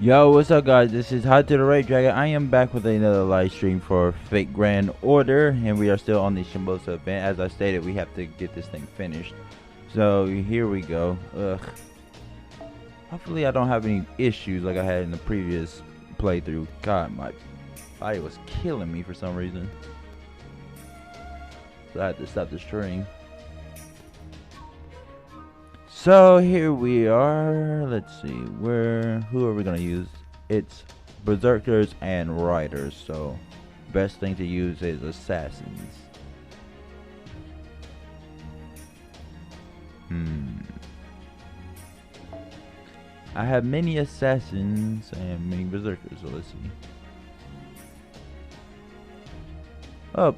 Yo, what's up guys? This is Hot to the Ray Dragon. I am back with another live stream for Fate Grand Order, and we are still on the Shimousa event. As I stated, we have to get this thing finished. So here we go. Hopefully I don't have any issues like I had in the previous playthrough. God, my body was killing me for some reason. So I had to stop the stream. So here we are. Let's see, who are we gonna use? It's berserkers and riders. So best thing to use is assassins. I have many assassins and many berserkers. So let's see. Oh.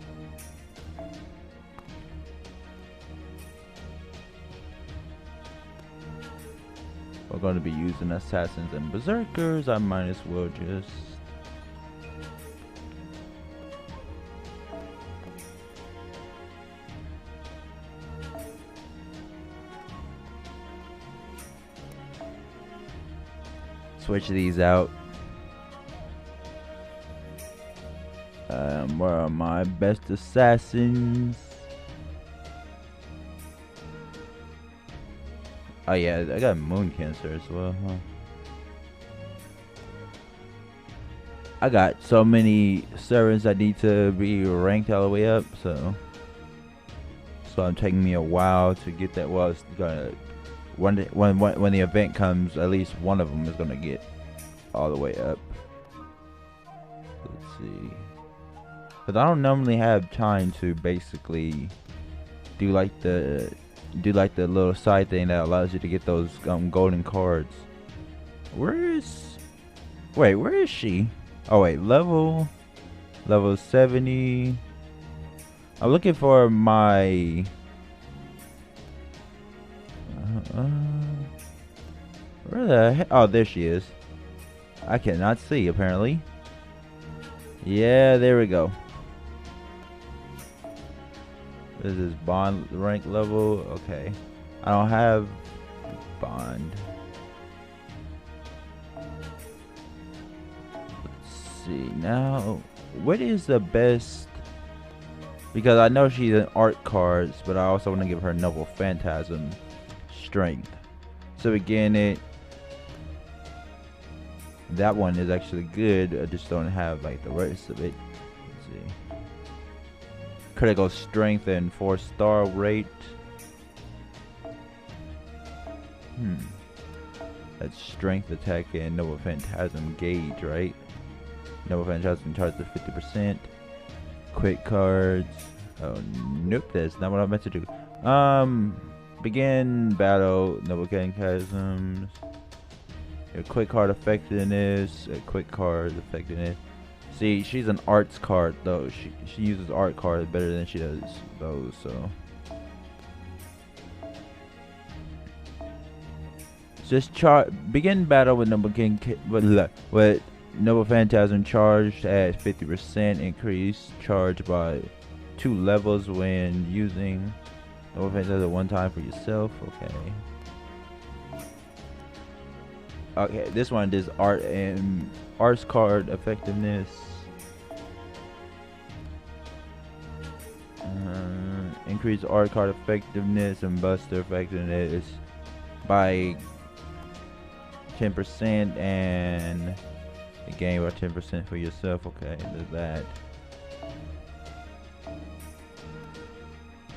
We're going to be using assassins and berserkers. I might as well just switch these out. Where are my best assassins? Oh yeah, I got moon cancer as well, huh? I got so many servants that need to be ranked all the way up, so it's taking me a while to get that. Well, it's gonna when the event comes, at least one of them is gonna get all the way up. Let's see, because I don't normally have time to basically do like the little side thing that allows you to get those golden cards. Where is she? Oh wait, level 70. I'm looking for my where the heck? Oh, there she is. I cannot see apparently. Yeah, there we go. This is bond rank level. Okay, I don't have bond. Let's see now. What is the best? Because I know she's an art cards, but I also want to give her noble phantasm strength. So again, that one is actually good. I just don't have like the rest of it. Let's see. Critical strength and 4-star rate. That's strength, attack, and noble phantasm gauge, right? Noble phantasm charges 50%. Quick cards. Oh nope, that's not what I meant to do. Begin battle. Noble phantasms. A quick card effectiveness. A quick card effectiveness. See, she's an arts card though. She uses art cards better than she does those. So just begin battle with with noble phantasm charged at 50%. Increase charge by 2 levels when using noble phantasm one time for yourself. Okay, this one does art and arts card effectiveness. Increase art card effectiveness and buster effectiveness by 10% and gain by 10% for yourself. Okay, there's that.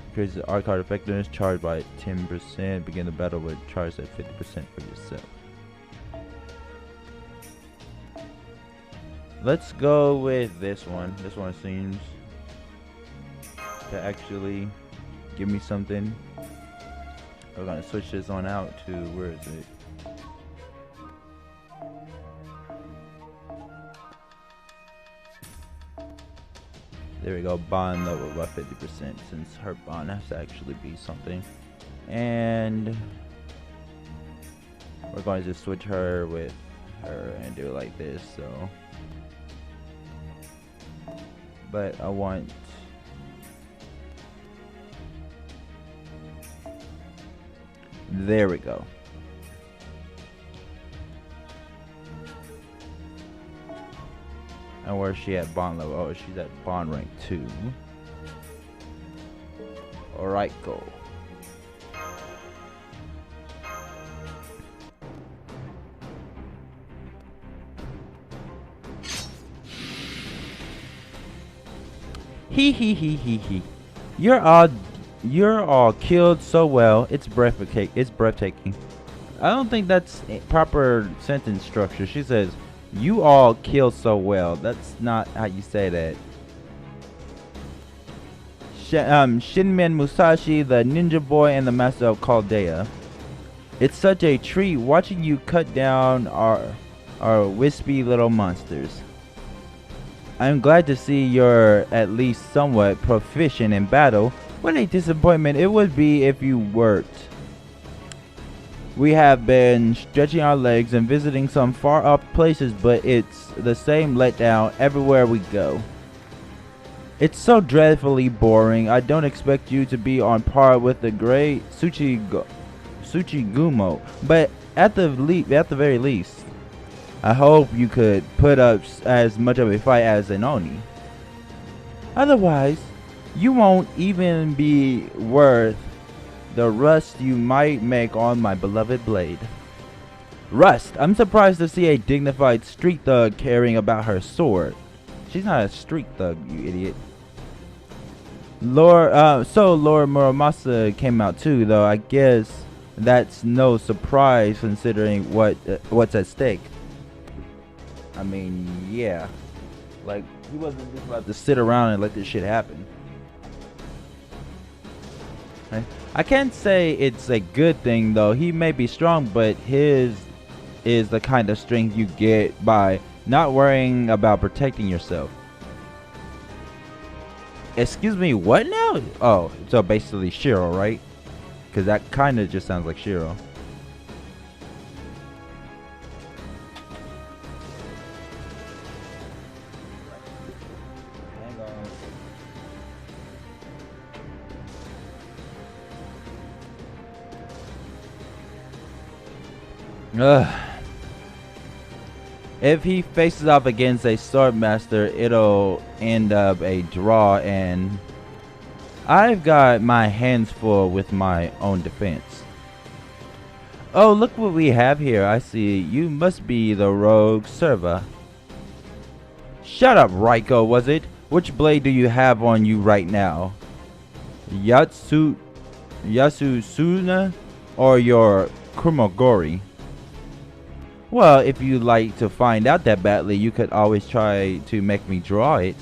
Increase the art card effectiveness charged by 10%. Begin the battle with charge at 50% for yourself. Let's go with this one. This one seems to actually give me something. We're gonna switch this on out to, where is it? There we go, bond level by 50%, since her bond has to actually be something. And we're going to just switch her with her and do it like this, so. But I want There we go. And where's she at bond level? Oh, she's at bond rank 2. Alright, go. He. You're all killed so well. It's breathtaking. It's breathtaking. I don't think that's a proper sentence structure. She says, "You all killed so well." That's not how you say that. Shinmen Musashi, the ninja boy and the master of Chaldea. It's such a treat watching you cut down our wispy little monsters. I'm glad to see you're at least somewhat proficient in battle. What a disappointment it would be if you weren't. We have been stretching our legs and visiting some far off places, but it's the same letdown everywhere we go. It's so dreadfully boring. I don't expect you to be on par with the great Tsuchigumo, but at the very least, I hope you could put up as much of a fight as an Oni. Otherwise, you won't even be worth the rust you might make on my beloved blade. Rust. I'm surprised to see a dignified street thug caring about her sword. She's not a street thug, you idiot. Lord Muramasa came out too, though I guess that's no surprise considering what's at stake. I mean, yeah. Like, he wasn't just about to sit around and let this shit happen. I can't say it's a good thing, though. He may be strong, but his is the kind of strength you get by not worrying about protecting yourself. Excuse me, what now? Oh, so basically Shiro, right? Because that kind of just sounds like Shiro. If he faces off against a swordmaster, it'll end up a draw, and I've got my hands full with my own defense. Oh, look what we have here. I see. You must be the rogue Serva. Shut up, Raiko, was it? Which blade do you have on you right now? Yasusuna or your Kurumogori? Well, if you'd like to find out that badly, you could always try to make me draw it.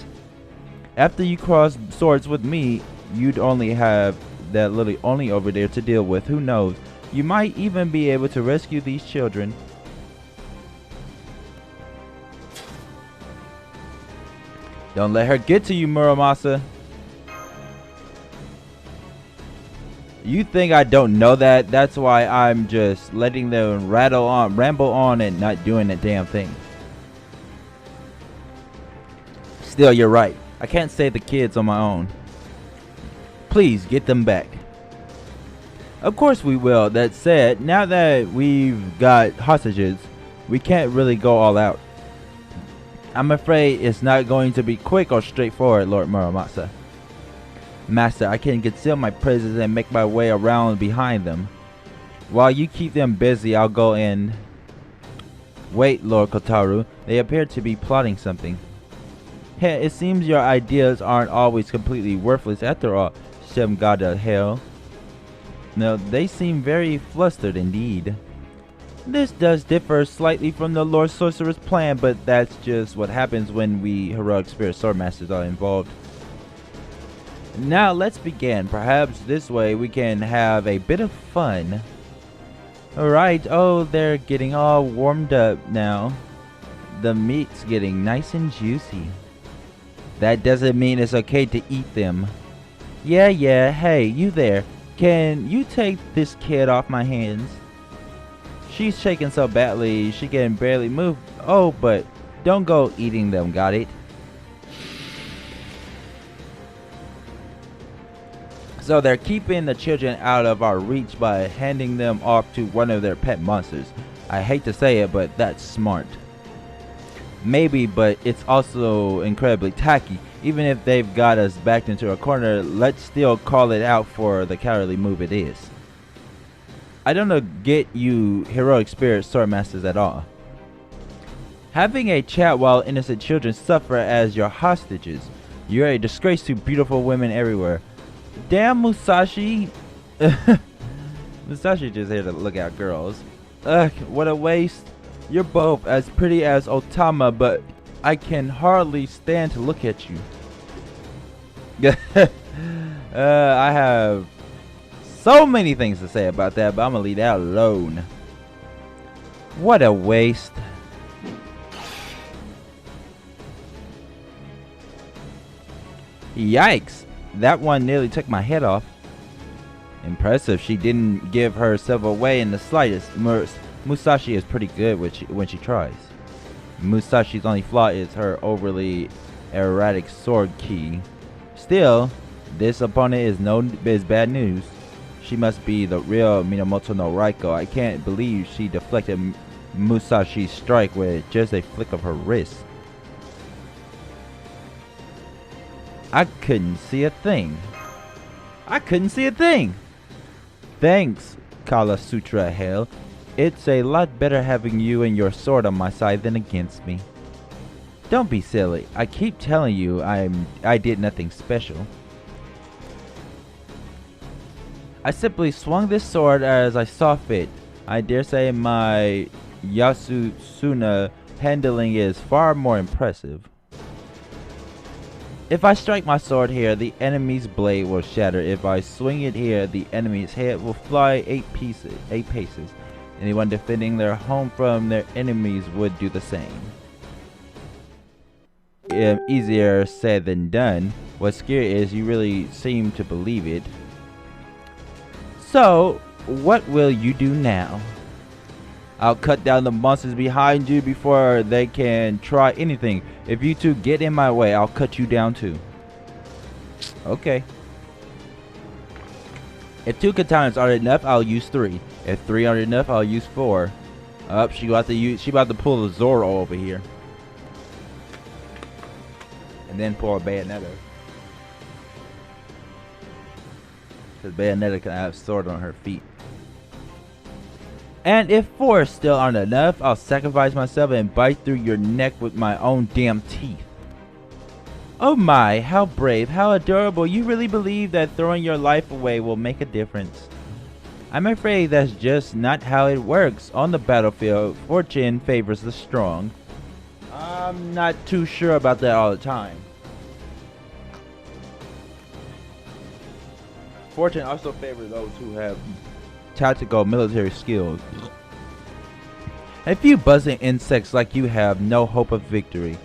After you cross swords with me, you'd only have that little Oni over there to deal with. Who knows? You might even be able to rescue these children. Don't let her get to you, Muramasa. You think I don't know that? That's why I'm just letting them ramble on and not doing a damn thing. Still, you're right. I can't save the kids on my own. Please, get them back. Of course we will. That said, now that we've got hostages, we can't really go all out. I'm afraid it's not going to be quick or straightforward, Lord Muramasa. Master, I can conceal my presence and make my way around behind them. While you keep them busy, I'll go in. Wait, Lord Kotaru. They appear to be plotting something. Hey, it seems your ideas aren't always completely worthless after all, Shemgada Hell. No, they seem very flustered indeed. This does differ slightly from the Lord Sorcerer's plan, but that's just what happens when we heroic spirit swordmasters are involved. Now let's begin. Perhaps this way we can have a bit of fun. Alright, oh, they're getting all warmed up now. The meat's getting nice and juicy. That doesn't mean it's okay to eat them. Yeah, hey, you there. Can you take this kid off my hands? She's shaking so badly she can barely move. Oh, but don't go eating them, got it? So they're keeping the children out of our reach by handing them off to one of their pet monsters. I hate to say it, but that's smart. Maybe, but it's also incredibly tacky. Even if they've got us backed into a corner, let's still call it out for the cowardly move it is. I don't get you heroic spirit swordmasters at all. Having a chat while innocent children suffer as your hostages. You're a disgrace to beautiful women everywhere. Damn, Musashi. Musashi just here to look at girls. Ugh, what a waste. You're both as pretty as Otama, but I can hardly stand to look at you. I have so many things to say about that, but I'm gonna leave that alone. What a waste. Yikes, that one nearly took my head off. Impressive, she didn't give herself away in the slightest. Musashi is pretty good when she tries. Musashi's only flaw is her overly erratic sword ki. Still, this opponent is bad news. She must be the real Minamoto no Raiko. I can't believe she deflected Musashi's strike with just a flick of her wrist. I couldn't see a thing. I couldn't see a thing. Thanks, Kala Sutra Hell. It's a lot better having you and your sword on my side than against me. Don't be silly. I keep telling you I did nothing special. I simply swung this sword as I saw fit. I dare say my Yasusuna handling is far more impressive. If I strike my sword here, the enemy's blade will shatter. If I swing it here, the enemy's head will fly 8 paces. Anyone defending their home from their enemies would do the same. Easier said than done. What's scary is you really seem to believe it. So, what will you do now? I'll cut down the monsters behind you before they can try anything. If you two get in my way, I'll cut you down too. Okay. If 2 katanas aren't enough, I'll use 3. If 3 aren't enough, I'll use 4. Up, she about to pull the Zoro over here. And then pull a Bayonetta. Because Bayonetta can have sword on her feet. And if 4 still aren't enough, I'll sacrifice myself and bite through your neck with my own damn teeth. Oh my, how brave, how adorable. You really believe that throwing your life away will make a difference. I'm afraid that's just not how it works. On the battlefield, fortune favors the strong. I'm not too sure about that all the time. Fortune also favors those who have tactical military skills. A few buzzing insects like you have no hope of victory.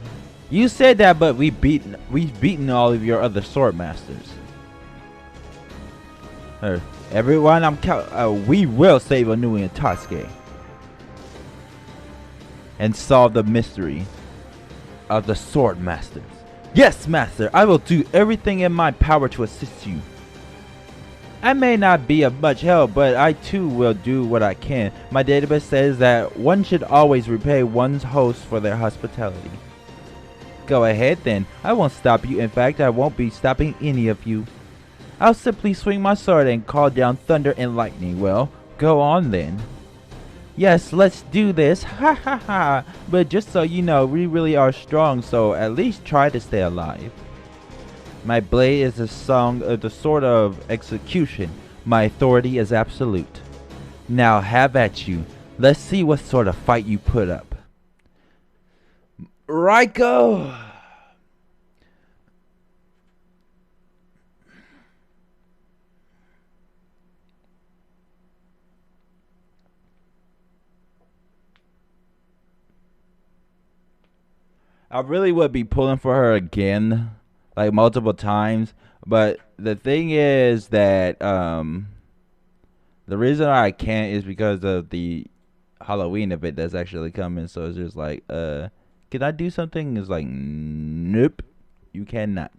You said that, but we've beaten all of your other swordmasters. Everyone, we will save Anu and Tasuke and solve the mystery of the swordmasters. Yes, master, I will do everything in my power to assist you. I may not be of much help, but I too will do what I can. My database says that one should always repay one's host for their hospitality. Go ahead then, I won't stop you. In fact, I won't be stopping any of you. I'll simply swing my sword and call down thunder and lightning. Well, go on then. Yes, let's do this. Ha ha ha. But just so you know, we really are strong, so at least try to stay alive. My blade is the sword of execution. My authority is absolute. Now have at you. Let's see what sort of fight you put up. Raiko! I really would be pulling for her again, like multiple times, but the thing is that the reason I can't is because of the Halloween event that's actually coming. So it's just like, can I do something? It's like, nope, you cannot.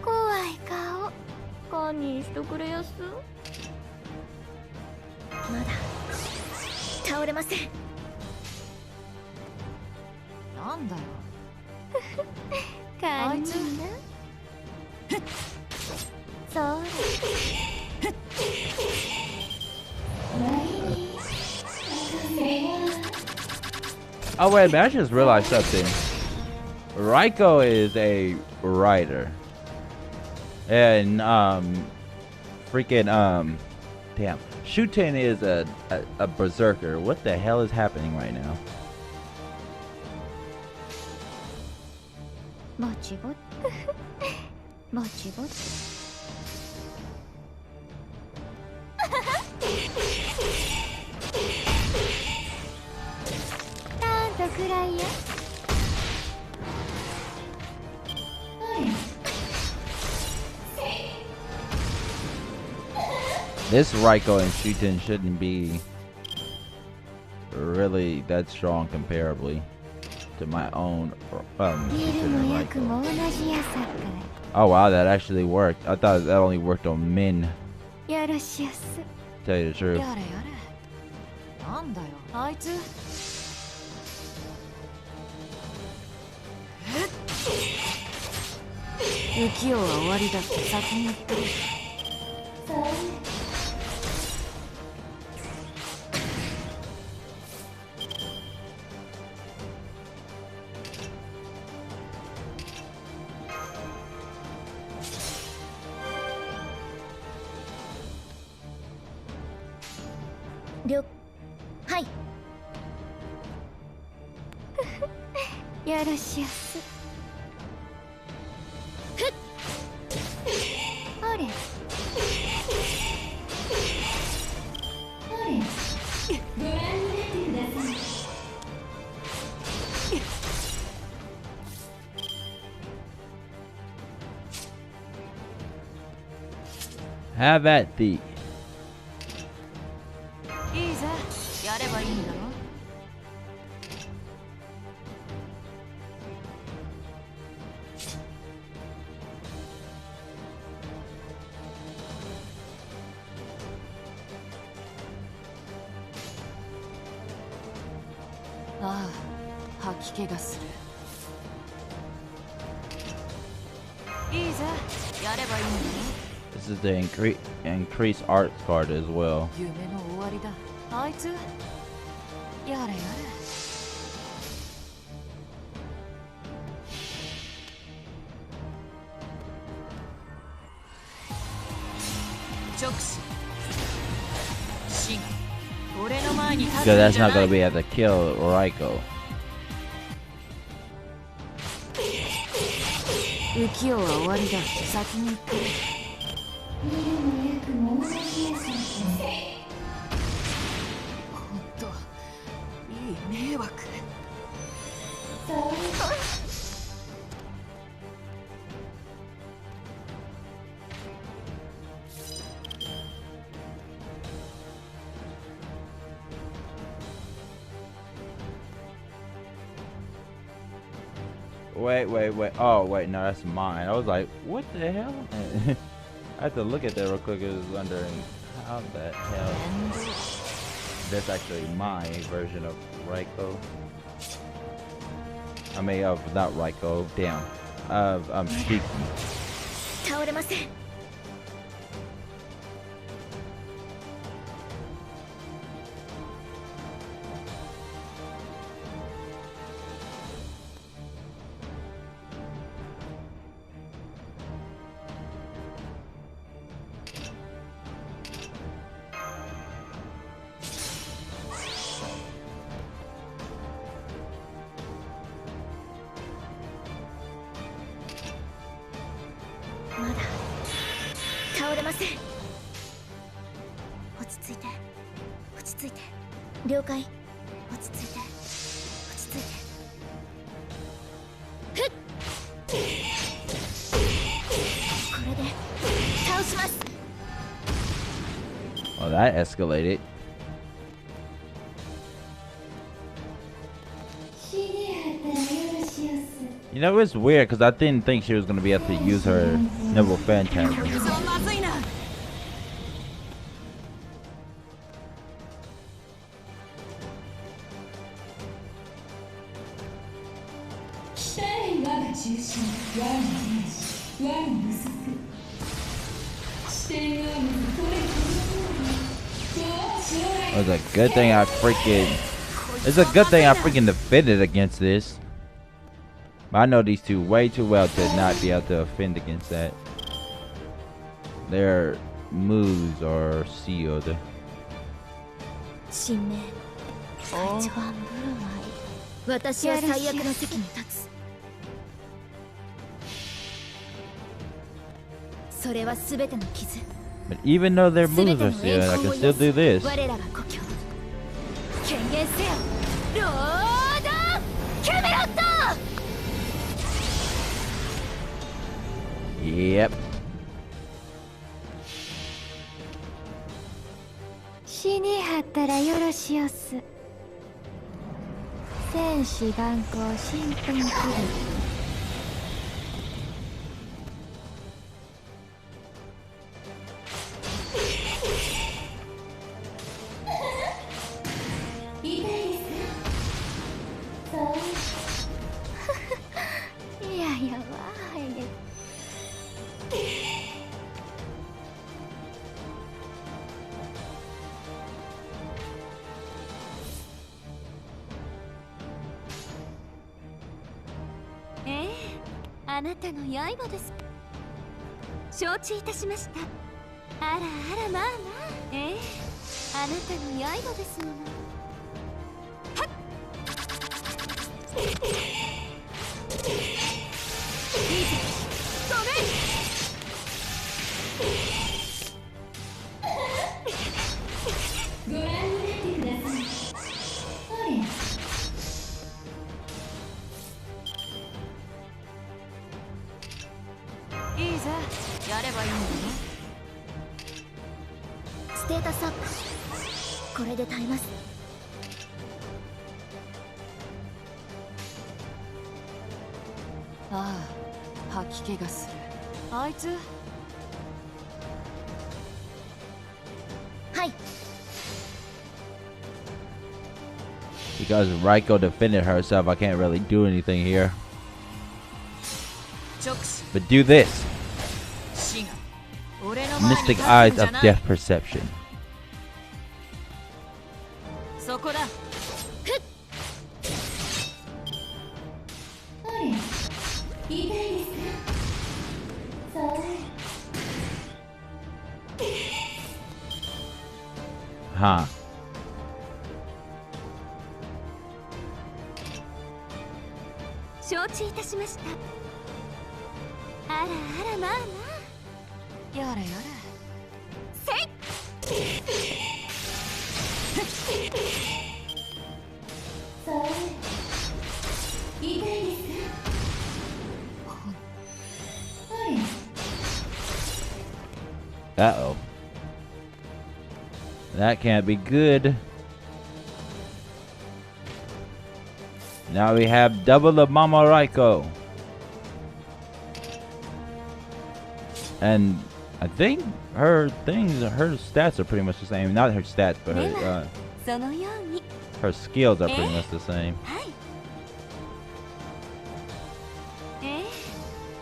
怖い顔堪忍しとくれやす。まだ倒れません。なんだよカンニング。そうだ。Oh wait, man, I just realized something. Raiko is a writer. And freaking damn. Shuten is a berserker. What the hell is happening right now? ぼちぼちぼちぼち。なんとくらいや。This Raiko and Shuten shouldn't be really that strong comparably to my own Shuten and Raiko. Oh wow, that actually worked. I thought that only worked on men. Tell you the truth. なんだよあいつ。浮世は終わりだって先に言ってる。はい。よろしやす。あれ。Have at thee. いいぜ、やればいいんだろ。ああ、吐き気がする。いいぜ、やればいいんだよ。This is the increase arts card as well. 夢の終わりだ。あいつ、やれやれ。直視。死が俺の前に立つんじゃない。 Because that's not gonna be able to kill Raiko. 浮世は終わりだ。先に行って。ほんといい迷惑。Wait. Oh, wait, no, that's mine. I was like, what the hell? I had to look at that real quick. I was wondering how the hell. That's actually my version of Raiko. I mean, of not Raiko, damn. I'm Shiki. 倒れません。まだ倒れません。落ち着いて落ち着いて。了解。落ち着いて落ち着いて。ふっ。これで倒します。 Well, that escalated. 死に果てよろしやす。You know, it's weird because I didn't think she was going to be able to use her Noble Phantasm. そうまずいな。It's a good thing I freaking. It's a good thing I freaking defended against this. But I know these two way too well to not be able to offend against that. Their moves are sealed. 新名最長私は最悪の席に立つ。それは全ての傷。 But even though their moves are sealed, I can still do this. 我らが故郷。権限せよ。ロードキャメロット。 Yep. 死にはったらよろしおす。戦士眼光新品気分。痛いですか？そう。いやいやわあいね。 あなたの刃です。承知いたしました。あらあらまあまあ。あなたの刃ですもの。はっ。いいぞ。ごめん。ご覧になってください。ほれ。 いいぜ、やればいいんだね。ステータスアップ。これで耐えます。ああ、吐き気がする。あいつ。はい。 Because Raiko defended herself, I can't really do anything here. 直視。 But do this. 死が俺の前に立つん Mystic じ Eyes ゃ of ない。 Death Perception. そこだ。痛いですか？そう。 Huh. 承知いたしました。あらあらまあまあ。やれやれ。せい。そう。痛いですか？ Uh-oh. That can't be good. Now we have double the Mama Raiko. And I think her stats are pretty much the same. Not her stats, but her skills are pretty much the same.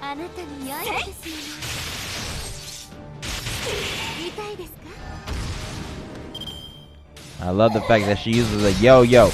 あなたの刃ですよね。痛いですか？ I love the fact that she uses a yo-yo.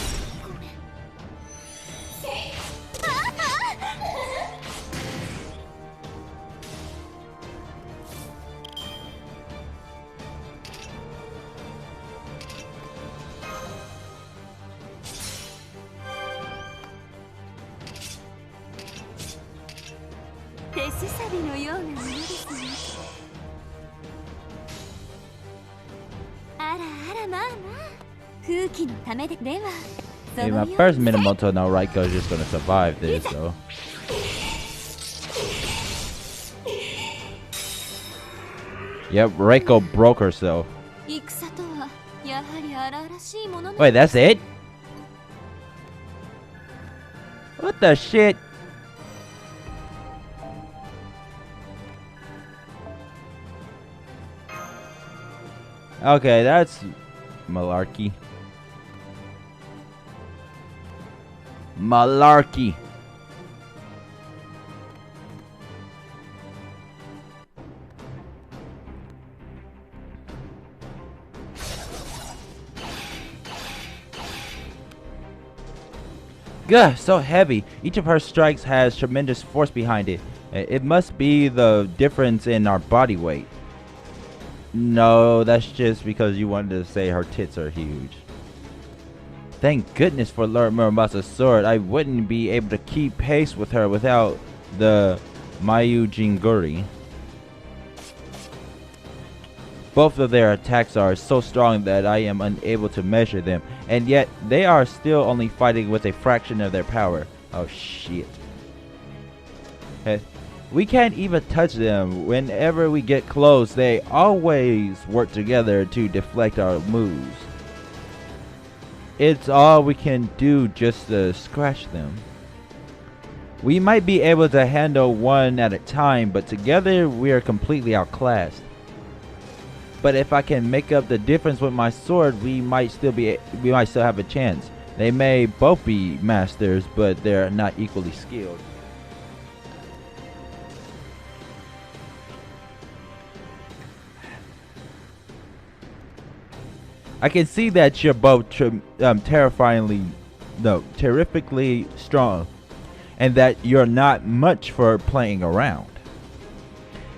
Hey, my first Minamoto no Raiko is just gonna survive this though. Yep, Raiko broke herself. Wait, that's it? What the shit? Okay, that's malarkey. Malarkey. Gah, so heavy. Each of her strikes has tremendous force behind it. It must be the difference in our body weight. No, that's just because you wanted to say her tits are huge. Thank goodness for Lord Murasa's sword. I wouldn't be able to keep pace with her without the Mayu Jinguri. Both of their attacks are so strong that I am unable to measure them, and yet they are still only fighting with a fraction of their power. Oh shit. Hey, we can't even touch them. Whenever we get close, they always work together to deflect our moves. It's all we can do just to scratch them. We might be able to handle one at a time, but together we are completely outclassed. But if I can make up the difference with my sword, we might still have a chance. They may both be masters, but they're not equally skilled. I can see that you're both terrifically strong, and that you're not much for playing around.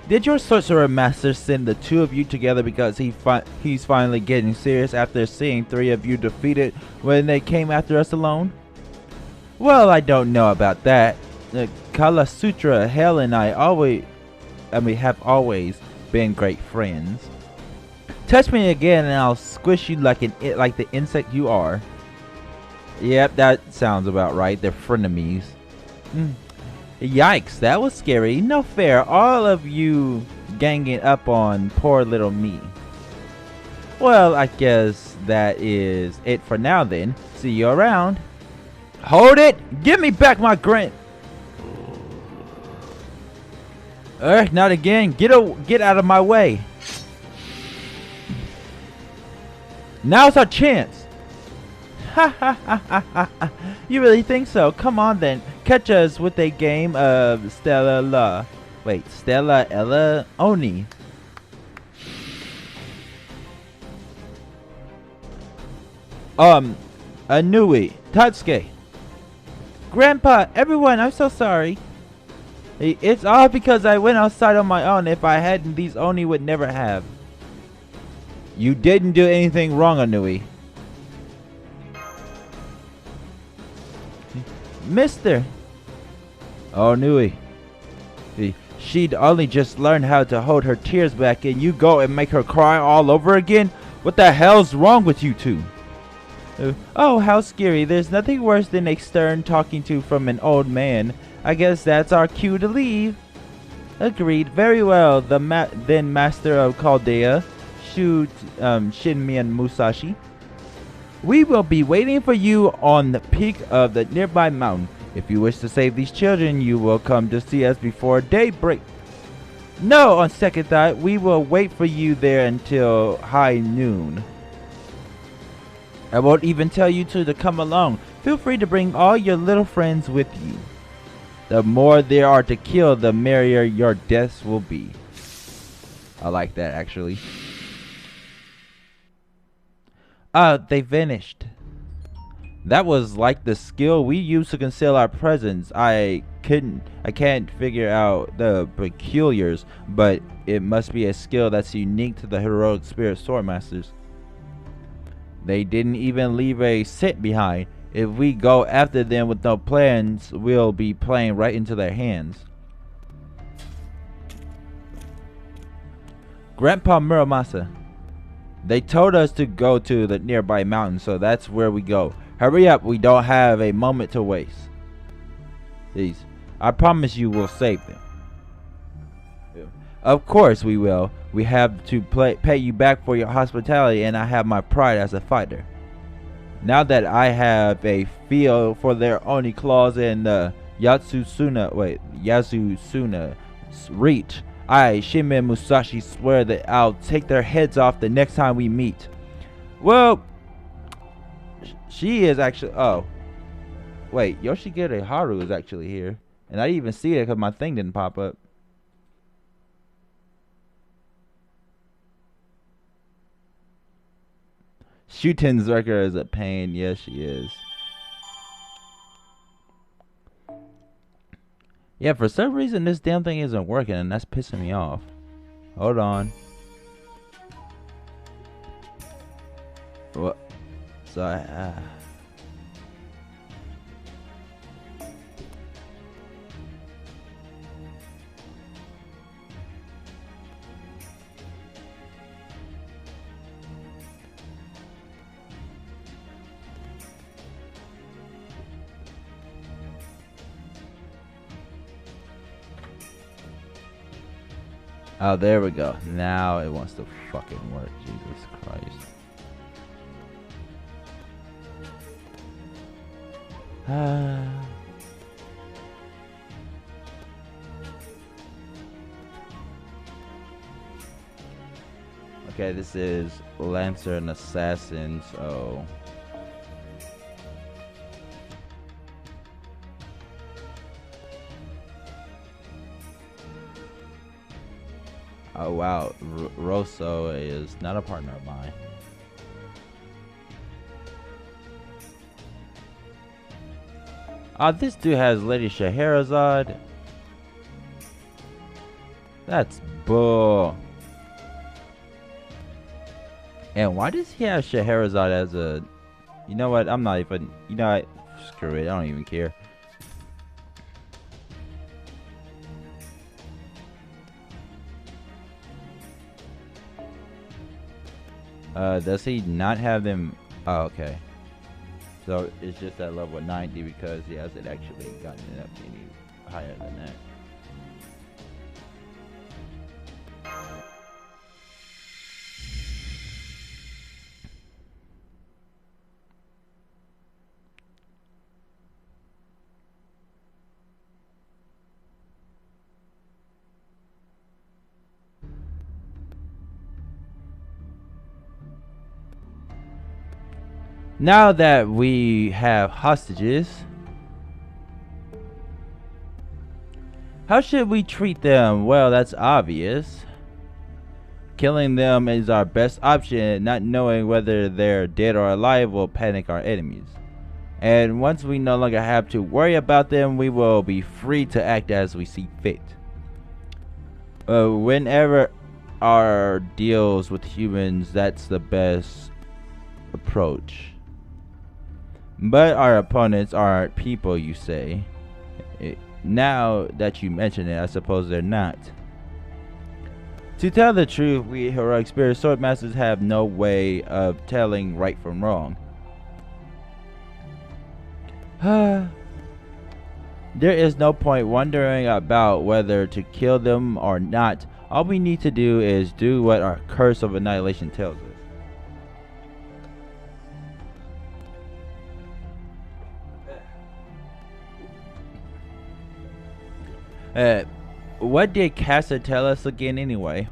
Did your sorcerer master send the two of you together because he's finally getting serious after seeing three of you defeated when they came after us alone? Well, I don't know about that. Kala Sutra, Hell, and I have always been great friends. Touch me again and I'll squish you like the insect you are. Yep, that sounds about right. They're frenemies. Yikes, that was scary. No fair, all of you ganging up on poor little me. Well, I guess that is it for now then. See you around. Hold it! Give me back my grant! Not again. Get out of my way. Now's our chance. Ha ha ha ha ha. You really think so? Come on then. Catch us with a game of Stella Ella Oni. Anui, Tatsuke. Grandpa, everyone, I'm so sorry. It's all because I went outside on my own. If I hadn't, these Oni would never have. You didn't do anything wrong, Anui. Mister. Oh, Nui. She'd only just learned how to hold her tears back and you go and make her cry all over again? What the hell's wrong with you two? Oh, how scary. There's nothing worse than a stern talking to from an old man. I guess that's our cue to leave. Agreed. Very well. The then master of Chaldea, Shinmian Musashi. We will be waiting for you on the peak of the nearby mountain. If you wish to save these children, you will come to see us before daybreak. No, on second thought, we will wait for you there until high noon. I won't even tell you two to come along. Feel free to bring all your little friends with you. The more there are to kill, the merrier your deaths will be. I like that, actually. They vanished. That was like the skill we use to conceal our presence. I can't figure out the peculiars, but it must be a skill that's unique to the heroic spirit swordmasters. They didn't even leave a scent behind. If we go after them with no plans, we'll be playing right into their hands. Grandpa Muramasa. They told us to go to the nearby mountain, so that's where we go. Hurry up, we don't have a moment to waste. Please, I promise you we'll save them. Of course we will. We have to pay you back for your hospitality, and I have my pride as a fighter. Now that I have a feel for their Oni claws and Yasusuna reach, I, Shimousa Musashi, swear that I'll take their heads off the next time we meet. Well, she is actually. Oh, wait, Yoshigure Haru is actually here, and I didn't even see it because my thing didn't pop up. Shuten's record is a pain. Yes, she is. Yeah, for some reason this damn thing isn't working, and that's pissing me off. Hold on. What? So oh, there we go. Now it wants to fucking work. Jesus Christ. Okay, this is Lancer and Assassin, so oh wow, Rosso is not a partner of mine. This dude has Lady Scheherazade. That's bull. And why does he have Scheherazade as a... You know what? I'm not even... You know what? Screw it. I don't even care. Does he not have them? Oh, okay. So it's just at level 90 because he hasn't actually gotten it up any higher than that. Now that we have hostages, how should we treat them? Well, that's obvious. Killing them is our best option. Not knowing whether they're dead or alive will panic our enemies. And once we no longer have to worry about them, we will be free to act as we see fit. Whenever our deals with humans, that's the best approach. But our opponents aren't people, you say. Now that you mention it, I suppose they're not. To tell the truth, we heroic spirit swordmasters have no way of telling right from wrong. There is no point wondering about whether to kill them or not. All we need to do is do what our curse of annihilation tells us. What did Casa tell us again anyway?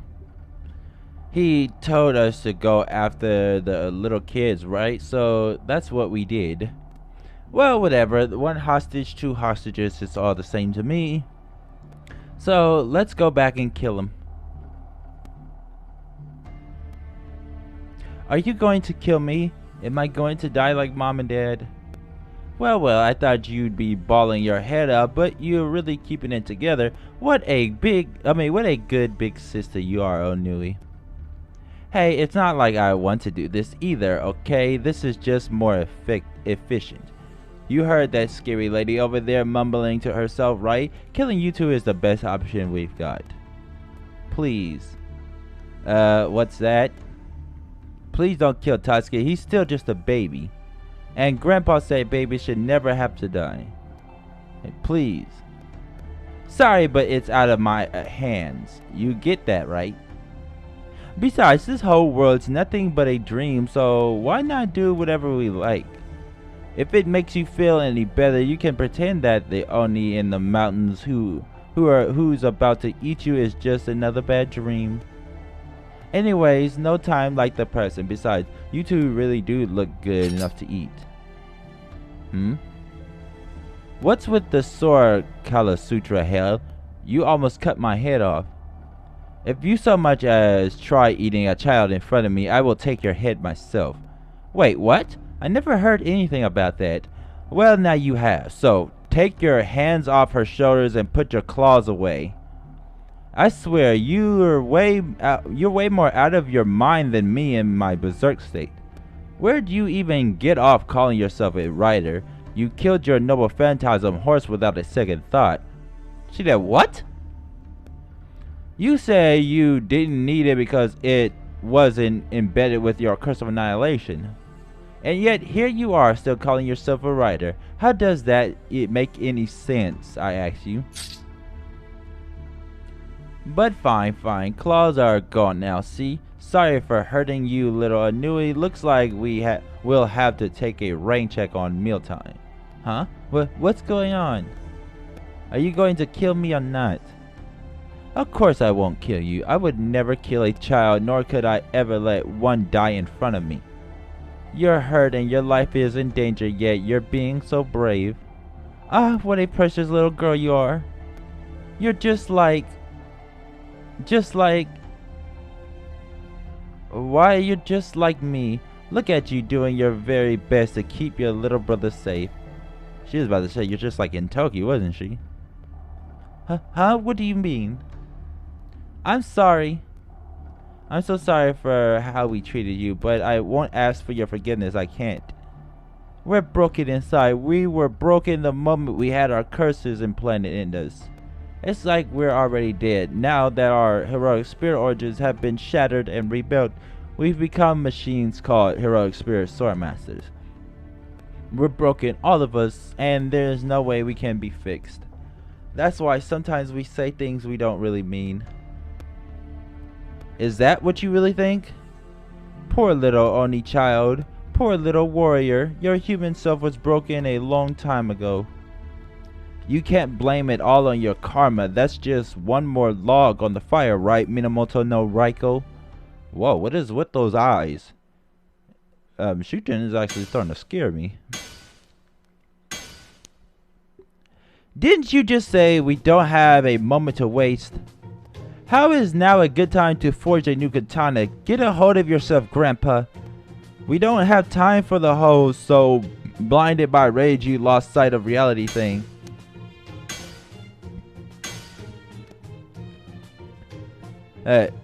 He told us to go after the little kids, right? So that's what we did. Well, whatever. One hostage, two hostages, it's all the same to me. So let's go back and kill him. Are you going to kill me? Am I going to die like mom and dad? Well, I thought you'd be balling your head out, but you're really keeping it together. What a good big sister you are, Onui. Hey, it's not like I want to do this either, okay? This is just more efficient. You heard that scary lady over there mumbling to herself, right? Killing you two is the best option we've got. Please. What's that? Please don't kill Tatsuki. He's still just a baby. And Grandpa said babies should never have to die. Hey, please. Sorry, but it's out of my hands. You get that, right? Besides, this whole world's nothing but a dream, so why not do whatever we like? If it makes you feel any better, you can pretend that the Oni in the mountains who who's about to eat you is just another bad dream. Anyways, no time like the present. Besides, you two really do look good enough to eat. What's with the sword, Kala Sutra hell? You almost cut my head off. If you so much as try eating a child in front of me, I will take your head myself. Wait, what? I never heard anything about that. Well, now you have. So, take your hands off her shoulders and put your claws away. I swear, you're way more out of your mind than me in my berserk state. Where'd you even get off calling yourself a rider? You killed your noble phantasm horse without a second thought. She did what? You say you didn't need it because it wasn't embedded with your curse of annihilation. And yet here you are still calling yourself a rider. How does that make any sense, I ask you? But fine. Claws are gone now, see? Sorry for hurting you, little Anui. Looks like we'll have to take a rain check on mealtime. Huh? What's going on? Are you going to kill me or not? Of course I won't kill you. I would never kill a child, nor could I ever let one die in front of me. You're hurt and your life is in danger, yet you're being so brave. Ah, what a precious little girl you are. You're just like... Why, you're just like me. Look at you doing your very best to keep your little brother safe. She was about to say you're just like in Tokyo, wasn't she? Huh? What do you mean? I'm sorry. I'm so sorry for how we treated you, but I won't ask for your forgiveness. I can't. We're broken inside. We were broken the moment we had our curses implanted in us. It's like we're already dead. Now that our heroic spirit origins have been shattered and rebuilt, we've become machines called heroic spirit swordmasters. We're broken, all of us, and there's no way we can be fixed. That's why sometimes we say things we don't really mean. Is that what you really think? Poor little Oni child. Poor little warrior. Your human self was broken a long time ago. You can't blame it all on your karma. That's just one more log on the fire, right, Minamoto no Raiko? Whoa, what is with those eyes? Shuten is actually starting to scare me. Didn't you just say we don't have a moment to waste? How is now a good time to forge a new katana? Get a hold of yourself, Grandpa. We don't have time for the whole so blinded by rage you lost sight of reality thing.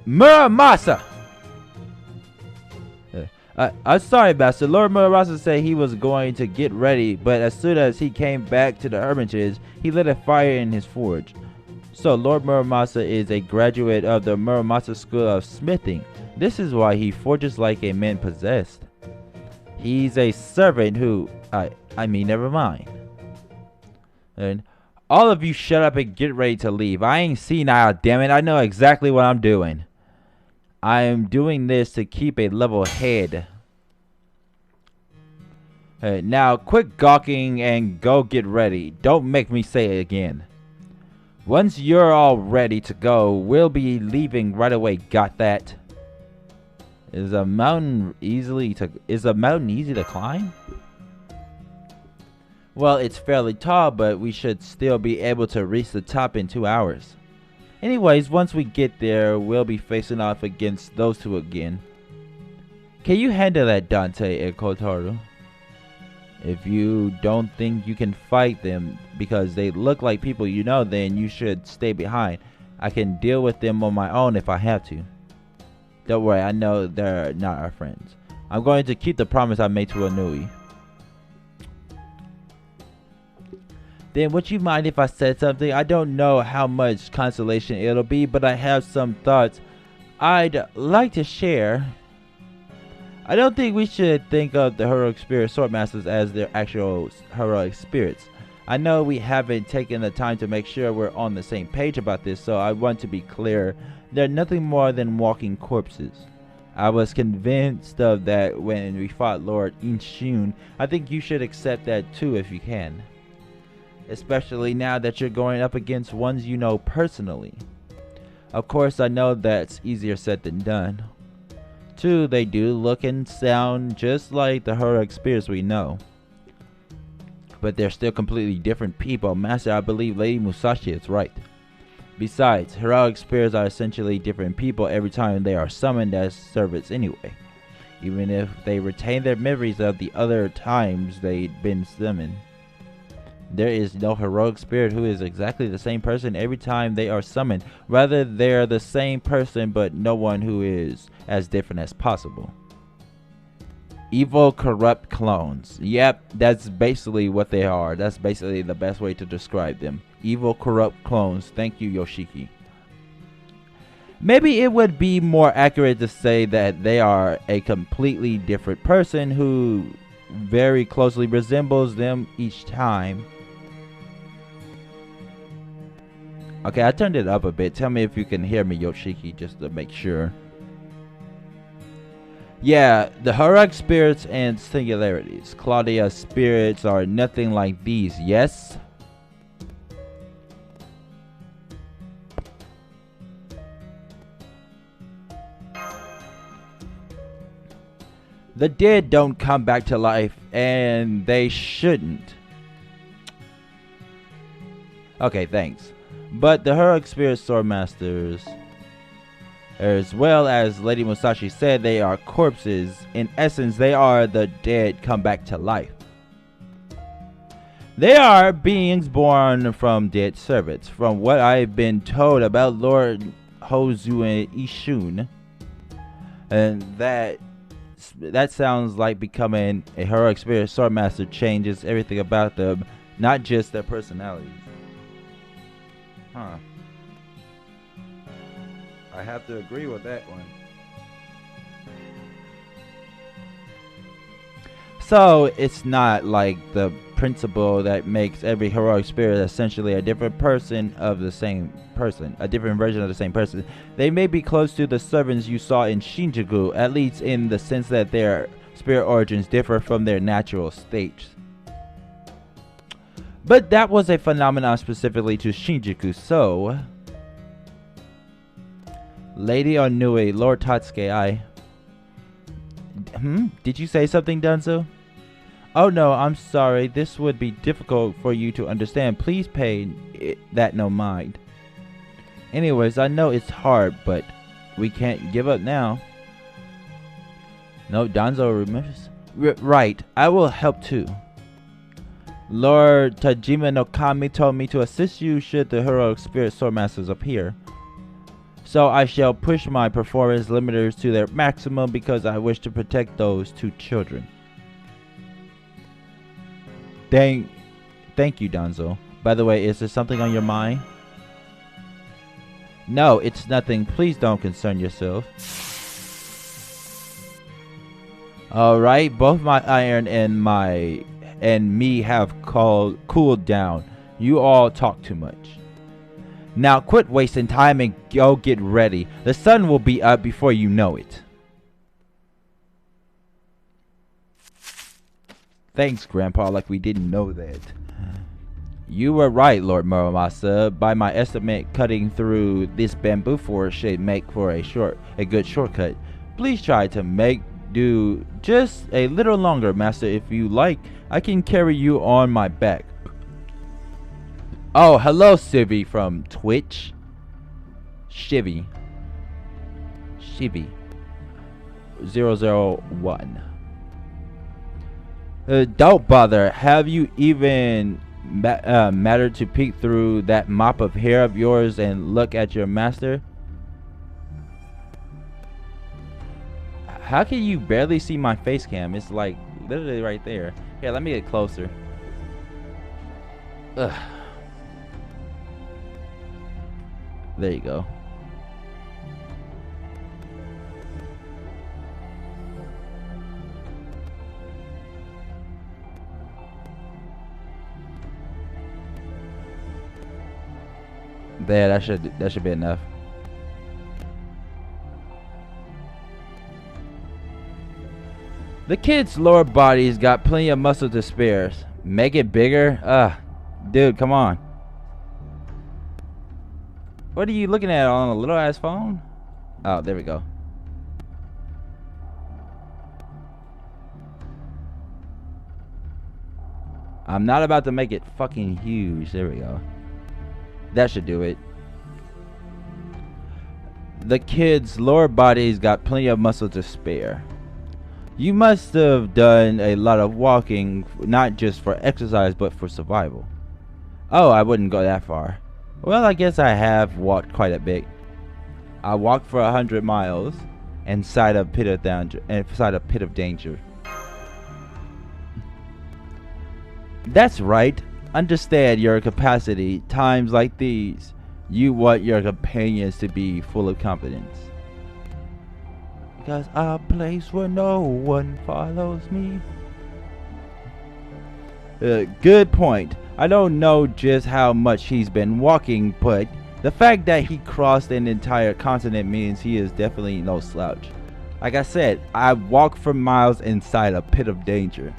Muramasa! I'm sorry, Master. Lord Muramasa said he was going to get ready, but as soon as he came back to the Hermitage, he lit a fire in his forge. So Lord Muramasa is a graduate of the Muramasa School of Smithing. This is why he forges like a man possessed. He's a servant who... I mean, never mind. And all of you shut up and get ready to leave. I ain't senile, damn it. I know exactly what I'm doing. I am doing this to keep a level head. Now quit gawking and go get ready. Don't make me say it again. Once you're all ready to go, we'll be leaving right away. Got that? Is a mountain easy to climb? Well, it's fairly tall, but we should still be able to reach the top in 2 hours. Anyways, once we get there, we'll be facing off against those two again. Can you handle that, Dante and Kotaro? If you don't think you can fight them because they look like people you know, then you should stay behind. I can deal with them on my own if I have to. Don't worry, I know they're not our friends. I'm going to keep the promise I made to Anui. Then would you mind if I said something? I don't know how much consolation it'll be, but I have some thoughts I'd like to share. I don't think we should think of the heroic spirit swordmasters as their actual heroic spirits. I know we haven't taken the time to make sure we're on the same page about this, so I want to be clear. They're nothing more than walking corpses. I was convinced of that when we fought Lord Inshun. I think you should accept that too if you can. especially now that you're going up against ones you know personally. Of course, I know that's easier said than done. 2, they do look and sound just like the heroic spirits we know. But they're still completely different people. Master, I believe Lady Musashi is right. Besides, heroic spirits are essentially different people every time they are summoned as servants anyway. Even if they retain their memories of the other times they'd been summoned. There is no heroic spirit who is exactly the same person every time they are summoned. Rather, they're the same person, but no one who is as different as possible. Evil, corrupt clones. Yep, that's basically what they are. That's basically the best way to describe them. Evil, corrupt clones. Thank you, Yoshiki. Maybe it would be more accurate to say that they are a completely different person who very closely resembles them each time. Okay, I turned it up a bit. Tell me if you can hear me, Yoshiki, just to make sure. Yeah, the heroic spirits and singularities. Chaldea's spirits are nothing like these, yes? The dead don't come back to life, and they shouldn't. Okay, thanks. But the heroic spirit swordmasters, as well as Lady Musashi said, they are corpses. In essence, they are the dead come back to life. They are beings born from dead servants. From what I've been told about Lord Hozu and Ishun, and that sounds like becoming a heroic spirit swordmaster changes everything about them, not just their personalities. Huh. I have to agree with that one. So it's not like the principle that makes every heroic spirit essentially a different person of the same person, a different version of the same person. They may be close to the servants you saw in Shinjuku, at least in the sense that their spirit origins differ from their natural states. But that was a phenomenon specifically to Shinjuku, so... Lady Onui, Lord Tatsuke, Did you say something, Dunzo? Oh no, I'm sorry. This would be difficult for you to understand. Please pay that no mind. Anyways, I know it's hard, but we can't give up now. No, Danzo remembers. Right, I will help too. Lord Tajima no Kami told me to assist you should the heroic spirit swordmasters appear. So I shall push my performance limiters to their maximum because I wish to protect those 2 children. Thank you, Danzo. By the way, is there something on your mind? No, it's nothing. Please don't concern yourself. Alright, both my iron and me have cooled down. You all talk too much. Now quit wasting time and go get ready. The sun will be up before you know it. Thanks, Grandpa, like we didn't know that. You were right, Lord Muramasa. By my estimate, cutting through this bamboo forest should make for a good shortcut. Please try to do just a little longer, Master. If you like, I can carry you on my back. Oh, hello, Civi from Twitch. Shivy 001. Don't bother. Have you even mattered to peek through that mop of hair of yours and look at your master? How can you barely see my face cam? It's like literally right there. Here, let me get closer. Ugh. There you go. There, that should be enough. The kid's lower body's got plenty of muscle to spare. Make it bigger? Dude, come on. What are you looking at on a little ass phone? Oh, there we go. I'm not about to make it fucking huge. There we go. That should do it. The kid's lower body's got plenty of muscle to spare. You must have done a lot of walking, not just for exercise, but for survival. Oh, I wouldn't go that far. Well, I guess I have walked quite a bit. I walked for 100 miles inside a pit of danger. That's right. Understand your capacity. Times like these, you want your companions to be full of confidence. Because a place where no one follows me. Good point. I don't know just how much he's been walking, but the fact that he crossed an entire continent means he is definitely no slouch. Like I said, I walked for miles inside a pit of danger.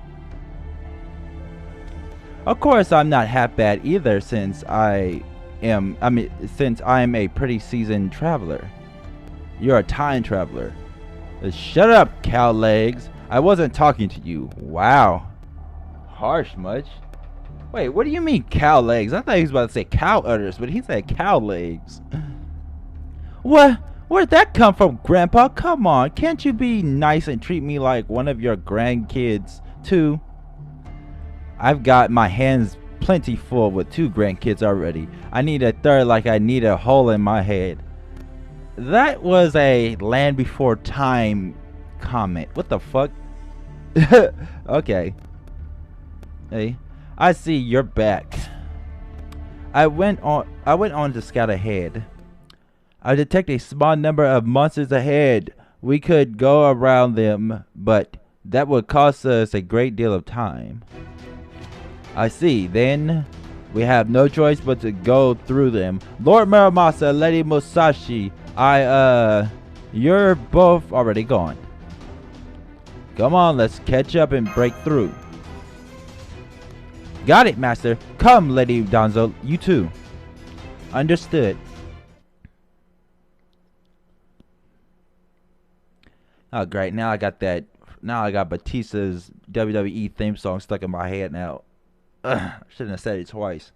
Of course, I'm not half bad either, since I am a pretty seasoned traveler. You're a time traveler. Shut up, cow legs. I wasn't talking to you. Wow. Harsh much. Wait, what do you mean cow legs? I thought he was about to say cow udders, but he said cow legs. What? Where'd that come from, Grandpa? Come on, can't you be nice and treat me like one of your grandkids, too? I've got my hands plenty full with 2 grandkids already. I need a third like I need a hole in my head. That was a Land Before Time comment. What the fuck? Okay. Hey, I see you're back. I went on to scout ahead. I detect a small number of monsters ahead. We could go around them, but that would cost us a great deal of time. I see. Then we have no choice but to go through them. Lord Miyamoto, Lady Musashi, you're both already gone. Come on, let's catch up and break through. Got it, Master. Come, Lady Donzo, you too. Understood. Oh, great. Now I got Batista's WWE theme song stuck in my head now. Ugh, shouldn't have said it twice.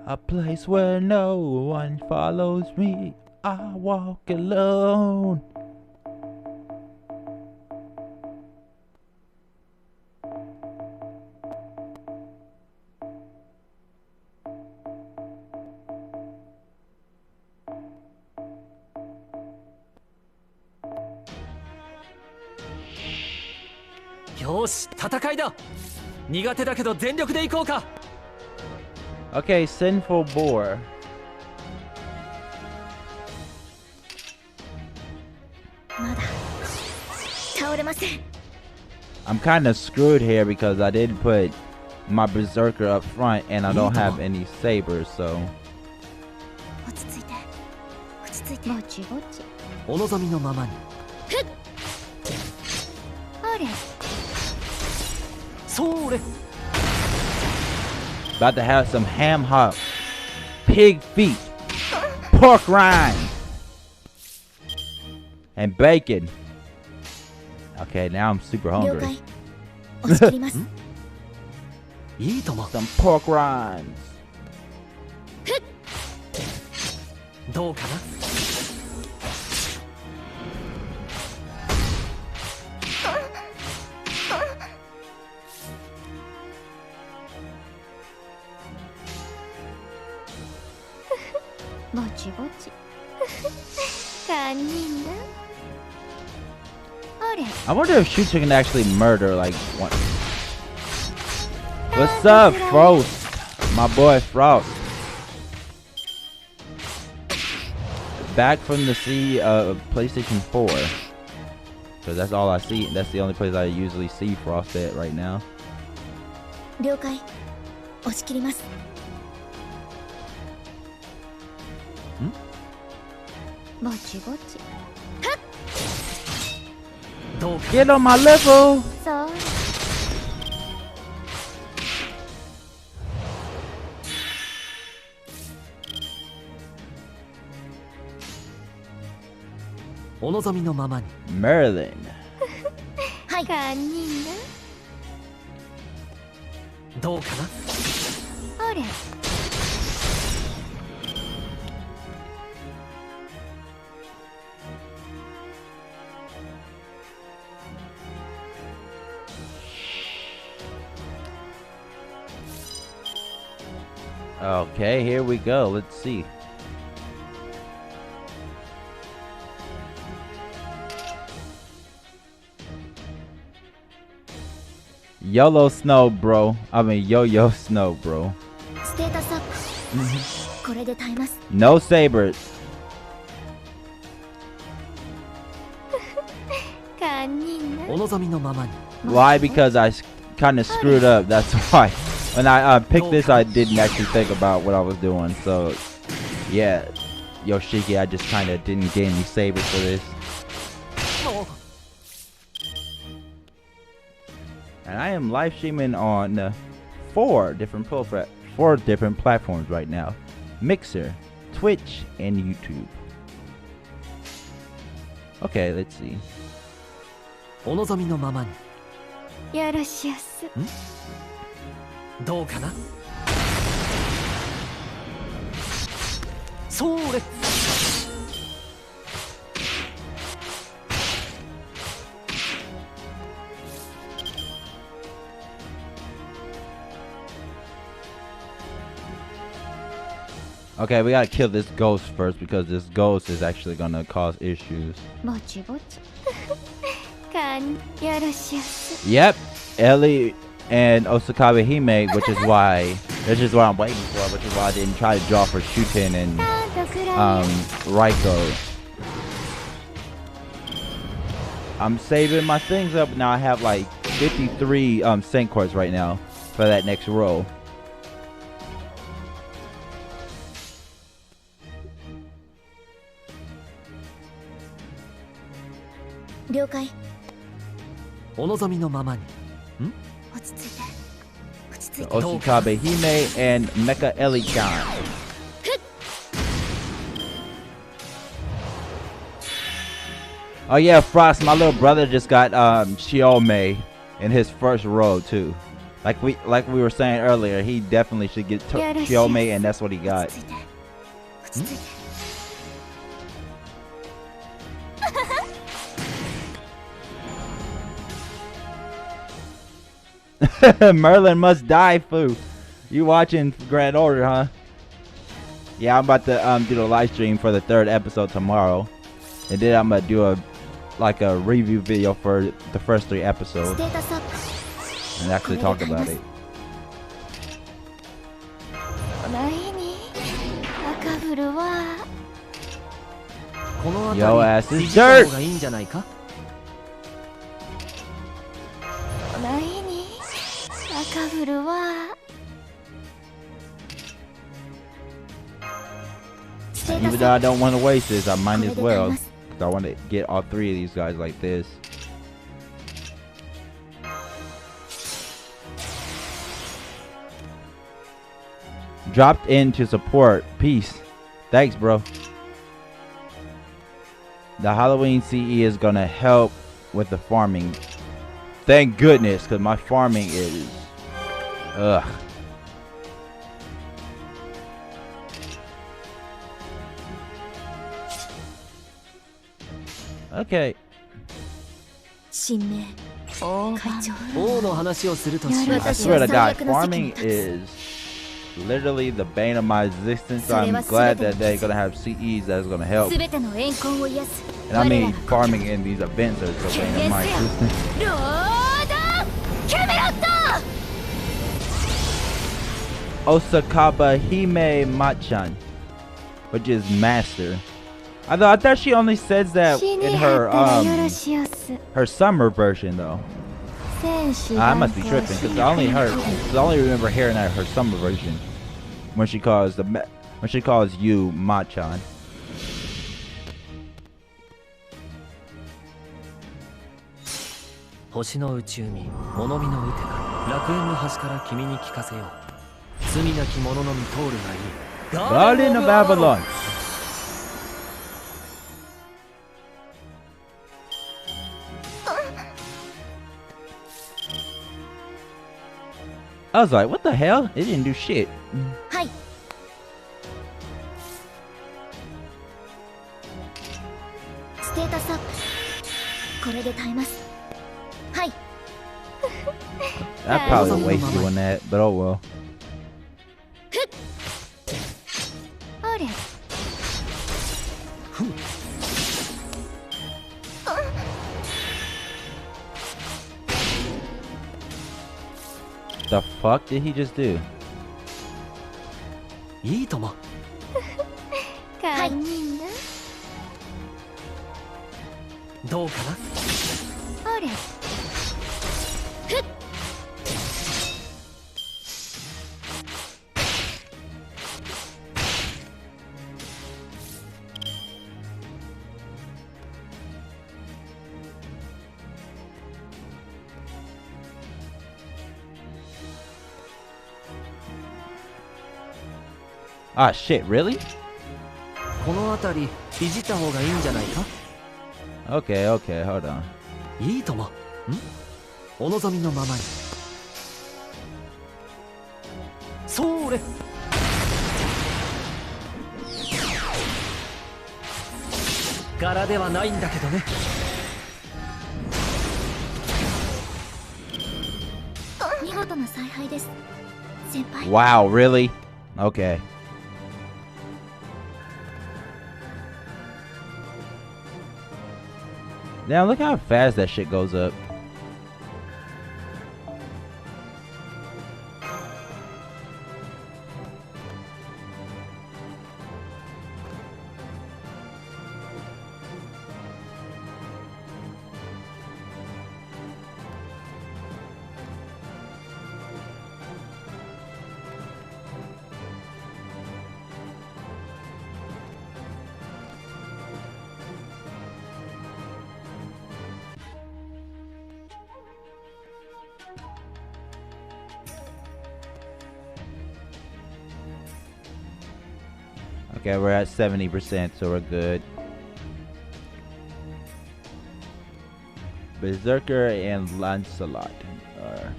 A place where no one follows me. I walk alone. Okay, sinful boar. I'm kind of screwed here because I didn't put my berserker up front and I don't have any sabers, so. About to have some ham hock, pig feet, pork rinds, and bacon. Okay, now I'm super hungry. Some pork rinds. I wonder if Shooter can actually murder like one. What's up, Frost? My boy Frost. Back from the sea of PlayStation 4. Because that's all I see. That's the only place I usually see Frost at right now. Get on my level. そう お望みのままに。 Merlin. はい。堪忍な。どうかな。ほれ。 Okay, here we go. Let's see. YOLO Snow, bro. I mean, Yo-Yo Snow, bro. ステータスアップ。これで耐えます。 No sabers. 堪忍な。お望みのままに。 Why? Because I kind of screwed up. That's why. When I picked this, I didn't actually think about what I was doing. So, yeah. Yoshiki, I just kind of didn't get any sabers for this. And I am live streaming on 4 different platforms right now: Mixer, Twitch, and YouTube. Okay, let's see. お望みのままに。よろしやす。どうかな。それ。 Okay, we gotta kill this ghost first because this ghost is actually gonna cause issues. ぼちぼち。よろしやす。 Yep, Ellie and Osakawa Hime, which is why I'm waiting for, which is why I didn't try to draw for Shuten and Raiko. I'm saving my things up now. I have like 53 sync cores right now for that next row. 了解。お望みのままに。落ち着いて。落ち着いて。 Osakawa Hime and Mecha Ellie-chan. Oh yeah, Frost, my little brother just got Shiome in his first row too. Like we were saying earlier, he definitely should get Shiome, and that's what he got. Merlin must die, foo. You watching Grand Order, huh? Yeah, I'm about to do the live stream for the 3rd episode tomorrow, and then I'm gonna do a review video for the first 3 episodes and actually talk about it. Yo ass is dirt. Even though I don't want to waste this, I might as well. Cause I want to get all 3 of these guys like this. Dropped in to support. Peace. Thanks, bro. The Halloween CE is gonna help with the farming. Thank goodness, because my farming is... Ugh. Okay. I swear to God, farming is literally the bane of my existence. I'm glad that they're gonna have CEs that's gonna help. And I mean, farming in these events is the bane of my existence. Osakawa Hime Machan, which is master. I thought she only says that in her summer version though. I must be tripping because I only remember hearing that her summer version when she calls you Machan. 星の宇宙に物見の打てか楽園の端から君に聞かせよう。罪なき者のみ通るがいい。 Guardian of Babylon. I was like, what the hell? It didn't do shit. はい。ステータスアップ。これで耐えます。はい。I probably waste doing that, but oh well. あれ。The fuck did he just do? いいとも。はい。どうかな。あれ。Ah shit, really? この辺りいじった方がいいんじゃないか。 Okay, okay, hold on. いいとも。お望みのままに。それ。柄ではないんだけどね。見事な采配です。先輩。 Wow, really? Okay. Now look how fast that shit goes up. Okay, we're at 70%, so we're good. Berserker and Lancelot are...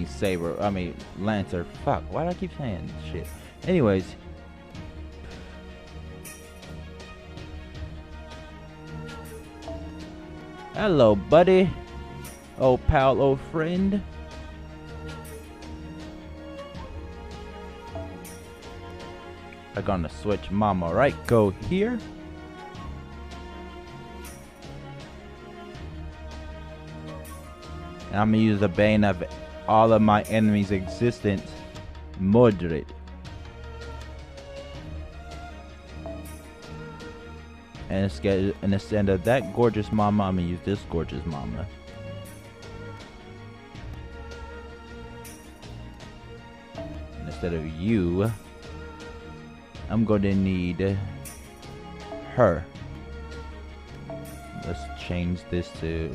Saber. Lancer. Fuck, why do I keep saying shit? Anyways. Hello, buddy. Old pal, old friend. I'm gonna switch mama, right? Go here. And I'm gonna use the bane of all of my enemies' existence, Mordred. And instead of that gorgeous mama, I'm gonna use this gorgeous mama. And instead of you, I'm gonna need her. Let's change this to...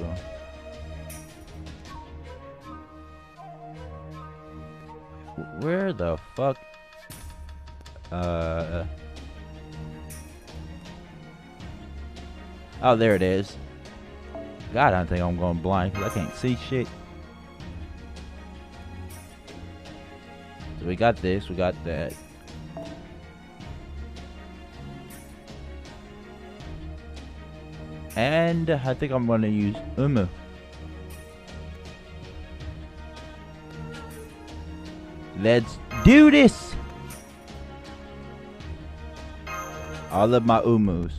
Where the fuck? Oh, there it is. God, I think I'm going blind because I can't see shit. So we got this, we got that. And I think I'm going to use Umu. Let's do this! All of my Umus.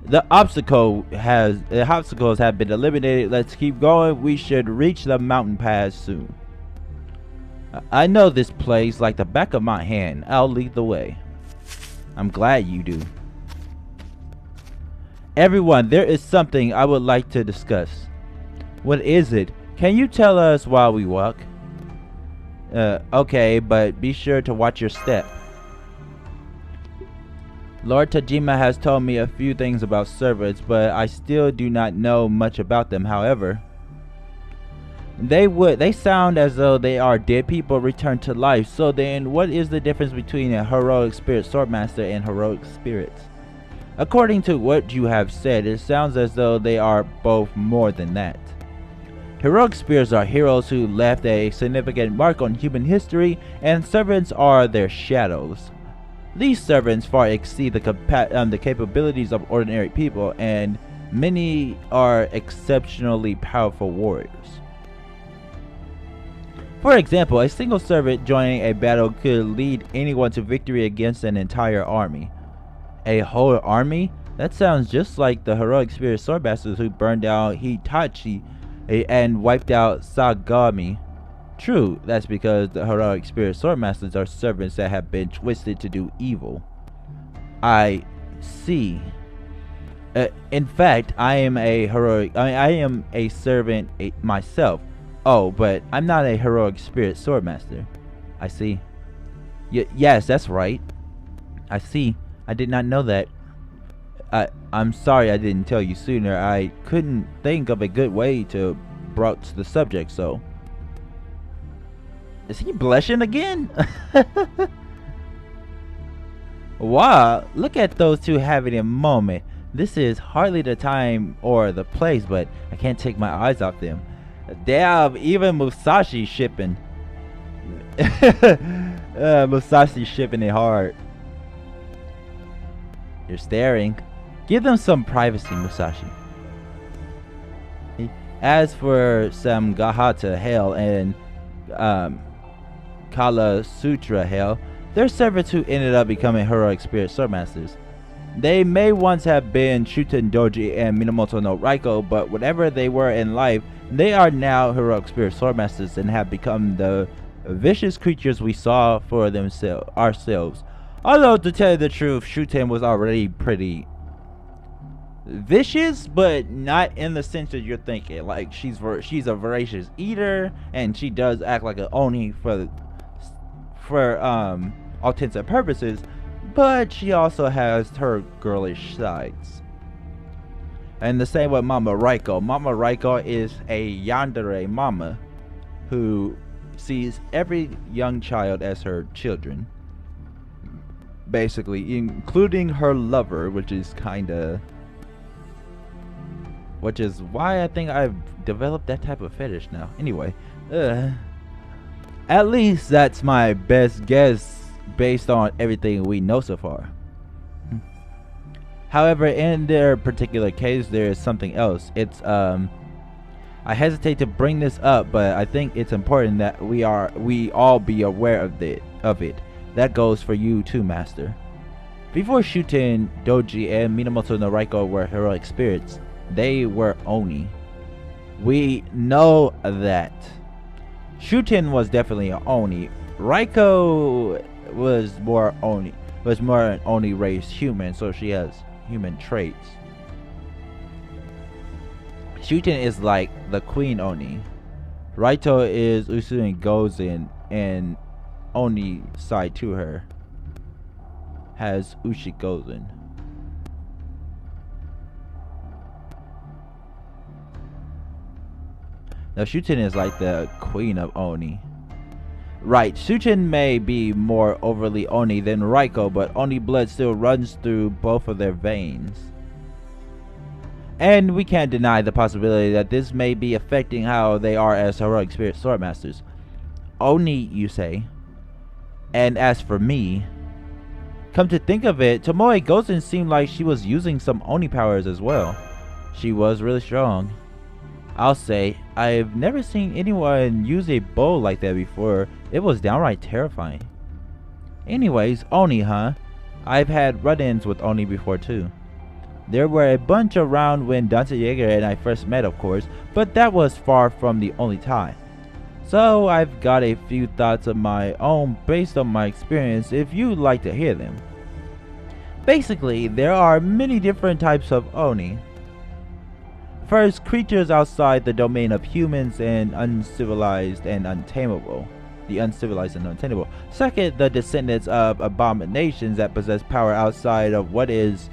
The obstacles have been eliminated. Let's keep going. We should reach the mountain pass soon. I know this place like the back of my hand. I'll lead the way. I'm glad you do. Everyone, there is something I would like to discuss. What is it? Can you tell us while we walk? Okay, but be sure to watch your step. Lord Tajima has told me a few things about servants, but I still do not know much about them. However, they sound as though they are dead people returned to life. So then what is the difference between a heroic spirit swordmaster and heroic spirits? According to what you have said, it sounds as though they are both more than that. Heroic spirits are heroes who left a significant mark on human history, and servants are their shadows. These servants far exceed the capabilities of ordinary people, and many are exceptionally powerful warriors. For example, a single servant joining a battle could lead anyone to victory against an entire army. A whole army? That sounds just like the heroic spirit swordmasters who burned down Hitachi and wiped out Sagami. True, that's because the heroic spirit swordmasters are servants that have been twisted to do evil. I see. In fact, I am a servant myself. Oh, but I'm not a heroic spirit swordmaster. I see. Yes, that's right. I see. I did not know that. I'm sorry I didn't tell you sooner. I couldn't think of a good way to broach the subject, so... Is he blushing again? Wow, look at those two having a moment. This is hardly the time or the place, but I can't take my eyes off them. Damn, even Musashi shipping. Musashi shipping it hard. You're staring. Give them some privacy, Musashi. As for Samgahata Hell and Kala Sutra Hell, they're servants who ended up becoming heroic spirit swordmasters. They may once have been Shuten Doji and Minamoto no Raiko, but whatever they were in life, they are now heroic spirit swordmasters and have become the vicious creatures we saw for ourselves. Although, to tell you the truth, Shuten was already pretty vicious, but not in the sense that you're thinking. Like, she's a voracious eater, and she does act like an oni for all intents and purposes, but she also has her girlish sides. And the same with Mama Raiko. Mama Raiko is a yandere mama who sees every young child as her children, basically, including her lover, which is why I think I've developed that type of fetish now. Anyway, at least that's my best guess based on everything we know so far. However, in their particular case, there is something else. It's I hesitate to bring this up, but I think it's important that we all be aware of it. That goes for you too, Master. Before Shuten Doji and Minamoto no Raiko were heroic spirits, they were oni. We know that. Shuten was definitely an oni. Raiko was more an oni raised human, so she has human traits. Shuten is like the queen oni. Raito is Usui Gozen, and oni side to her has Ushi Gozen. Now Shuten is like the queen of oni. Right, Shuten may be more overly oni than Raiko, but oni blood still runs through both of their veins. And we can't deny the possibility that this may be affecting how they are as heroic spirit swordmasters. Oni, you say? And as for me, come to think of it, Tomoe Gozen seemed like she was using some oni powers as well. She was really strong. I'll say, I've never seen anyone use a bow like that before. It was downright terrifying. Anyways, oni, huh? I've had run-ins with oni before too. There were a bunch around when Dante Yeager and I first met, of course, but that was far from the only time. So I've got a few thoughts of my own based on my experience if you'd like to hear them. Basically, there are many different types of oni. First, creatures outside the domain of humans and uncivilized and untamable. the uncivilized and unattainable. Second, the descendants of abominations that possess power outside of what is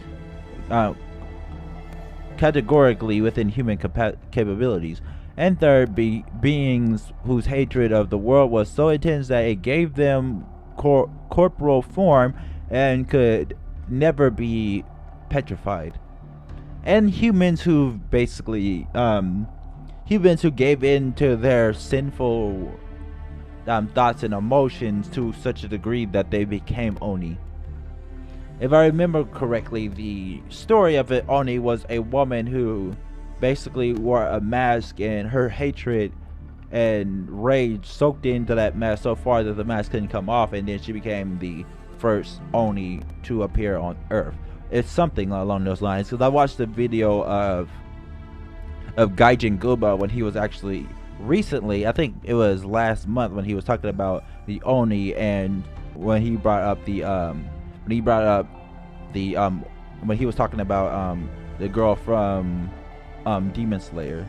categorically within human capabilities. And third, beings whose hatred of the world was so intense that it gave them corporal form and could never be petrified. And humans who basically humans who gave in to their sinful thoughts and emotions to such a degree that they became Oni. If I remember correctly, the story of it Oni was a woman who basically wore a mask, and her hatred and rage soaked into that mask so far that the mask couldn't come off, and then she became the first Oni to appear on Earth. It's something along those lines, because I watched the video of Gaijin Guba when he was actually recently, I think it was last month, when he was talking about the Oni, and when he brought up the when he was talking about the girl from Demon Slayers.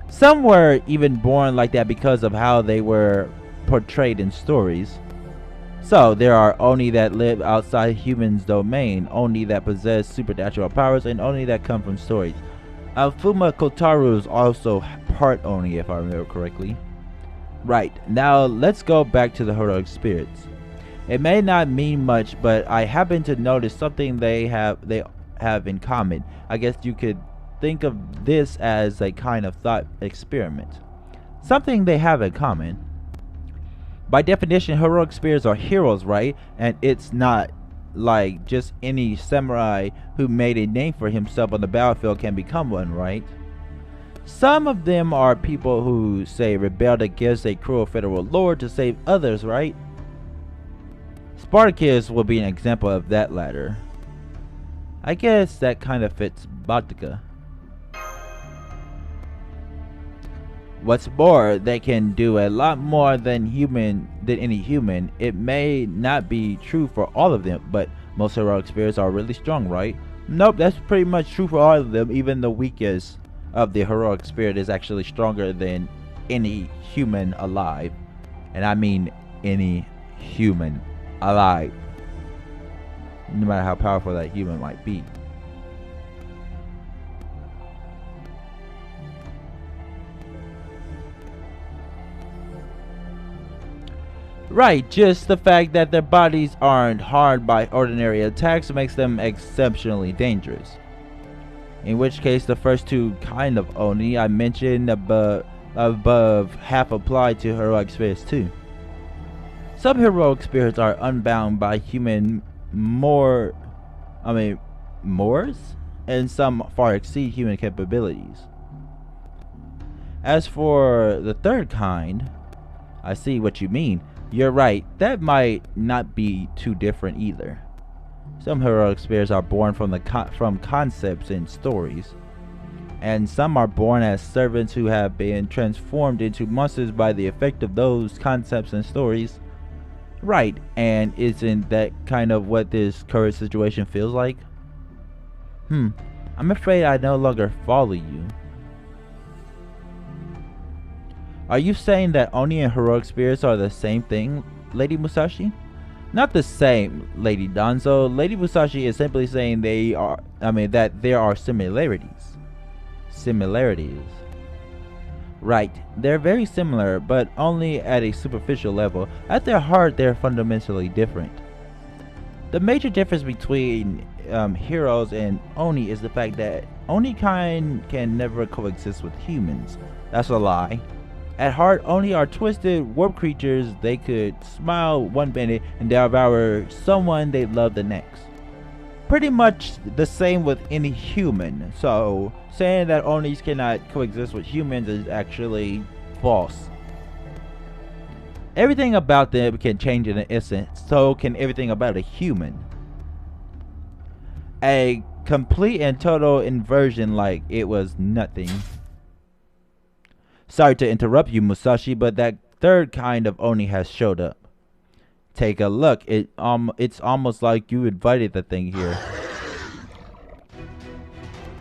Some were even born like that because of how they were portrayed in stories. So there are Oni that live outside humans' domain, Oni that possess supernatural powers, and Oni that come from stories. Fuma Kotaru is also part Oni, if I remember correctly. Right, now let's go back to the heroic spirits. It may not mean much, but I happen to notice something they have in common. I guess you could think of this as a kind of thought experiment. Something they have in common. By definition, heroic spirits are heroes, right? And it's not like just any samurai who made a name for himself on the battlefield can become one, right? Some of them are people who, say, rebelled against a cruel federal lord to save others, right? Spartacus will be an example of that latter. I guess that kind of fits Bactica. What's more, they can do a lot more than any human. It may not be true for all of them, but most heroic spirits are really strong, right? Nope, that's pretty much true for all of them. Even the weakest of the heroic spirit is actually stronger than any human alive. And I mean any human alive. No matter how powerful that human might be. Right, just the fact that their bodies aren't harmed by ordinary attacks makes them exceptionally dangerous. In which case, the first two kind of Oni I mentioned above half apply to heroic spirits too. Some heroic spirits are unbound by human mores, and some far exceed human capabilities. As for the third kind, I see what you mean. You're right, that might not be too different either. Some heroic spirits are born from concepts and stories, and some are born as servants who have been transformed into monsters by the effect of those concepts and stories. Right, and isn't that kind of what this current situation feels like? I'm afraid I no longer follow you. Are you saying that Oni and heroic spirits are the same thing, Lady Musashi? Not the same, Lady Danzo. Lady Musashi is simply saying that there are similarities. Right, they're very similar, but only at a superficial level. At their heart, they're fundamentally different. The major difference between heroes and Oni is the fact that Oni kind can never coexist with humans. That's a lie. At heart, Oni are twisted warp creatures. They could smile one minute and devour someone they love the next. Pretty much the same with any human. So saying that Onis cannot coexist with humans is actually false. Everything about them can change in an instant. So can everything about a human. A complete and total inversion, like it was nothing. Sorry to interrupt you, Musashi, but that third kind of Oni has showed up. Take a look. It's almost like you invited the thing here.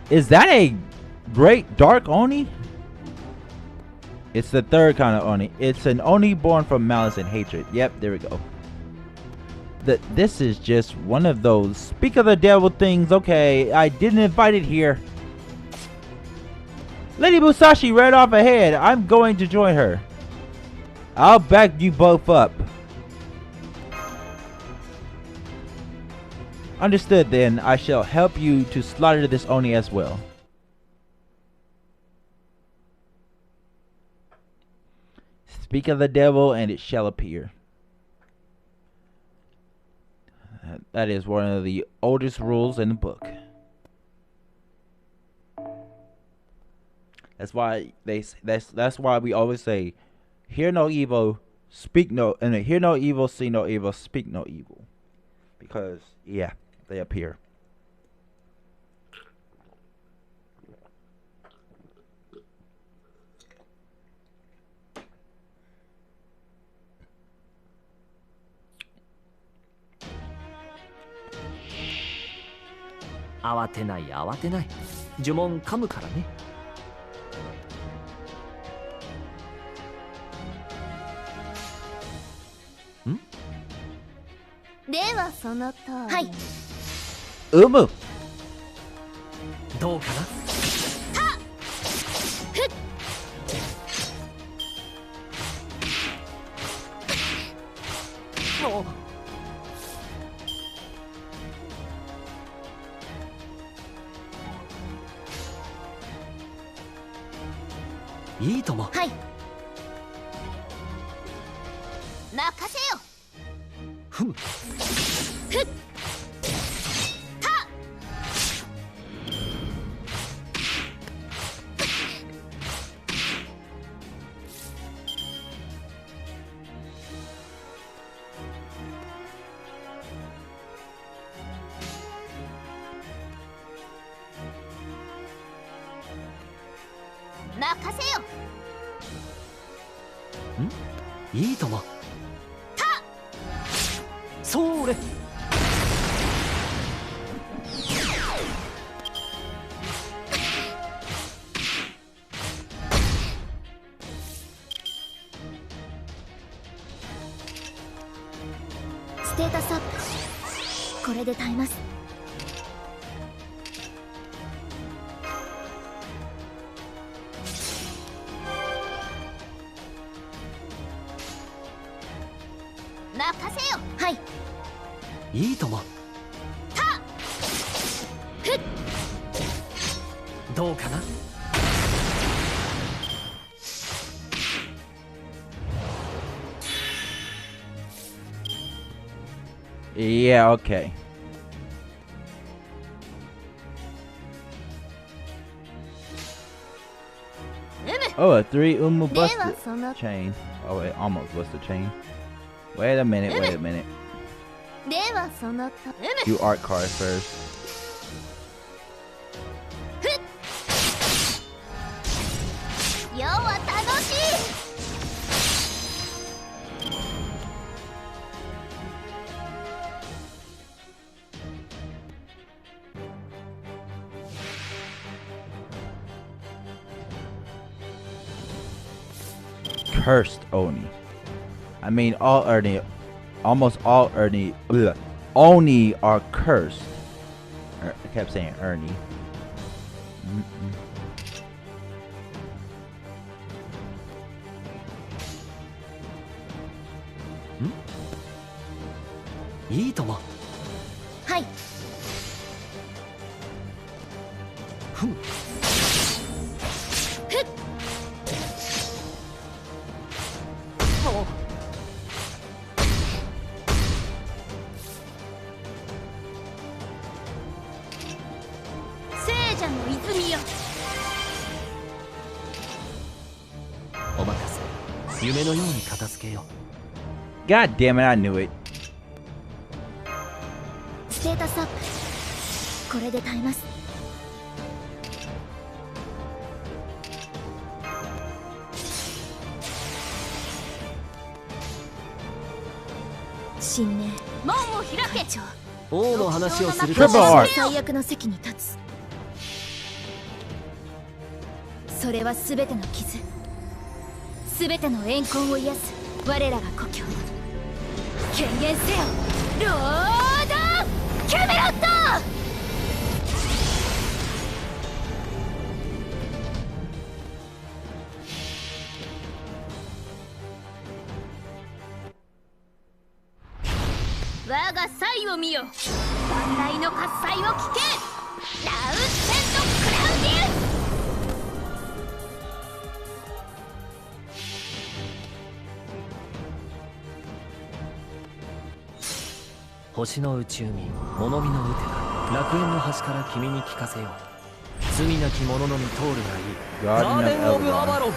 Is that a great dark Oni? It's the third kind of Oni. It's an Oni born from malice and hatred. Yep, there we go. This is just one of those speak of the devil things. Okay, I didn't invite it here. Lady Musashi right off ahead. I'm going to join her. I'll back you both up. Understood then. I shall help you to slaughter this Oni as well. Speak of the devil and it shall appear. That is one of the oldest rules in the book. That's why that's why we always say, hear no evil, speak no, and hear no evil, see no evil, speak no evil. Because yeah, they appear.慌てない慌てない。呪文噛むからね。ん？ではそのとおり。はい。うむ。どうかな？はっ。ふっ。お。いいとも。はい。任せよ。ふむ。ふっ。はっ。任せよ。ん？いいとも。はっ。それ。ステータスアップ。これで耐えます。任せよ。はい。いいとも。はっ。ふっ。どうかな。Yeah, okay. Oh, a 3 busted chain. Oh, it almost busted chain. Wait a minute, wait a minute. Do art cards first. Cursed Oni. I mean, all Oni, almost all Oni, Oni are cursed. I kept saying Ernie. Hmm? いいとも。はい。ふん。お任せ。夢のように片付けよう。God damn it, I knew it. ステータスアップ。これで耐えます。新名門を開け。王の話をすると最悪の席に立つ。それは全ての傷。全ての怨恨を癒す我らが故郷。権限せよロードキャメロット。我が才を見よ、万来の喝采を聞け。ラウンセント・クラウディウス。星の宇宙民物見のウテが楽園の端から君に聞かせよう。罪なき者のみ通るがいい。ガーデン・オブ・アバロン。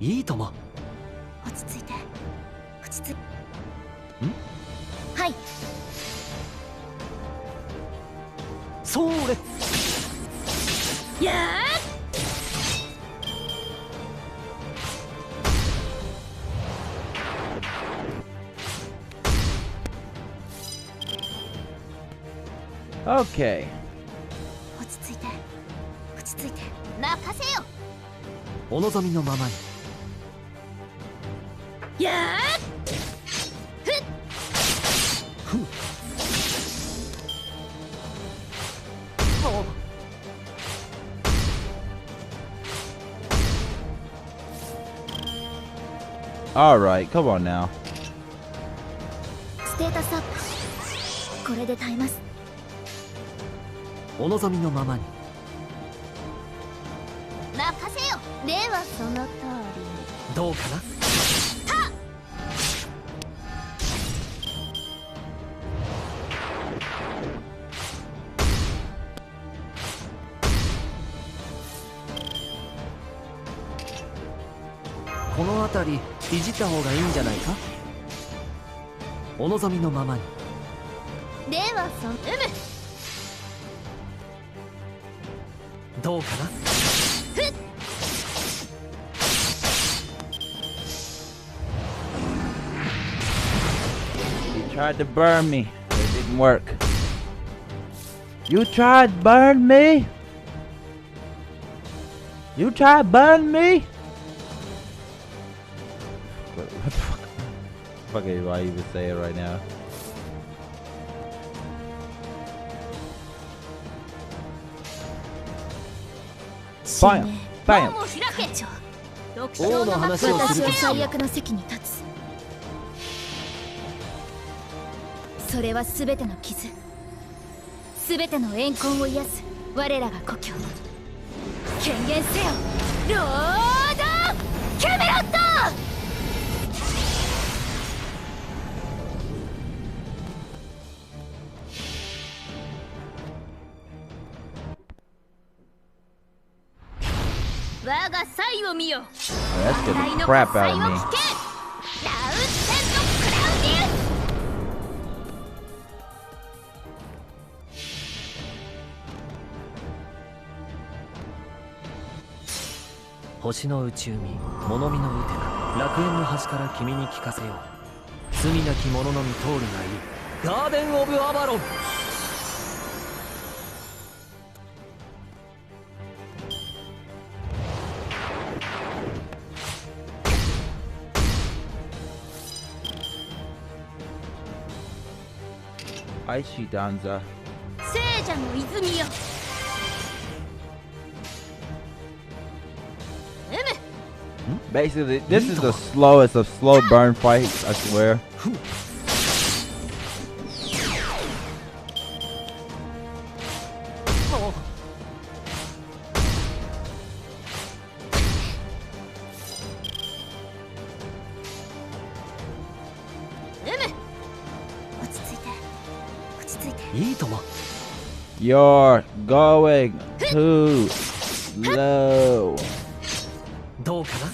いいとも。落ち着いて、落ち着いて。はい。それ。やー。OK。落ち着いて、落ち着いて。任せよ。お望みのままに。やーふっ。Alright, come on now. ステータスアップ。これで耐えます。お望みのままに。任せよ。ではその通り。どうかな。この辺りいじった方がいいんじゃないか。お望みのままに。ではどうかな。You tried to burn me, but it didn't work. You tried to burn me? You tried to burn me? What the fuck? Fuck it, why even say it right now? Bam! Bam! 王の話をすると私は最悪の席に立つ。それは全ての傷、全ての怨恨を癒す我らが故郷。権限せよロードキャメロット。我が才を見よ。 That scared the crap out of me. ラウンセント・クラウディウス。星の宇宙民物見のウテが楽園の端から君に聞かせよう。罪なき者のみ通るがいい。ガーデン・オブ・アバロン。Aishi Danza. 聖者の泉よ。Basically, this is the slowest of slow burn fights, I swear. You're going too slow. どうかな。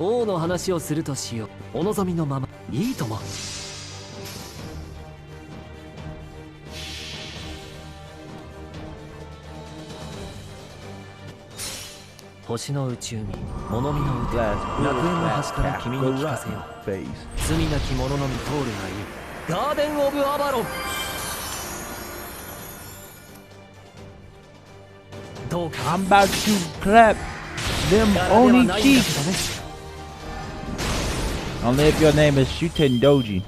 王の話をするとしよう。お望みのまま。いいとも。星の内海、物見の腕、楽園の端から君に聞かせよう。罪なき者のみ通るがいい。ガーデン・オブ・アバロン。どうか。I'm about to clap them only cheeks. Only if your name is Shuten Doji,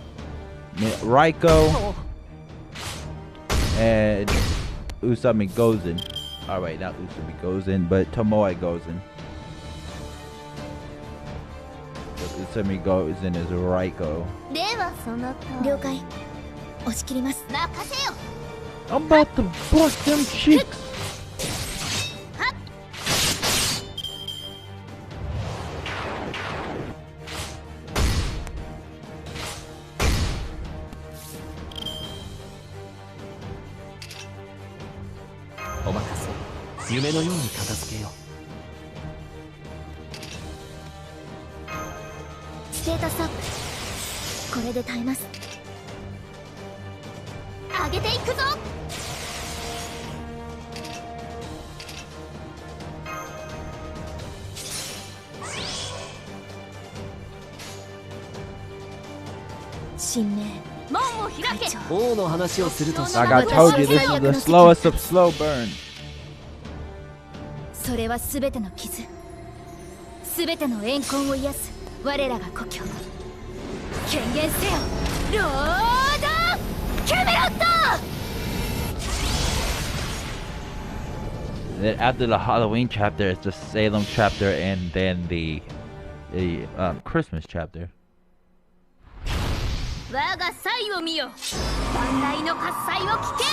Raiko, and Usami Gozen. Alright, not Usami Gozen, but Tomoe Gozen. Usami Gozen is Raiko. 了解。押し切ります。 I'm about to bust them cheeks. お任せ。夢のように片付けよう。ステータスアップ。これで耐えます。上げていくぞ。神明。門を開け。王の話をするとし。 Like I told you, this is the slowest of slow burn. それはすべての傷、すべての怨恨を癒す我らが故郷。権限せよ、ロードキャメロット。 Then after the Halloween chapter, it's the Salem chapter, and then the Christmas chapter. 我が才を見よ、万来の喝采を聞け。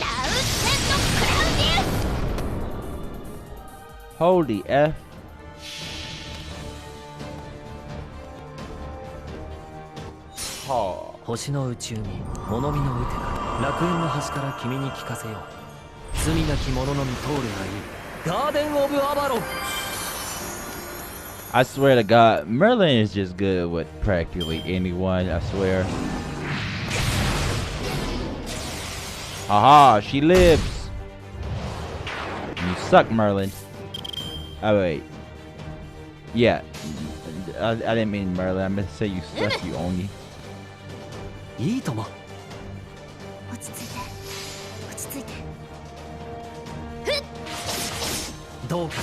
ラウセントクラウディウス。 Holy F. はあ。星の内海、物見の打てな。楽園の端から君に聞かせよう。罪なき者のみ通るがいい。ガーデン・オブ・アバロン。 I swear to God, Merlin is just good with practically anyone, I swear. Haha, she lives. You suck, Merlin. Oh, wait. Yeah. I didn't mean Merlin. I meant to say you suck, you only. いいとも。落ち着いて、落ち着いて。どうかな。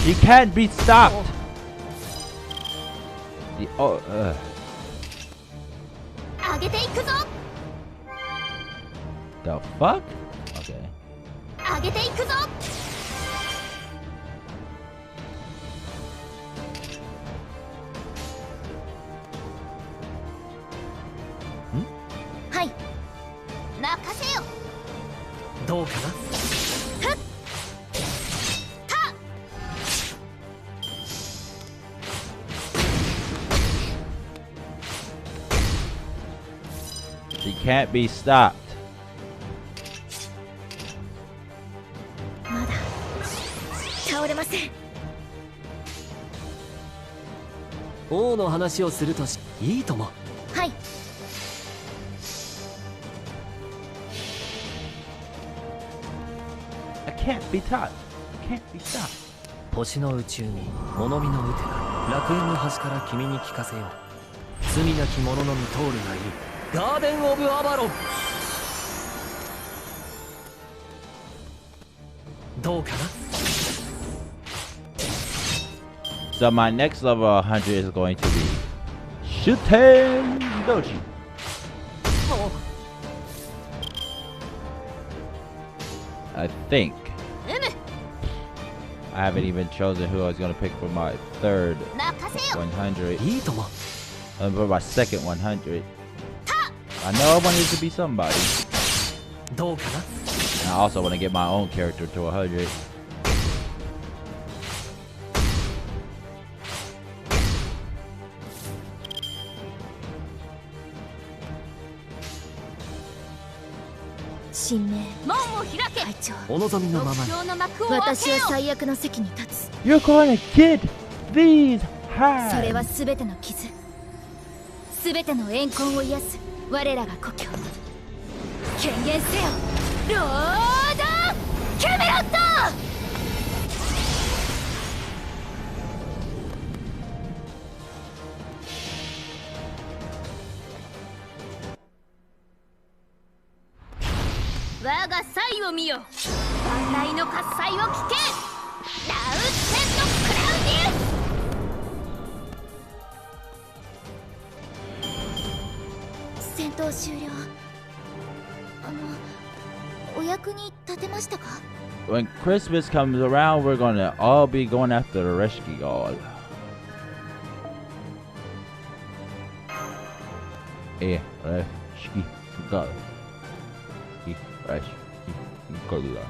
She can't be stopped. Oh, 上げていくぞ。 the fuck? Okay. 上げていくぞ。 はい、任せよ。どうかな。 She can't be stopped. まだ倒れません。王の話をするとし。いいとも。はい。 I can't be touched. Can't be stopped. 星の内海、物見の打てな。楽園の端から君に聞かせよう。罪なき者のみ通るがいい。ガーデン・オブ・アバロン。どうかな。 So my next level 100 is going to be Shuten Doji. I think. I haven't even chosen who I was going to pick for my third 100. いいとも。 For my second 100. I know I wanted it to be somebody. どうかな。 And I also want to get my own character to 100. 神明門を開け会長お望みのままに目標の幕を開私はけよ最悪の席に立つ You're gonna get these それは hands. 全ての傷全ての怨恨を癒す我らが故郷権限せよロードキャメロット我が才を見よ万来の喝采を聞けラウセンのクラウディウス戦闘終了お役に立てましたか When Christmas comes around, we're gonna all be going after the rescue god. Rescue god. Rescue god.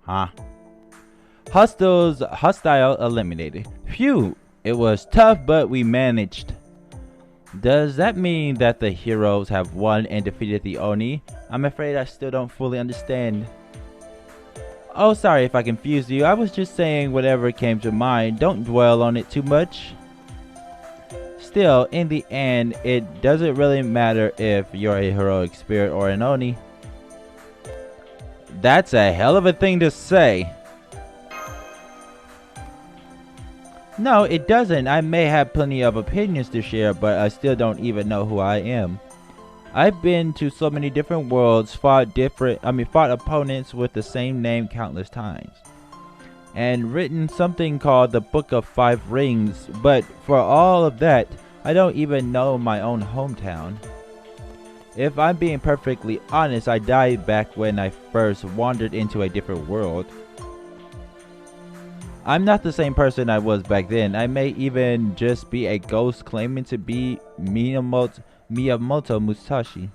Huh? Hostile eliminated. Phew, it was tough, but we managed. Does that mean that the heroes have won and defeated the Oni? I'm afraid I still don't fully understand. Oh, sorry if I confused you. I was just saying whatever came to mind. Don't dwell on it too much. Still, in the end, it doesn't really matter if you're a heroic spirit or an Oni. That's a hell of a thing to say. No, it doesn't. I may have plenty of opinions to share, but I still don't even know who I am. I've been to so many different worlds, fought opponents with the same name countless times, and written something called the Book of Five Rings, but for all of that, I don't even know my own hometown. If I'm being perfectly honest, I died back when I first wandered into a different world. I'm not the same person I was back then. I may even just be a ghost claiming to be Miyamoto Musashi.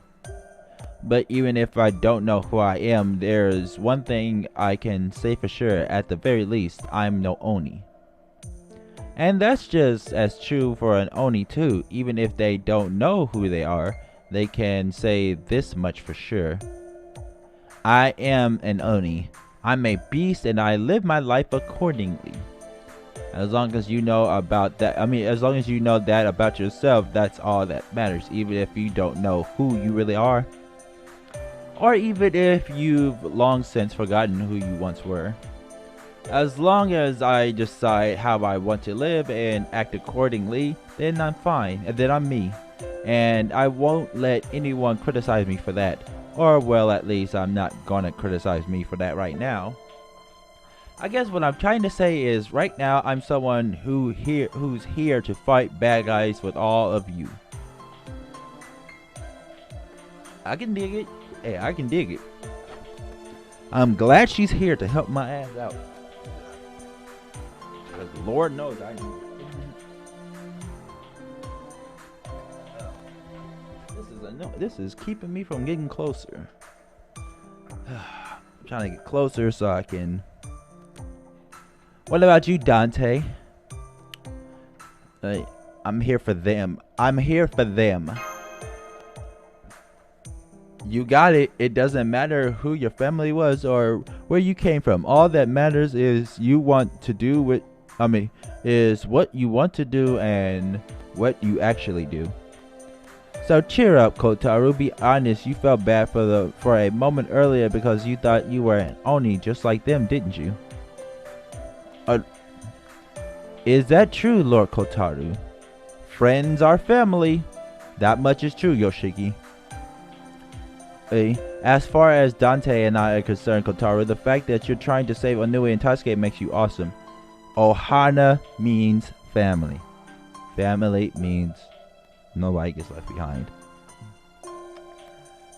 But even if I don't know who I am, there's one thing I can say for sure. At the very least, I'm no Oni. And that's just as true for an Oni too. Even if they don't know who they are, they can say this much for sure. I am an Oni. I'm a beast and I live my life accordingly. As long as you know about that, as long as you know that about yourself, that's all that matters. Even if you don't know who you really are. Or even if you've long since forgotten who you once were. As long as I decide how I want to live and act accordingly, then I'm fine, and then I'm me. And I won't let anyone criticize me for that. Or, well, at least I'm not gonna criticize me for that right now. I guess what I'm trying to say is, right now, I'm someone who's here to fight bad guys with all of you. I can dig it. Hey, I can dig it. I'm glad she's here to help my ass out. Because Lord knows I need it. This is keeping me from getting closer. I'm trying to get closer so I can. What about you, Dante? I'm here for them. I'm here for them. You got it. It doesn't matter who your family was or where you came from. All that matters is you want to do what is what you want to do and what you actually do. So cheer up, Kotaro. Be honest, you felt bad for a moment earlier because you thought you were an Oni just like them, didn't you? Is that true, Lord Kotaro? Friends are family. That much is true, Yoshiki. As far as Dante and I are concerned, Kotaro, the fact that you're trying to save Onui and Tasuke makes you awesome. Ohana means family. Family means nobody gets left behind.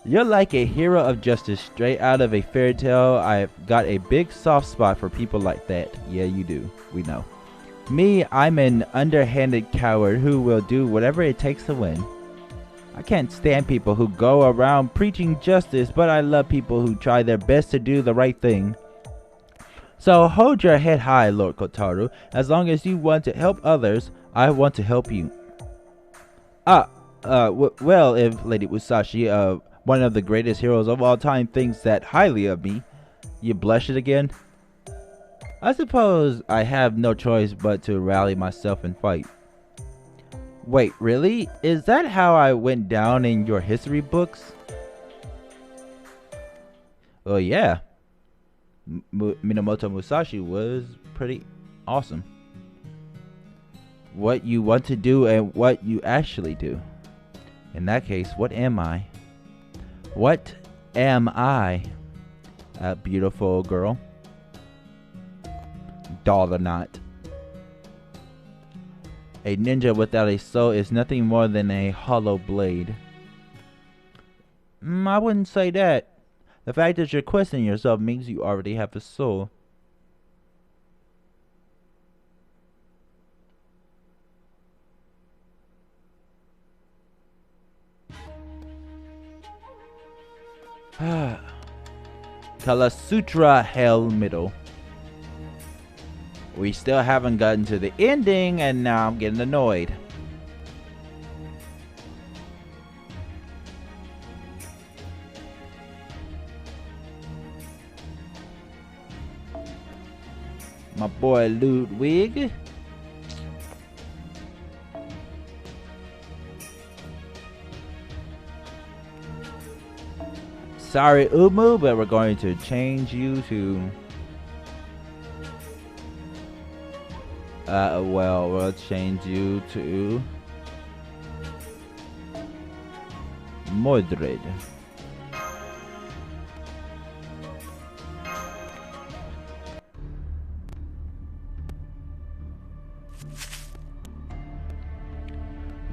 You're like a hero of justice straight out of a fairy tale. I've got a big soft spot for people like that. Yeah, you do. We know. Me, I'm an underhanded coward who will do whatever it takes to win. I can't stand people who go around preaching justice, but I love people who try their best to do the right thing. So hold your head high, Lord Kotaro. As long as you want to help others, I want to help you. Well, if Lady Musashi, one of the greatest heroes of all time, thinks that highly of me, you blush it again? I suppose I have no choice but to rally myself and fight. Wait, really? Is that how I went down in your history books? Well, yeah. Miyamoto Musashi was pretty awesome. What you want to do and what you actually do. In that case, what am I? What am I? A beautiful girl? Doll or not. A ninja without a soul is nothing more than a hollow blade. I wouldn't say that. The fact that you're questioning yourself means you already have a soul. Kala Sutra Hell Middle. We still haven't gotten to the ending, and now I'm getting annoyed. My boy Ludwig. Sorry, Umu, but we're going to change you to... well, we'll change you to... Mordred.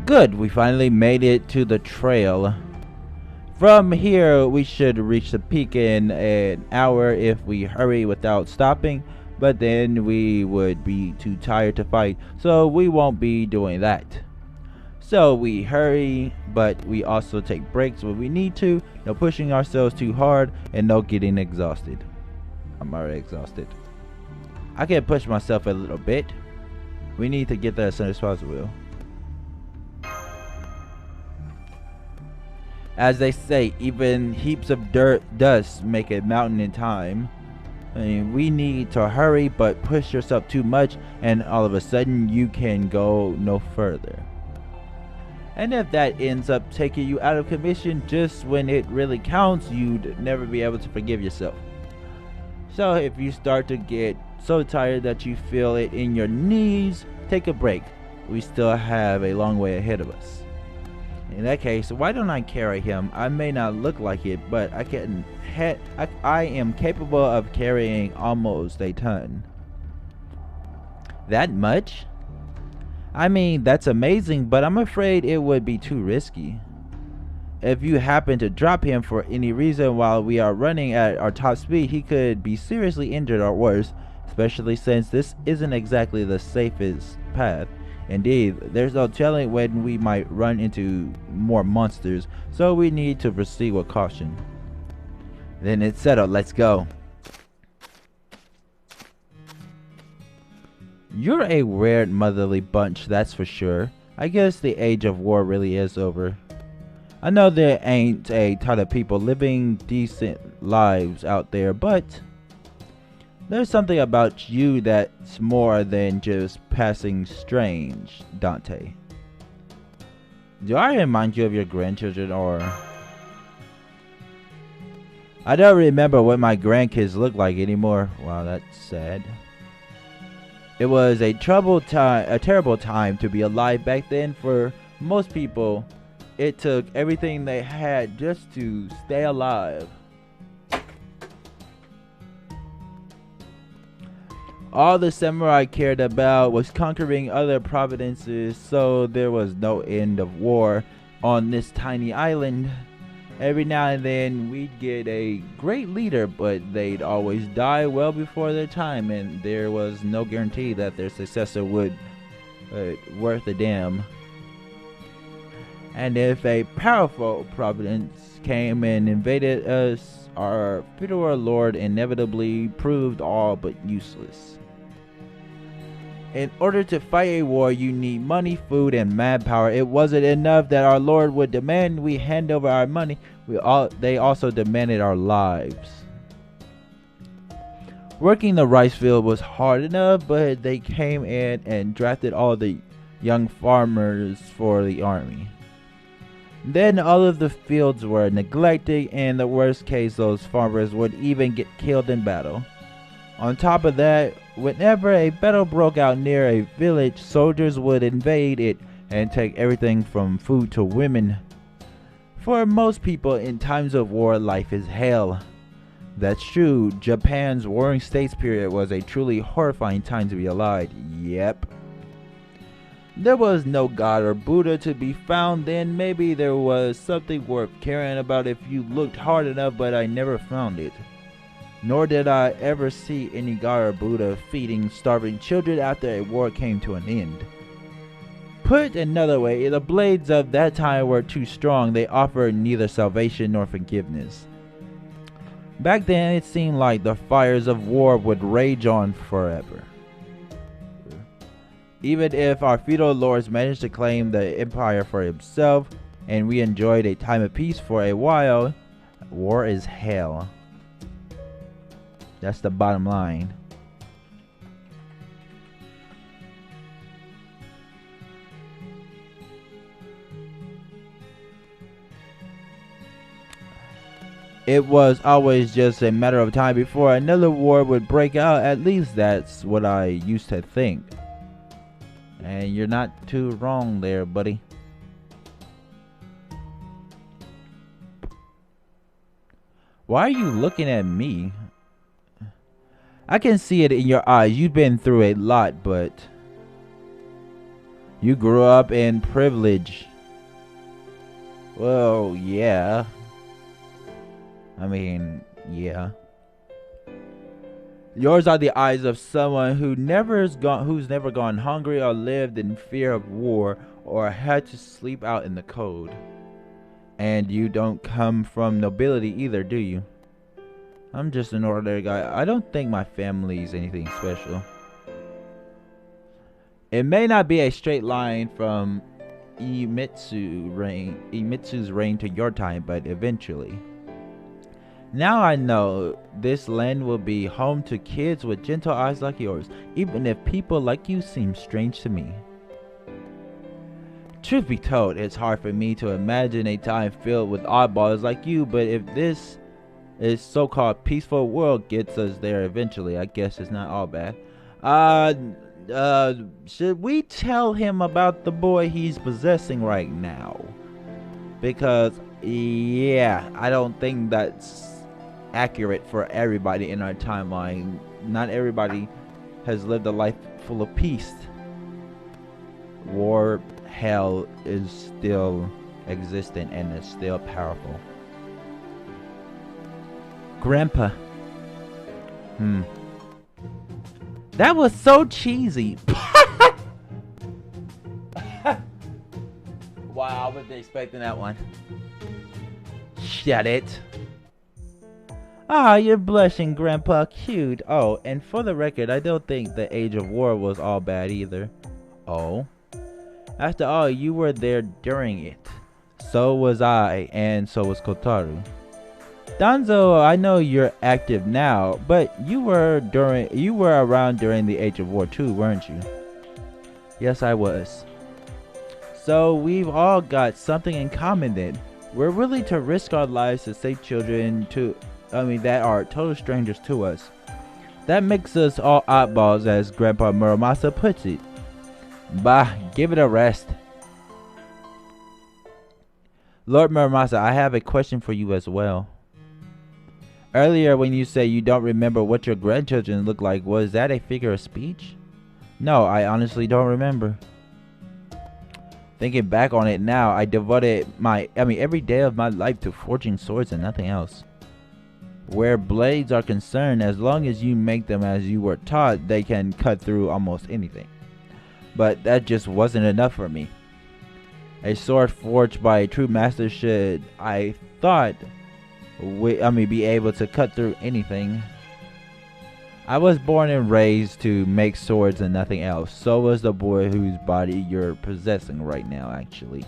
Good, we finally made it to the trail. From here, we should reach the peak in an hour if we hurry without stopping, but then we would be too tired to fight, so we won't be doing that. So we hurry, but we also take breaks when we need to, no pushing ourselves too hard, and no getting exhausted. I'm already exhausted. I can push myself a little bit. We need to get there as soon as possible. As they say, even heaps of dust make a mountain in time. I mean, we need to hurry, but push yourself too much and all of a sudden you can go no further. And if that ends up taking you out of commission just when it really counts, you'd never be able to forgive yourself. So if you start to get so tired that you feel it in your knees, take a break. We still have a long way ahead of us. In that case, why don't I carry him? I may not look like it, but I am capable of carrying almost a ton. That much? I mean, that's amazing, but I'm afraid it would be too risky. If you happen to drop him for any reason while we are running at our top speed, he could be seriously injured or worse, especially since this isn't exactly the safest path. Indeed, there's no telling when we might run into more monsters, so we need to proceed with caution. Then it's settled, let's go. You're a weird motherly bunch, that's for sure. I guess the age of war really is over. I know there ain't a ton of people living decent lives out there, but there's something about you that's more than just passing strange, Dante. Do I remind you of your grandchildren, or... I don't remember what my grandkids look like anymore. Wow, that's sad. It was a terrible time to be alive back then. For most people, it took everything they had just to stay alive. All the samurai cared about was conquering other provinces, so there was no end of war on this tiny island. Every now and then we'd get a great leader, but they'd always die well before their time, and there was no guarantee that their successor would worth a damn. And if a powerful providence came and invaded us, our feudal lord inevitably proved all but useless. In order to fight a war, you need money, food, and manpower. It wasn't enough that our lord would demand we hand over our money. They also demanded our lives. Working the rice field was hard enough, but they came in and drafted all the young farmers for the army. Then all of the fields were neglected, and in the worst case, those farmers would even get killed in battle. On top of that, whenever a battle broke out near a village, soldiers would invade it and take everything from food to women. For most people in times of war, life is hell. That's true. Japan's Warring States period was a truly horrifying time to be alive. Yep. There was no God or Buddha to be found then. Maybe there was something worth caring about if you looked hard enough, but I never found it. Nor did I ever see any God or Buddha feeding starving children after a war came to an end. Put another way, the blades of that time were too strong. They offered neither salvation nor forgiveness. Back then, it seemed like the fires of war would rage on forever. Even if our feudal lords managed to claim the empire for himself, and we enjoyed a time of peace for a while, war is hell. That's the bottom line. It was always just a matter of time before another war would break out. At least that's what I used to think. And you're not too wrong there, buddy. Why are you looking at me? I can see it in your eyes. You've been through a lot, but you grew up in privilege. Well, yeah. I mean, yeah. Yours are the eyes of someone who's never gone hungry or lived in fear of war or had to sleep out in the cold. And you don't come from nobility either, do you? I'm just an ordinary guy. I don't think my family's anything special. It may not be a straight line from Iemitsu's reign to your time, but eventually. Now I know this land will be home to kids with gentle eyes like yours, even if people like you seem strange to me. Truth be told, it's hard for me to imagine a time filled with oddballs like you, but if this so-called peaceful world gets us there eventually, I guess it's not all bad. Should we tell him about the boy he's possessing right now? Because, yeah, I don't think that's accurate for everybody in our timeline. Not everybody has lived a life full of peace. War, hell is still existent and is still powerful. Grandpa. That was so cheesy. Wow, I wasn't expecting that one. Shut it. Ah, you're blushing, Grandpa. Cute. Oh, and for the record, I don't think the Age of War was all bad either. Oh? After all, you were there during it. So was I, and so was Kotaru. Danzo, I know you're active now, but you were around during the Age of War too, weren't you? Yes, I was. So we've all got something in common then. We're willing to risk our lives to save children that are total strangers to us. That makes us all oddballs, as Grandpa Muramasa puts it. Bah, give it a rest. Lord Muramasa, I have a question for you as well. Earlier when you say you don't remember what your grandchildren look like, was that a figure of speech? No, I honestly don't remember. Thinking back on it now, I devoted every day of my life to forging swords and nothing else. Where blades are concerned, as long as you make them as you were taught, they can cut through almost anything. But that just wasn't enough for me. A sword forged by a true master should, I thought, be able to cut through anything. I was born and raised to make swords and nothing else. So was the boy whose body you're possessing right now, actually.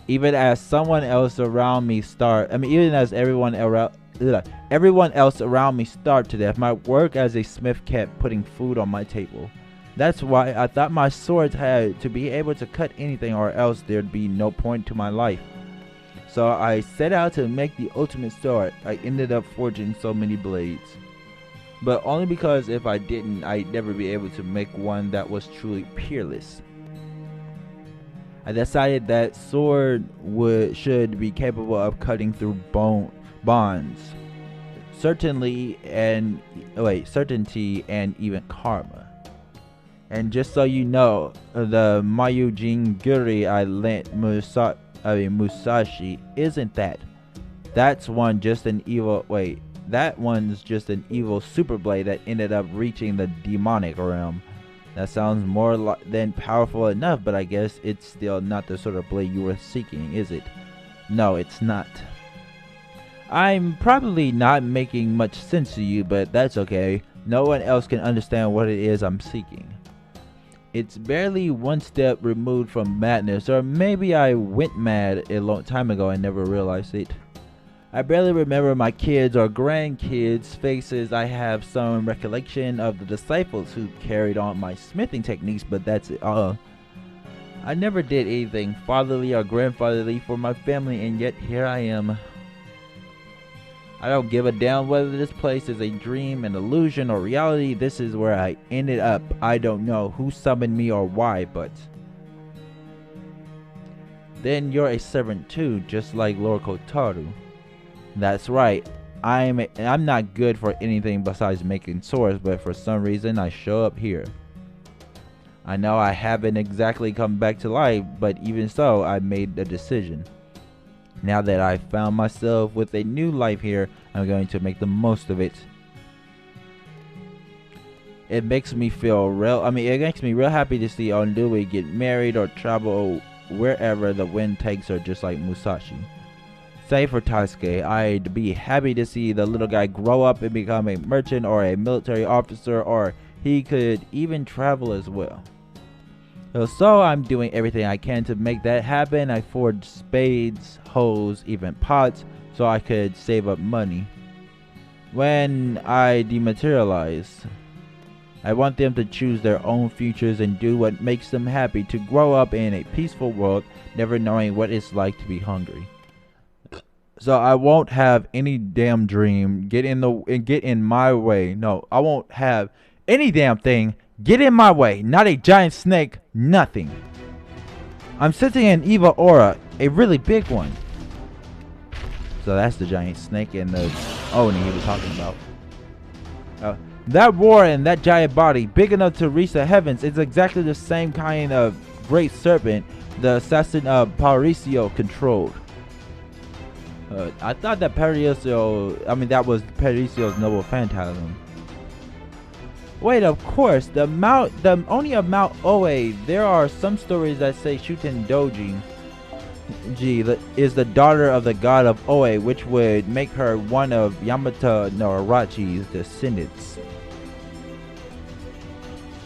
Even as someone else around me even as everyone else around me starved to death, my work as a smith kept putting food on my table. That's why I thought my swords had to be able to cut anything, or else there'd be no point to my life. So I set out to make the ultimate sword. I ended up forging so many blades, but only because if I didn't, I'd never be able to make one that was truly peerless. I decided that sword should be capable of cutting through bonds, certainty, and even karma. And just so you know, the Mayujinguri I lent Musashi isn't that. That one's just an evil super blade that ended up reaching the demonic realm. That sounds more than powerful enough, but I guess it's still not the sort of blade you were seeking, is it? No, it's not. I'm probably not making much sense to you, but that's okay. No one else can understand what it is I'm seeking. It's barely one step removed from madness, or maybe I went mad a long time ago and never realized it. I barely remember my kids' or grandkids' faces. I have some recollection of the disciples who carried on my smithing techniques, but that's it all. I never did anything fatherly or grandfatherly for my family, and yet here I am. I don't give a damn whether this place is a dream, an illusion, or reality. This is where I ended up. I don't know who summoned me or why, but... Then you're a servant too, just like Lord Kotaru. That's right. I'm not good for anything besides making swords, but for some reason I show up here. I know I haven't exactly come back to life, but even so, I made a decision. Now that I found myself with a new life here, I'm going to make the most of it. It makes me feel it makes me real happy to see Ondui get married or travel wherever the wind takes her, just like Musashi. Save for Taisuke, I'd be happy to see the little guy grow up and become a merchant or a military officer, or he could even travel as well. So I'm doing everything I can to make that happen. I forged spades, hoes, even pots, so I could save up money. When I dematerialize, I want them to choose their own futures and do what makes them happy, to grow up in a peaceful world, never knowing what it's like to be hungry. So I won't have any damn dream get in my way. No, I won't have any damn thing get in my way. Not a giant snake, nothing. I'm sensing an evil aura, a really big one. So that's the giant snake and the Oni he was talking about. That roar and that giant body, big enough to reach the heavens, is exactly the same kind of great serpent the assassin of Parisio controlled. I thought that that was Parisio's noble phantasm. Wait, of course, the Oni of Mount Oe. There are some stories that say Shuten Doji is the daughter of the god of Oe, which would make her one of Yamato no Arachi's descendants.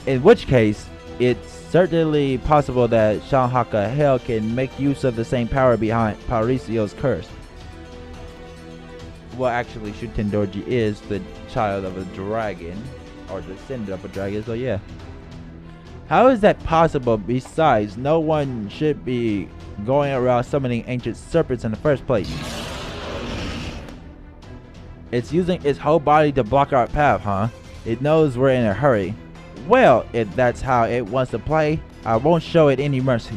In which case, it's certainly possible that Shanhaka Hell can make use of the same power behind Parisio's curse. Well, actually, Shuten Doji is the child of a dragon, or descendant of a dragon, so yeah. How is that possible? Besides, no one should be going around summoning ancient serpents in the first place. It's using its whole body to block our path, huh? It knows we're in a hurry. Well, if that's how it wants to play, I won't show it any mercy.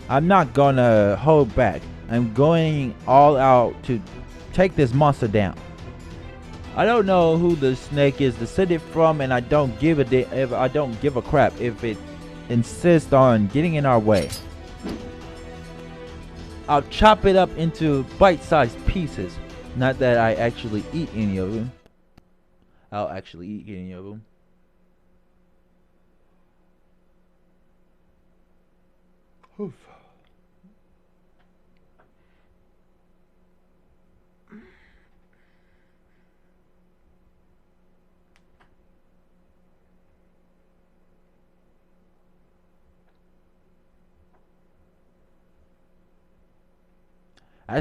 I'm not gonna hold back. I'm going all out to take this monster down. I don't know who the snake is descended from, and I don't give a crap if it insists on getting in our way. I'll chop it up into bite-sized pieces. Not that I actually eat any of them. I'll actually eat any of them. I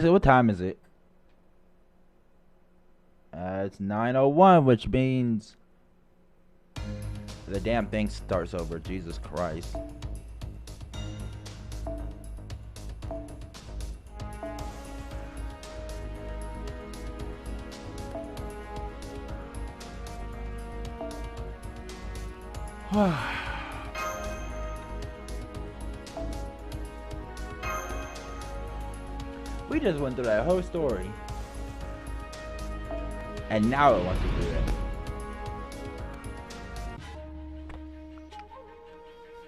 said, what time is it? It's 9:01, which means the damn thing starts over. Jesus Christ. We just went through that whole story. And now it wants to do that.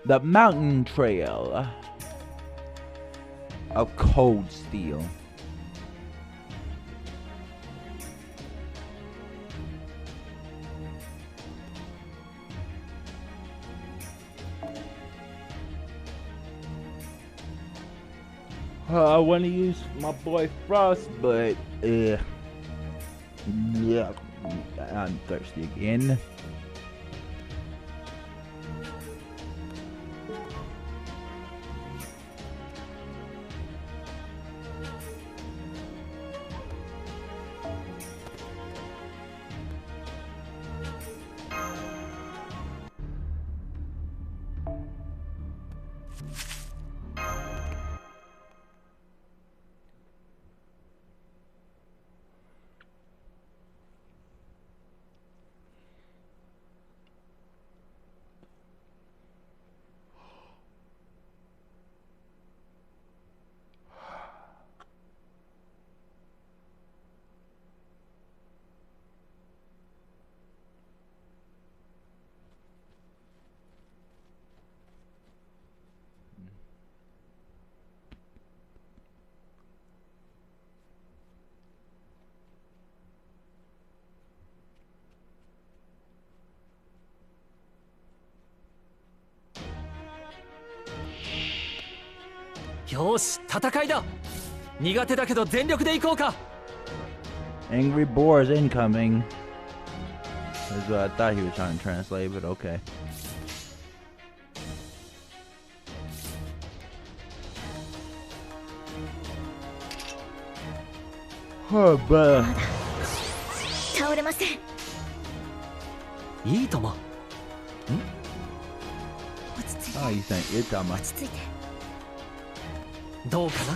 The Mountain Trail of Cold Steel. I want to use my boy Frost, but yeah, I'm thirsty again.よし、戦いだ。苦手だけど全力で行こうか。Angry boars incoming. That's what I thought he was trying to translate, but okay. Oh, but 倒れません。いいとも。落ち着いて。 oh, you think you're talking about? 落ち着いて。どうかな。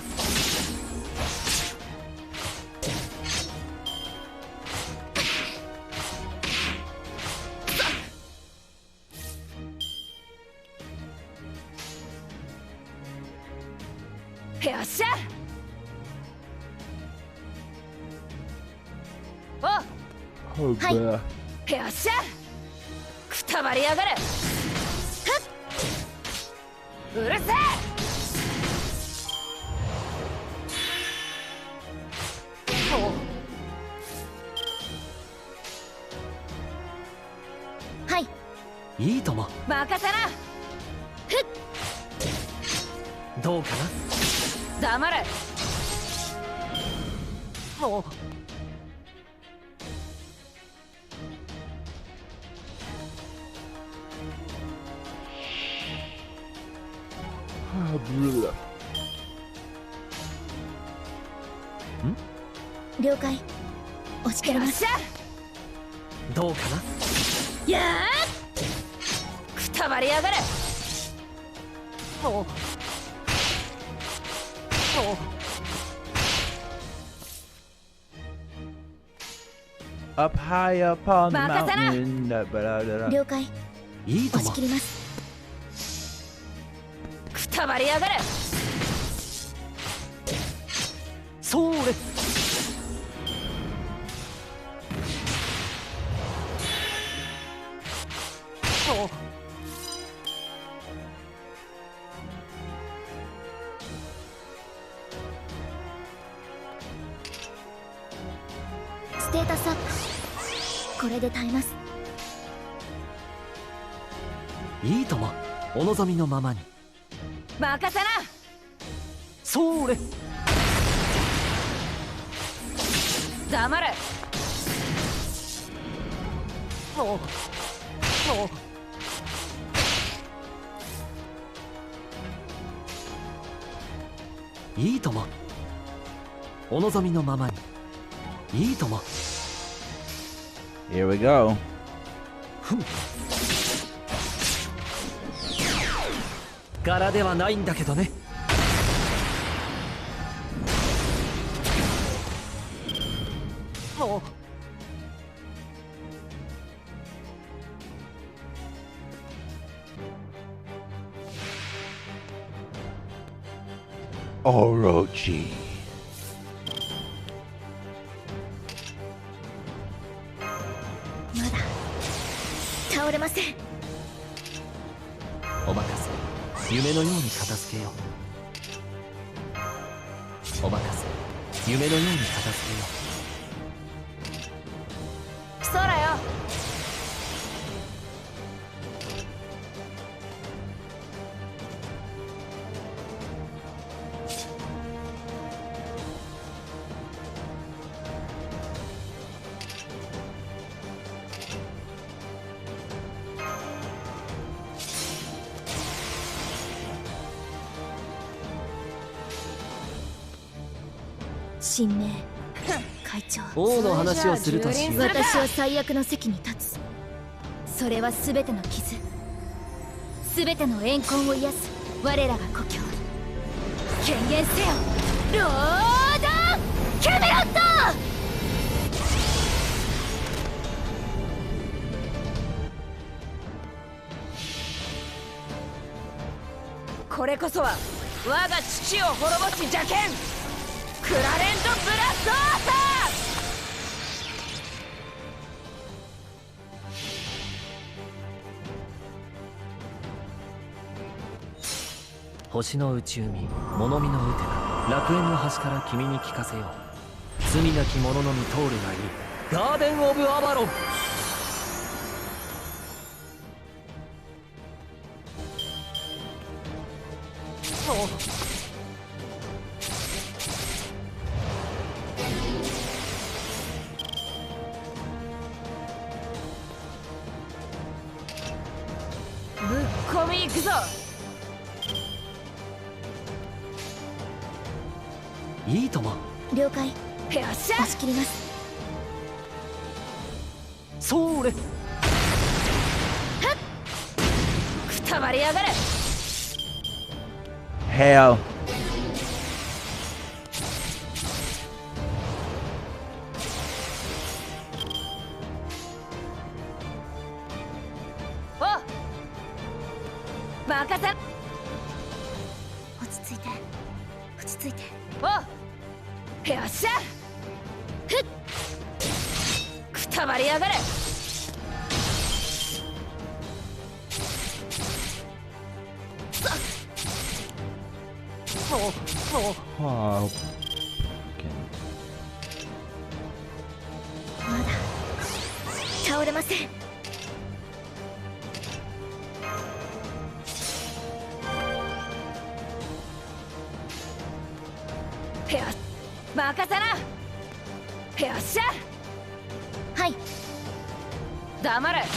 よっしゃ。Oh, but よっしゃ。くたばりやがれ。うるせえ。はい。いいとも。任せな。どうかな。黙れ。もう。了解。押し切ります。どうかな。やー。くたばりやがれ。もう。up high upon the 任せな。 mountain. 了解。いいとも押し切。ります。くたばりやがれ。それ。もう。ステータスアップ。これで耐えます。いいとも。お望みのままに。任せな。それ黙れ。もういいとも。お望みのままにいいとも。 Here we go. ふん。柄ではないんだけどね。もう Orochi. まだ倒れません。お任せ。夢のように片付けよう。お任せ。夢のように片付けよ空よ。神明会長、う。王の話をするとしよう。私は最悪の席に立つ。それは全ての傷、全ての怨恨を癒す我らが故郷。権限せよロード・キャメロット。これこそは我が父を滅ぼし邪剣クラレント・ブラストアーサー。星の内海、物見のウテナ、楽園の端から君に聞かせよう。罪なき者のみ通るがいい。ガーデン・オブ・アバロン。ぶっ込み行くぞ。いいとも。了解。よっしゃ。押し切ります。それ。くたばりやがれ。 Hell. お任せ。落ち着いて落ち着いて。およっしゃ。ふっくたばりやがれ。Oh. Okay. まだ倒れません。よっ任せな。よっしゃ。はい。黙れ。ふっ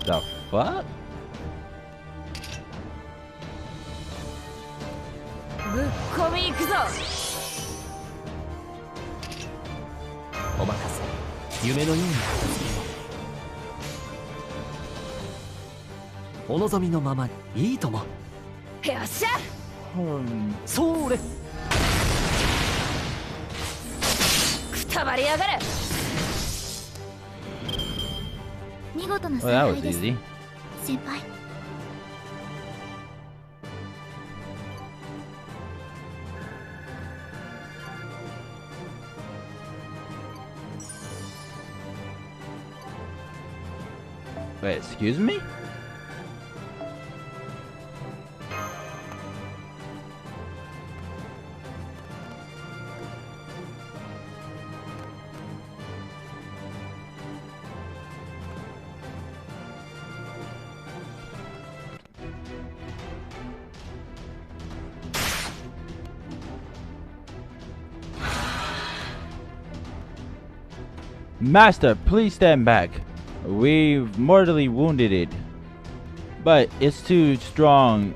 The fuck? ぶっ込み行くぞ。お任せ。夢のように片付けよう。お望みのままにいいとも。よっしゃ。それ。くたばりやがれ。見事な Well, that 采 was 配です easy. 先輩。 Wait, excuse me? Master, please stand back. We've mortally wounded it. But it's too strong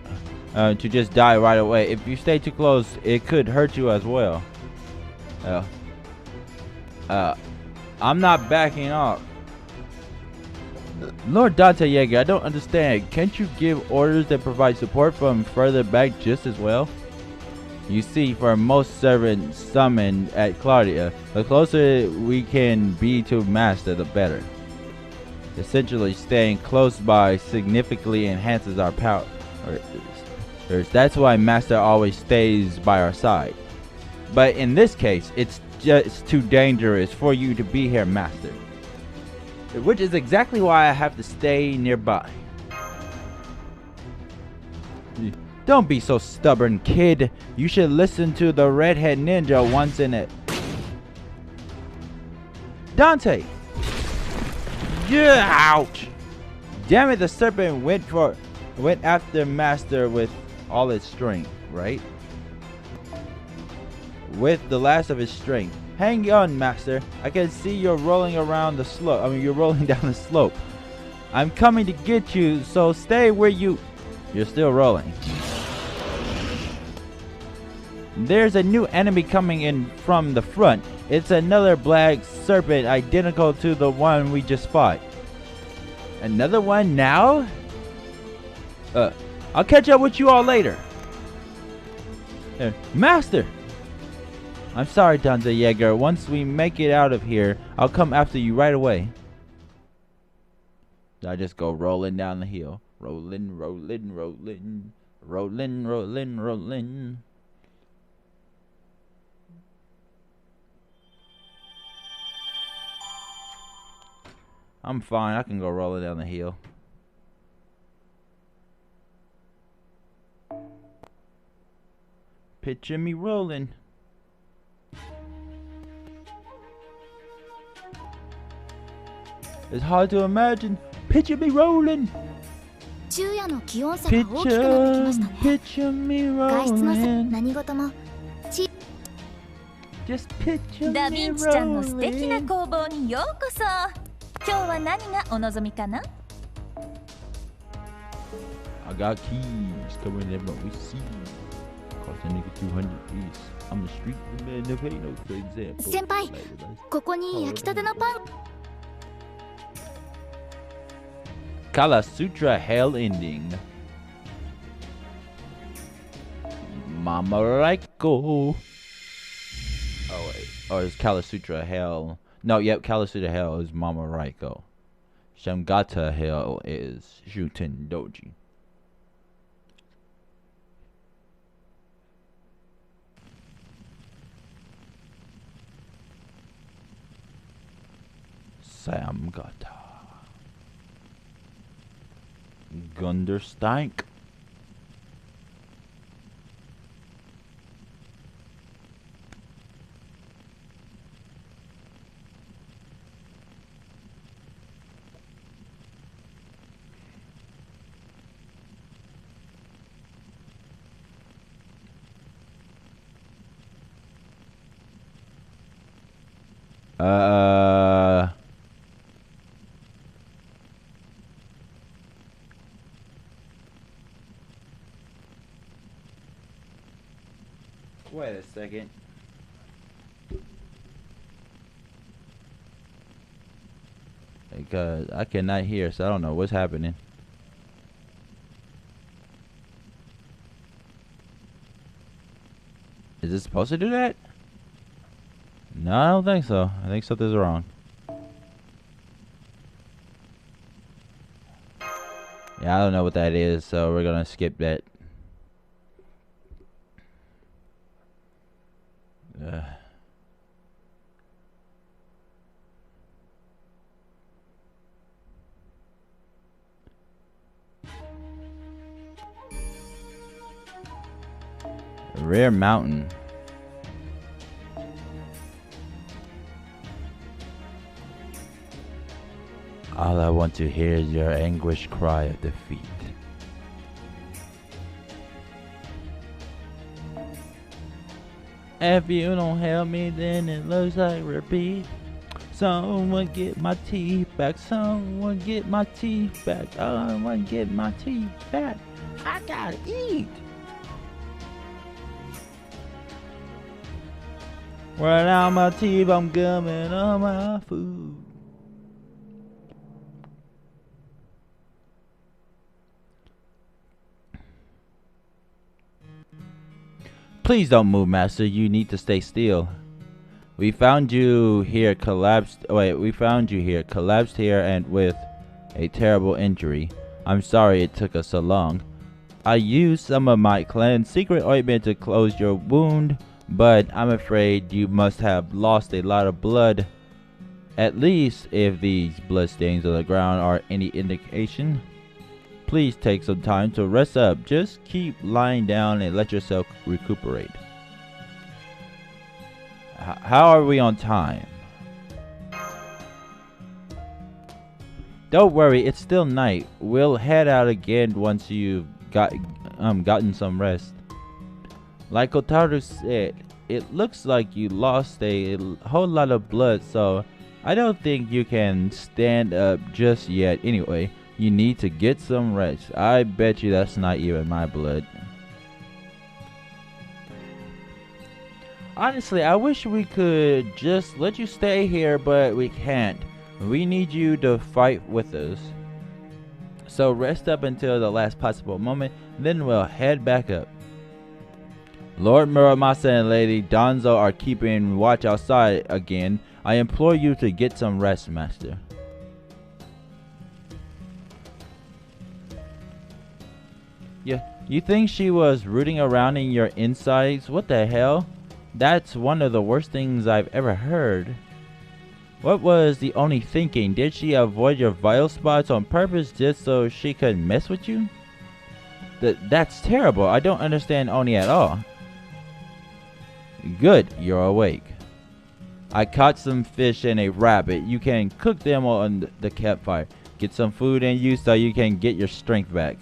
to just die right away. If you stay too close, it could hurt you as well. I'm not backing off. Lord Dante Yeager, I don't understand. Can't you give orders that provide support from further back just as well? You see, for most servants summoned at Chaldea, the closer we can be to Master, the better. Essentially, staying close by significantly enhances our power. That's why Master always stays by our side. But in this case, it's just too dangerous for you to be here, Master. Which is exactly why I have to stay nearby. Don't be so stubborn, kid. You should listen to the redhead ninja once in it. Dante! Yeah, ouch! Damn it, the serpent went after Master with all its strength, right? With the last of his strength. Hang on, Master. I can see you're rolling around the slope. I mean, you're rolling down the slope. I'm coming to get you, so stay where you're still rolling. There's a new enemy coming in from the front. It's another black serpent identical to the one we just fought. Another one now? I'll catch up with you all later. Master! I'm sorry, Dante Yeager. Once we make it out of here, I'll come after you right away. I just go rolling down the hill. Rolling, rolling, rolling. Rolling, rolling, rolling. I'm fine. I can go rolling down the hill. Picture me rolling. It's hard to imagine. Picture me rolling. Picture me rolling. Just picture ダヴ me ィンチちゃんの素敵な rolling. 工房にようこそ。今日は何がお望みかな？ I got keys covering everyone we see. Cost a nigga 200 piece. I'm the street man that pay no for example. 先輩、ここに焼きたてのパン。 Kala Sutra Hell Ending. Mama Raiko. Oh wait. Oh, it's Kala Sutra Hell. No, yep, Kala Sutra Hell is Mama Raiko. Shamgata Hell is Shuten Doji. Samgata. Gunderstank. Wait a second. Because I cannot hear, so I don't know what's happening. Is it supposed to do that? No, I don't think so. I think something's wrong. Yeah, I don't know what that is, so we're gonna skip that. Rare mountain. All I want to hear is your anguished cry of defeat. If you don't help me, then it looks like repeat. Someone get my teeth back. Someone get my teeth back. Someone get my teeth back. I gotta eat. Without my teeth, I'm gumming on my food. Please don't move, Master. You need to stay still. We found you here collapsed. Wait, we found you here collapsed here and with a terrible injury. I'm sorry it took us so long. I used some of my clan's secret ointment to close your wound, but I'm afraid you must have lost a lot of blood. At least if these bloodstains on the ground are any indication. Please take some time to rest up. Just keep lying down and let yourself recuperate. How are we on time? Don't worry, it's still night. We'll head out again once you've gotten some rest. Like Otaru said, it looks like you lost a whole lot of blood, so I don't think you can stand up just yet. Anyway, you need to get some rest. I bet you that's not even my blood. Honestly, I wish we could just let you stay here, but we can't. We need you to fight with us. So rest up until the last possible moment, then we'll head back up. Lord Muramasa and Lady Danzo are keeping watch outside again. I implore you to get some rest, Master. Yeah, you think she was rooting around in your insides? What the hell? That's one of the worst things I've ever heard. What was the Oni thinking? Did she avoid your vital spots on purpose just so she could mess with you? That's terrible. I don't understand Oni at all. Good, you're awake. I caught some fish and a rabbit. You can cook them on the campfire. Get some food in you so you can get your strength back.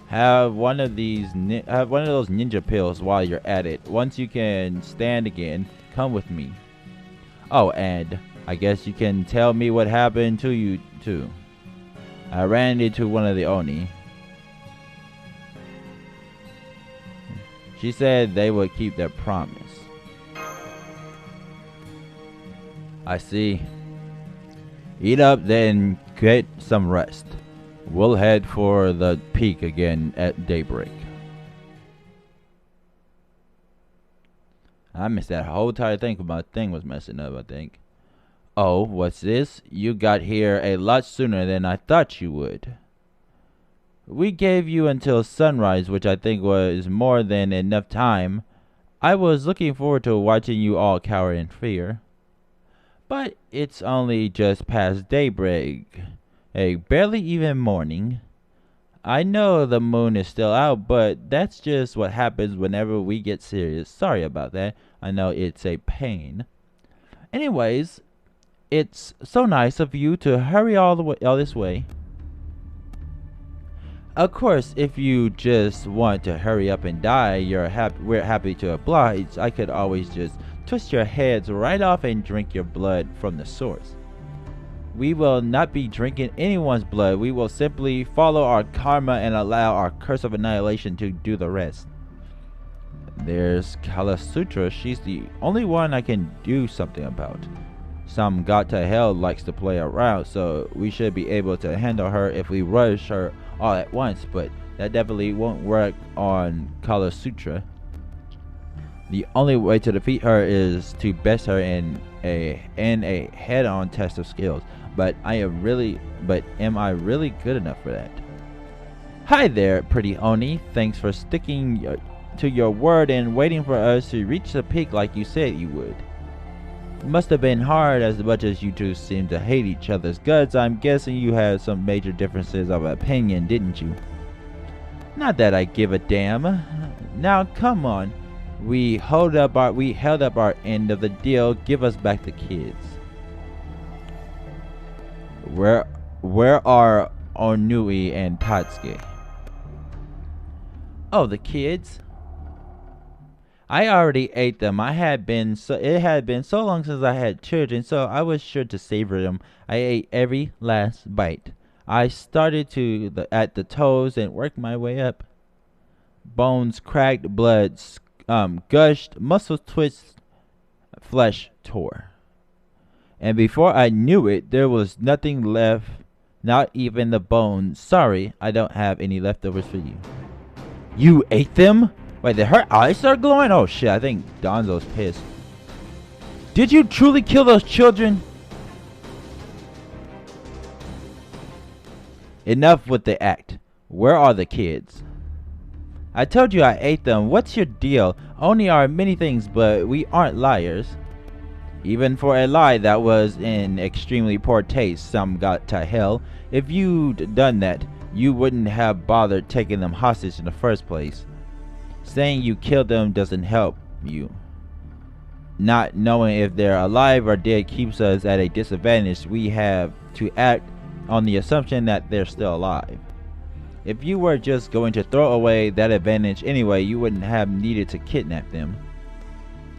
Have one of those ninja pills while you're at it. Once you can stand again, come with me. Oh, and I guess you can tell me what happened to you too. I ran into one of the Oni. She said they would keep their promise. I see. Eat up, then get some rest. We'll head for the peak again at daybreak. I missed that whole entire thing because my thing was messing up, I think. Oh, what's this? You got here a lot sooner than I thought you would. We gave you until sunrise, which I think was more than enough time. I was looking forward to watching you all cower in fear. But it's only just past daybreak. Barely even morning. I know the moon is still out, but that's just what happens whenever we get serious. Sorry about that. I know it's a pain. Anyways, it's so nice of you to hurry all this way. Of course, if you just want to hurry up and die, we're happy to oblige. I could always just twist your heads right off and drink your blood from the source. We will not be drinking anyone's blood. We will simply follow our karma and allow our curse of annihilation to do the rest. There's Kalasutra. She's the only one I can do something about. Some god to hell likes to play around, so we should be able to handle her if we rush her all at once, but that definitely won't work on Kalasutra. The only way to defeat her is to best her in a head-on test of skills. But am I really good enough for that? Hi there, pretty Oni. Thanks for sticking to your word and waiting for us to reach the peak like you said you would. It must have been hard as much as you two seem to hate each other's guts. I'm guessing you had some major differences of opinion, didn't you? Not that I give a damn. Now come on. We held up our end of the deal. Give us back the kids. Where are Onui and Tatsuki? Oh, the kids? I already ate them. It had been so long since I had children, so I was sure to savor them. I ate every last bite. I started at the toes and worked my way up. Bones cracked, blood gushed, muscles twitched, flesh tore. And before I knew it, there was nothing left, not even the bones. Sorry, I don't have any leftovers for you. You ate them? Wait, did her eyes start glowing? Oh shit, I think Donzo's pissed. Did you truly kill those children? Enough with the act. Where are the kids? I told you I ate them. What's your deal? Oni are many things, but we aren't liars. Even for a lie that was in extremely poor taste, some got to hell. If you'd done that, you wouldn't have bothered taking them hostage in the first place. Saying you killed them doesn't help you. Not knowing if they're alive or dead keeps us at a disadvantage. We have to act on the assumption that they're still alive. If you were just going to throw away that advantage anyway, you wouldn't have needed to kidnap them.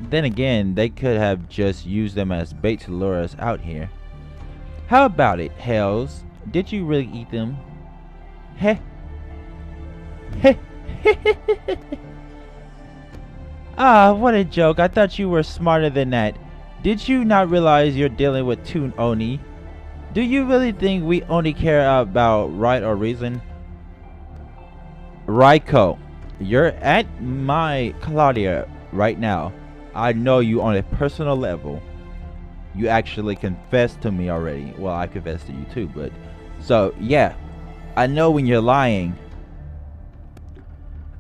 Then again, they could have just used them as bait to lure us out here. How about it, Hells? Did you really eat them? Heh. Heh. Ah, what a joke. I thought you were smarter than that. Did you not realize you're dealing with two Oni? Do you really think we only care about right or reason? Raiko, you're at my Claudia right now. I know you on a personal level. You actually confessed to me already. Well, I confessed to you too, but... So, yeah. I know when you're lying.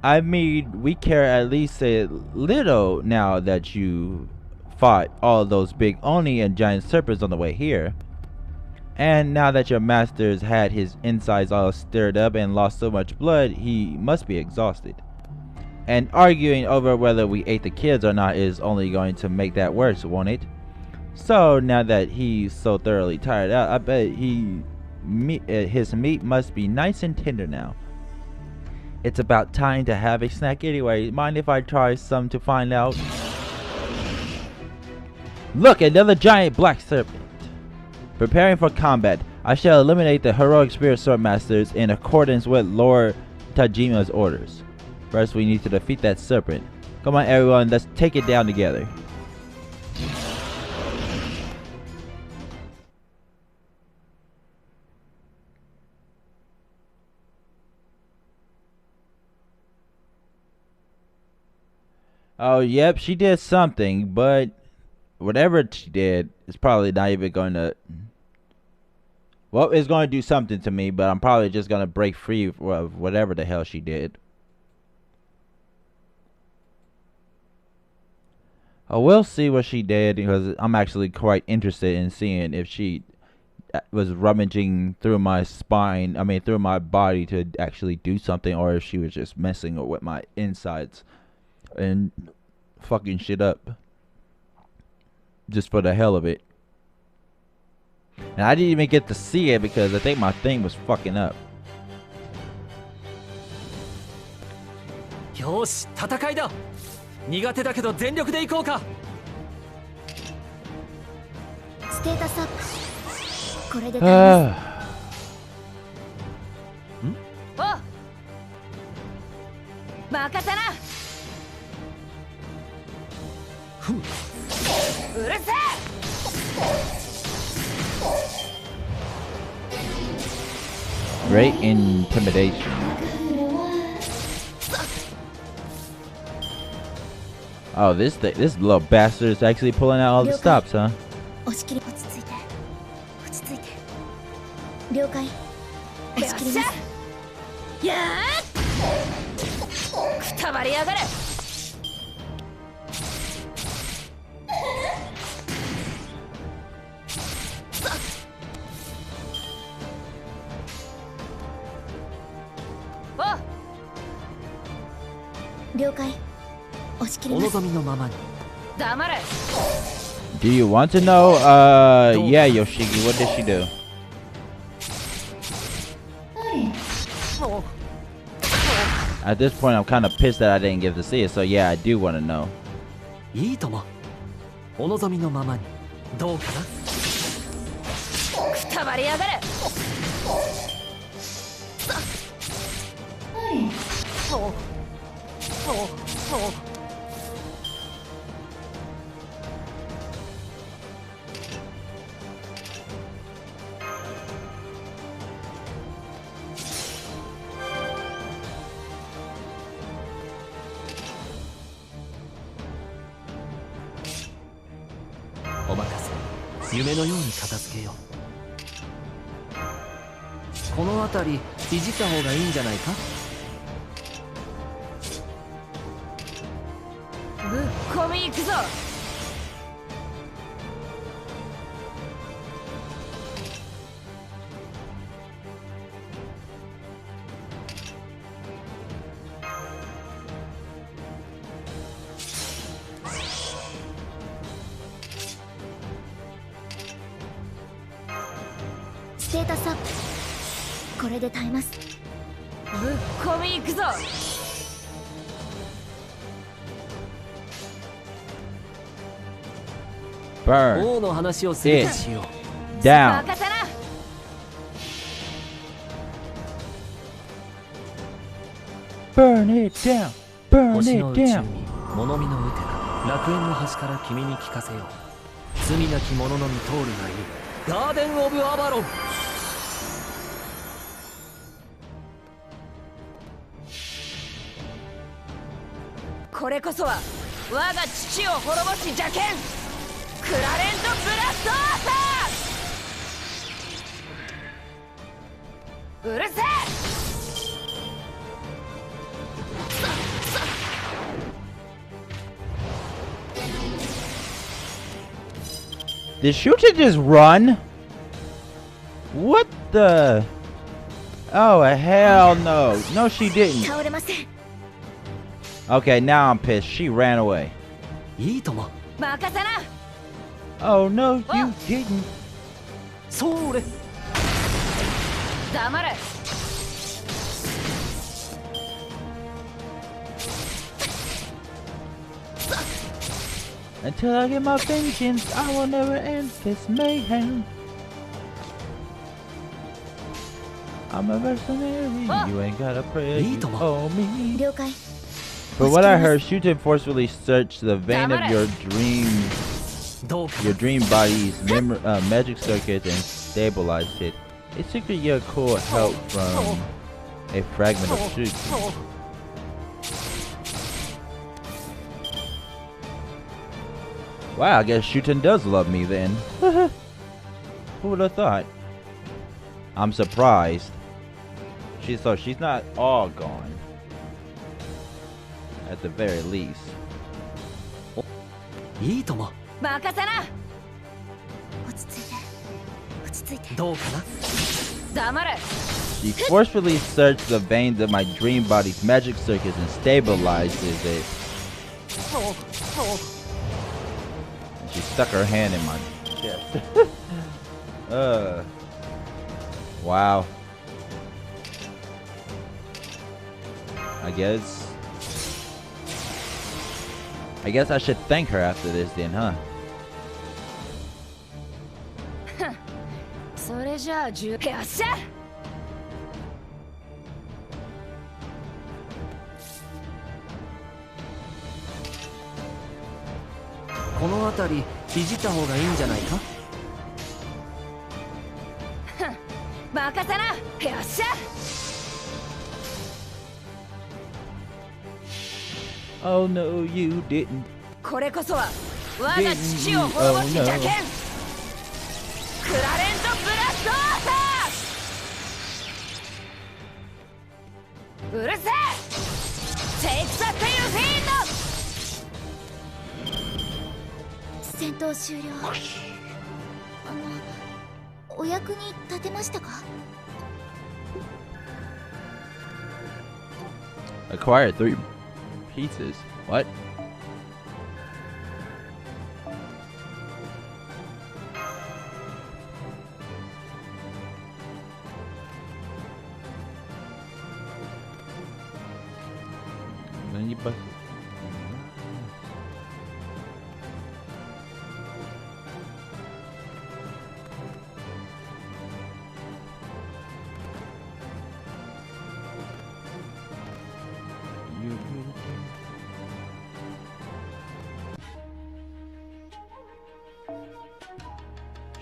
I mean, we care at least a little now that you fought all those big Oni and giant serpents on the way here. And now that your master's had his insides all stirred up and lost so much blood, he must be exhausted. And arguing over whether we ate the kids or not is only going to make that worse, won't it? So now that he's so thoroughly tired out, I bet his meat must be nice and tender now. It's about time to have a snack anyway. Mind if I try some to find out? Look, another giant black serpent. Preparing for combat, I shall eliminate the heroic spirit swordmasters in accordance with Lord Tajima's orders. First, we need to defeat that serpent. Come on, everyone, let's take it down together. Oh, yep, she did something, but whatever she did is probably not even going to... Well, it's going to do something to me, but I'm probably just going to break free of whatever the hell she did. I will see what she did, because I'm actually quite interested in seeing if she was rummaging through my spine, through my body to actually do something, or if she was just messing with my insides and fucking shit up just for the hell of it. And I didn't even get to see it because I think my thing was fucking up. よし、戦いだ。苦手だけど全力で行こうか。ステータスアップ。これで倒す。ん？お。任せな。ふん。うるせえ。Great intimidation. Oh, this little bastard is actually pulling out all the stops, huh? 押し切り。落ち着いて。落ち着いて。了解。押し切ります。やー。くたばりやがれ。了解。押し切ります。お望みのままに。黙れ。Do you want to know? Yeah, Yoshiki, what did she do? At this point, I'm kind of pissed that I didn't get to see it. So yeah, I do want to know. いいともお望みのままにどうかな。くたばりやがれ。お任せ。夢のように片付けよう。この辺りいじった方がいいんじゃないか。ぶっ込み行くぞ。ステータスアップ。これで耐えます。ぶっ込み行くぞ。Burn 王の話をするとしよう。 down. 任せな。 Burn it down. Burn 星 it の宇宙 down. に物見のうてか楽園の端から君に聞かせよう。罪なき者のみ通るがいいガーデン・オブ・アバロン。これこそは我が父を滅ぼし邪剣クラレント・ブラストアーサー。うるせえ。 Did Shooter just run? What the? Oh, hell no. No, she didn't. 倒れません。 Okay, now I'm pissed. She ran away. いいとも任せな。 Oh, no, you Oh. didn't. それ。黙れ。 Until I get my vengeance, I will never end this mayhem. I'm a mercenary. Oh. You ain't got a prayer. You Itomo. owe me. 了解。 From what I heard, Shooter forcefully searched the vein of Damare. your dream どうか your dream body's magic circuit and stabilized it. It took your cool help from a fragment of truth. Wow, I guess Shuten does love me then. Who would have thought? I'm surprised. She's not all gone. At the very least. いいとも任せな。落ち着いて。落ち着いて。どうかな。黙れ。 She forcefully searched the veins of my dream body's magic circuits and stabilizes it. And she stuck her hand in my chest. Wow. I guess I should thank her after this then, huh? それじゃあよっしゃ。 この辺りいじった方がいいんじゃないか。任せな。よっしゃ。 Oh no, you didn't. これこそは我が父を滅ぼし邪剣クラレント・ブラストアーサー。うるせえ。テイク・ザ・テイル・フィーンド。戦闘終了。お役に立てましたか？ Acquired 3 pieces. What?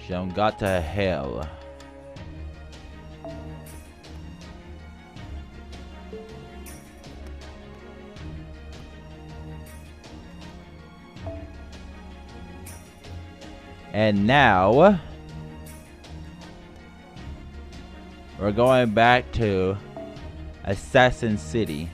She got to hell. And now we're going back to Assassin City.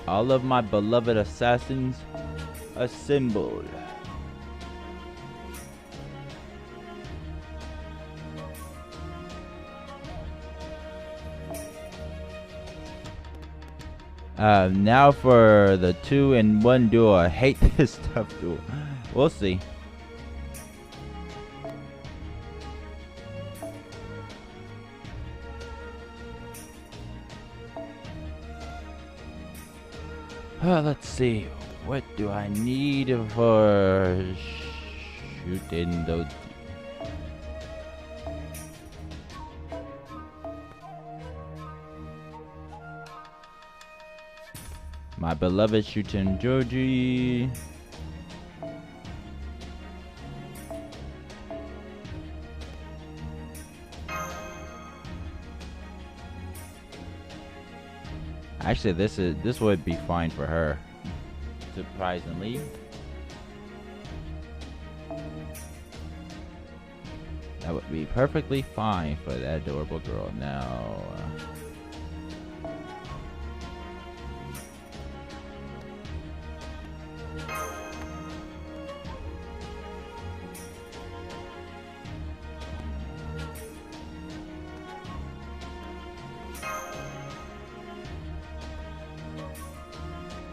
All of my beloved assassins assembled. Now for the 2-in-1 duel. I hate this tough duel. We'll see. Let's see. What do I need for shooting those? My beloved Shuten Joji. Actually, this would be fine for her, surprisingly. That would be perfectly fine for that adorable girl. Now.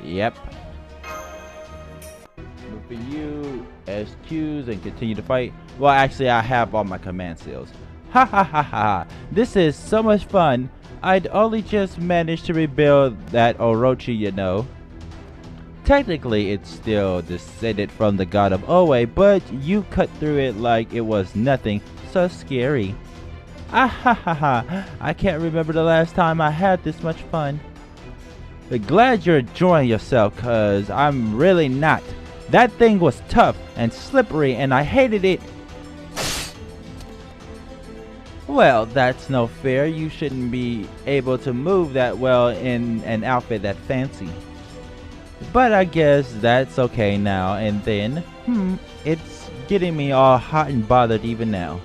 Yep. Move for you, SQs, and continue to fight. Well, actually, I have all my command skills. Ha ha ha ha! This is so much fun. I'd only just managed to rebuild that Orochi, you know. Technically, it's still descended from the god of Oe, but you cut through it like it was nothing. So scary. Ah ha ha ha! I can't remember the last time I had this much fun. But glad you're enjoying yourself, cause I'm really not. That thing was tough and slippery and I hated it. Well, that's no fair. You shouldn't be able to move that well in an outfit that fancy. But I guess that's okay now and then. It's getting me all hot and bothered even now.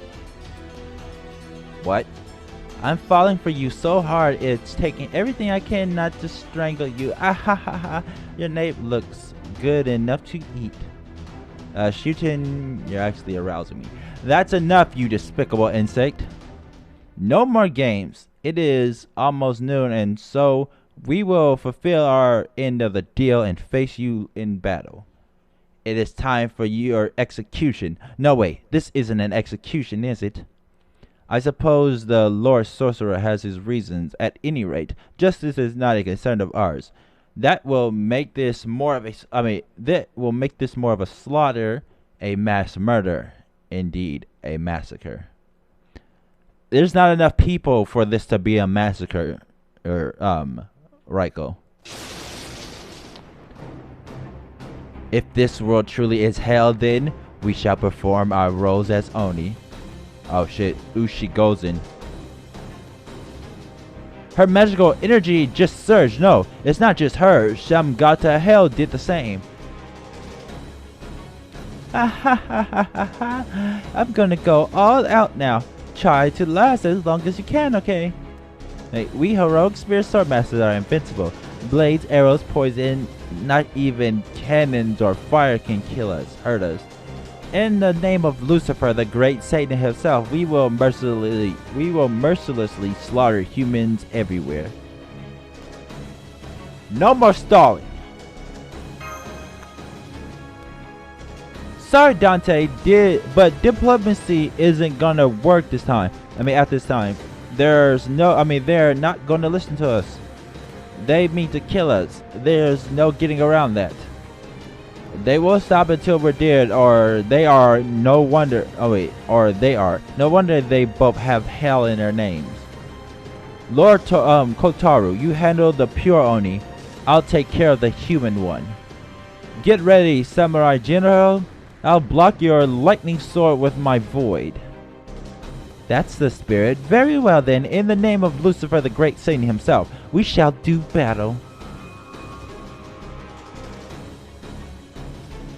What? I'm falling for you so hard, it's taking everything I can not to strangle you. Ah ha ha ha. Your nape looks good enough to eat. Shooting, you're actually arousing me. That's enough, you despicable insect. No more games. It is almost noon, and so we will fulfill our end of the deal and face you in battle. It is time for your execution. No way, this isn't an execution, is it? I suppose the Lord Sorcerer has his reasons. At any rate, justice is not a concern of ours. That will make this more of a slaughter, a mass murder, indeed a massacre. There's not enough people for this to be a massacre, Raiko. If this world truly is hell, then we shall perform our roles as Oni. Oh shit, Ushi goes in. Her magical energy just surged. No, it's not just her. Shamgata Hell did the same. I'm gonna go all out now. Try to last as long as you can, okay? Hey, we heroic spirit swordmasters are invincible. Blades, arrows, poison, not even cannons or fire can kill us, hurt us. In the name of Lucifer, the great Satan himself, we will mercilessly slaughter humans everywhere. No more stalling. Sorry, Dante, but diplomacy isn't gonna work this time. At this time, they're not gonna listen to us. They mean to kill us. There's no getting around that. They will stop until we're dead, or they are no wonder. Oh wait, or they are no wonder they both have hell in their names. Lord Kotaru, you handle the pure Oni. I'll take care of the human one. Get ready, Samurai General. I'll block your lightning sword with my void. That's the spirit. Very well then, in the name of Lucifer the great Satan himself, we shall do battle.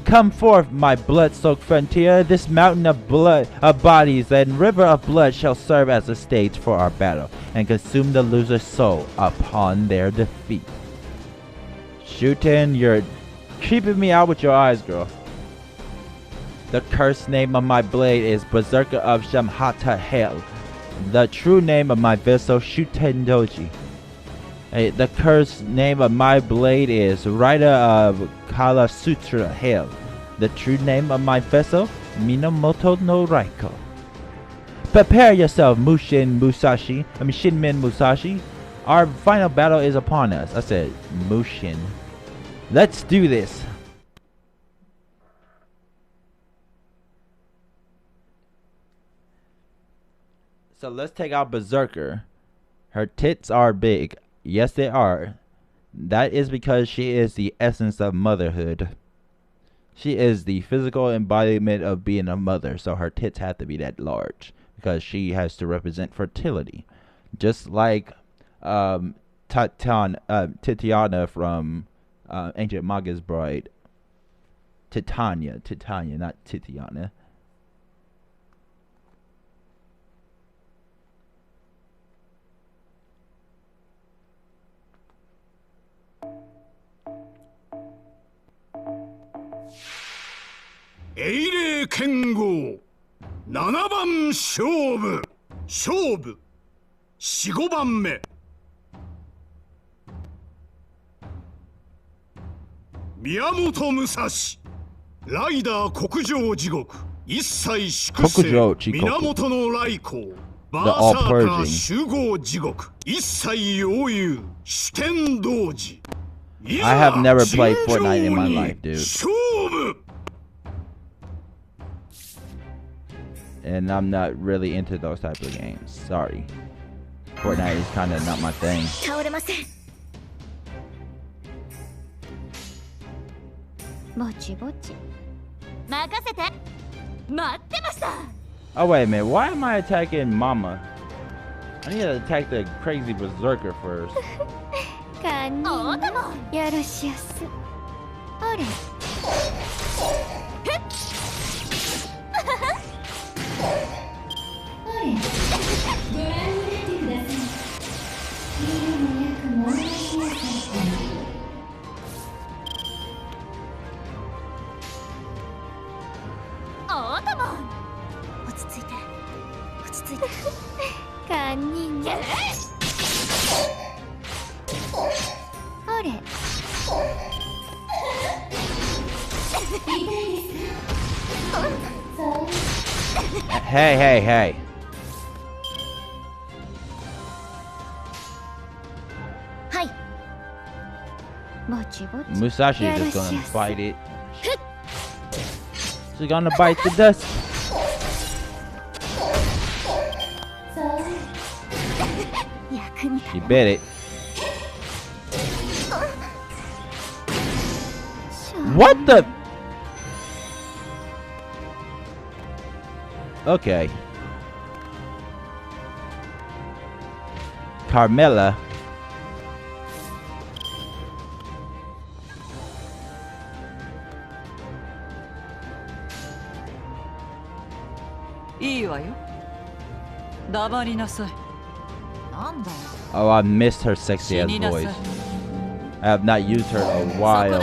Come forth, my blood-soaked frontier. This mountain of blood, of bodies and river of blood shall serve as a stage for our battle, and consume the loser's soul upon their defeat. Shootin', you're creeping me out with your eyes, girl. The cursed name of my blade is Berserker of Shamhata Hell. The true name of my vessel, Shutendoji. The cursed name of my blade is Rider of Kala Sutra Hell. The true name of my vessel, Minamoto no Raiko. Prepare yourself, Shinmin Musashi. Our final battle is upon us. I said, Mushin. Let's do this. So let's take out Berserker. Her tits are big. Yes, they are. That is because she is the essence of motherhood. She is the physical embodiment of being a mother, so her tits have to be that large because she has to represent fertility. Just like Titiana from Ancient Maga's Bride. Titania, not Titiana. Eire Kengo 7番勝負 4,5 番目 Miyamoto Musashi ライダー国上地獄一切粛清源の来光バーサーカー集合地獄一切溶融主天同時 I have never played Fortnite in my life, dude. And I'm not really into those type of games. Sorry. Fortnite is kind of not my thing. Oh wait a minute, why am I attacking Mama? I need to attack the crazy berserker first. Hey. Musashi is just gonna bite it. She's gonna bite the dust. She bit it. What the? Okay. Carmela. Oh, I missed her sexy ass voice. I have not used her in a while.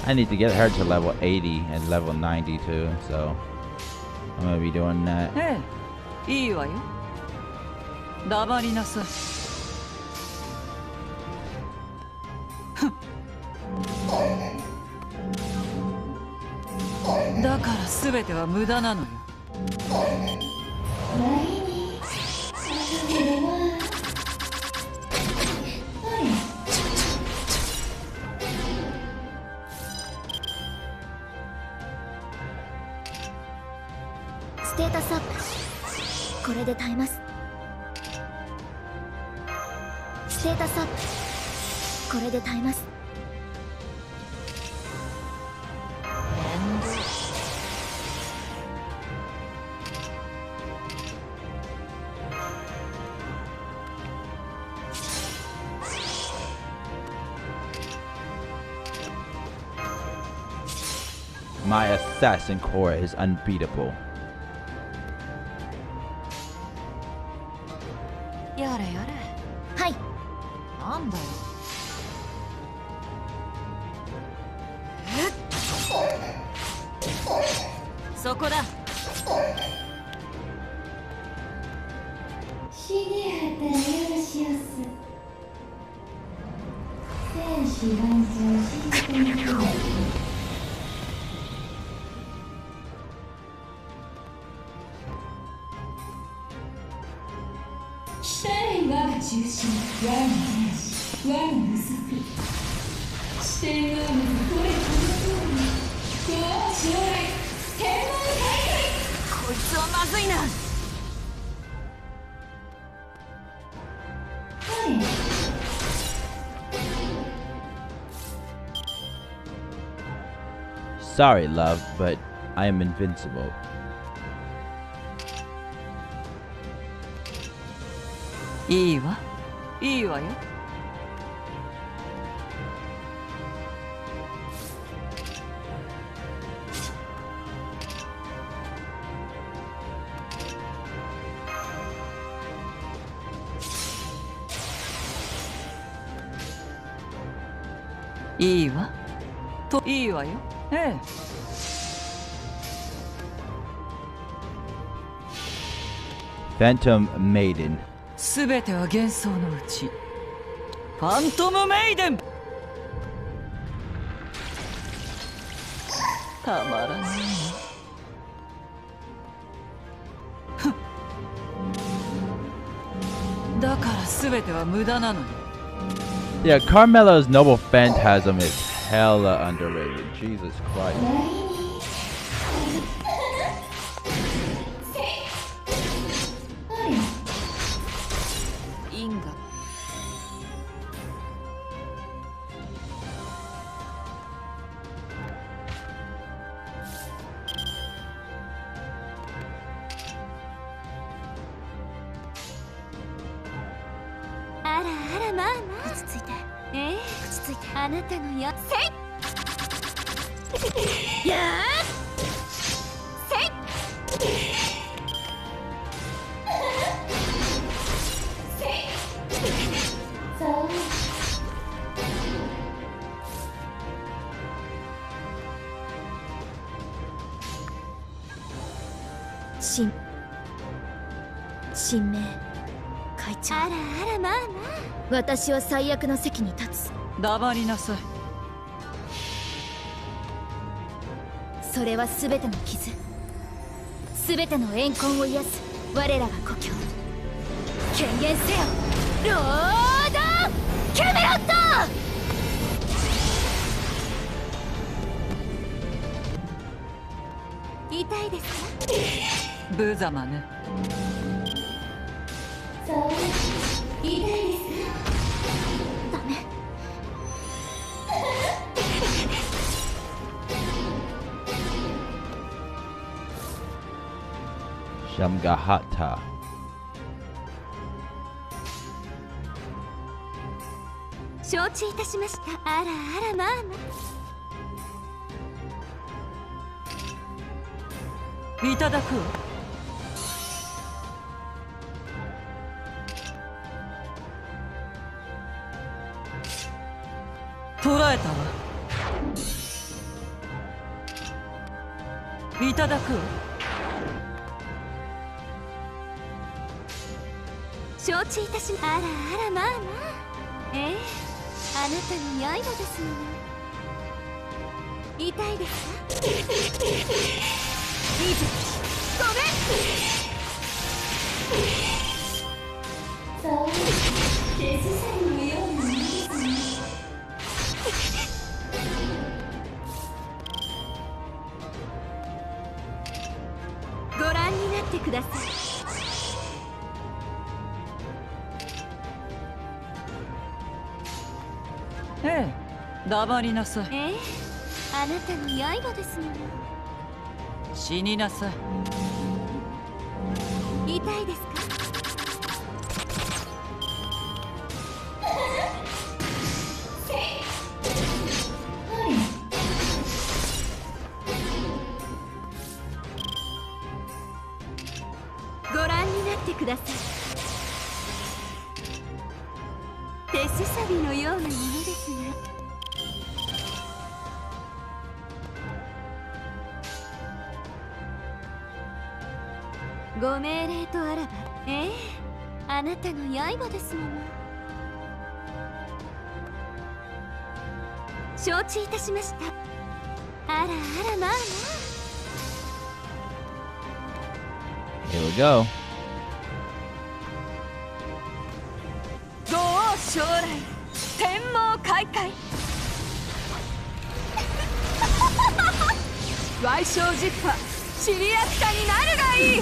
I need to get her to level 80 and level 90 too, so I'm gonna be doing that. スアップ。これで耐えます。ステータスアップ。これで耐えます。My assassin core is unbeatable. やれやれ。はい。なんだよ。そこだ。シゲハタよろしおす。戦士万象システム。我が中心、我が天使、我が無足。視点を見ずこれこの通り。こう将来、天文大会。こいつはまずいな。Sorry, love, but I am invincible. いいわ、いいわよ。いいわ、といいわよ。ええ。Phantom Maiden. すべては幻想のうち。ファントムメイデン。たまらない。だからすべては無駄なのよ。Yeah, Carmelo's Noble Phantasm is hella underrated. Jesus Christ. 因果。あらあら、まあまあ落ち着いて。落ち着いて。あなたのやせいやーせいそう神明会長。あらあら、まあまあ私は最悪の席に立つ。黙りなさい。それは全ての傷、全ての怨恨を癒す我らが故郷。権限せよロード・キャメロット。痛いですか？無様ね。そう痛いですか？ダメ。Shamgahata. 承知いたしました。あらあら、まあまあいただくわ。捕らえたわ。いただくわ。承知いたしました。あらあら、まあまああなたの刃ですもの。痛いですか？いいごめん。そう手伝いのようなものですね。ご覧になってくええ、黙りなさい。あなたの刃ですもの。死になさい。痛いですか？ご覧になってください。手すさびのようなものですが。ご命令とあらば、あなたの刃ですもの。承知いたしました。あらあらまあまあ。Here we go. 五王将来、天網開会。矮小実派、シリアスタになるがいい。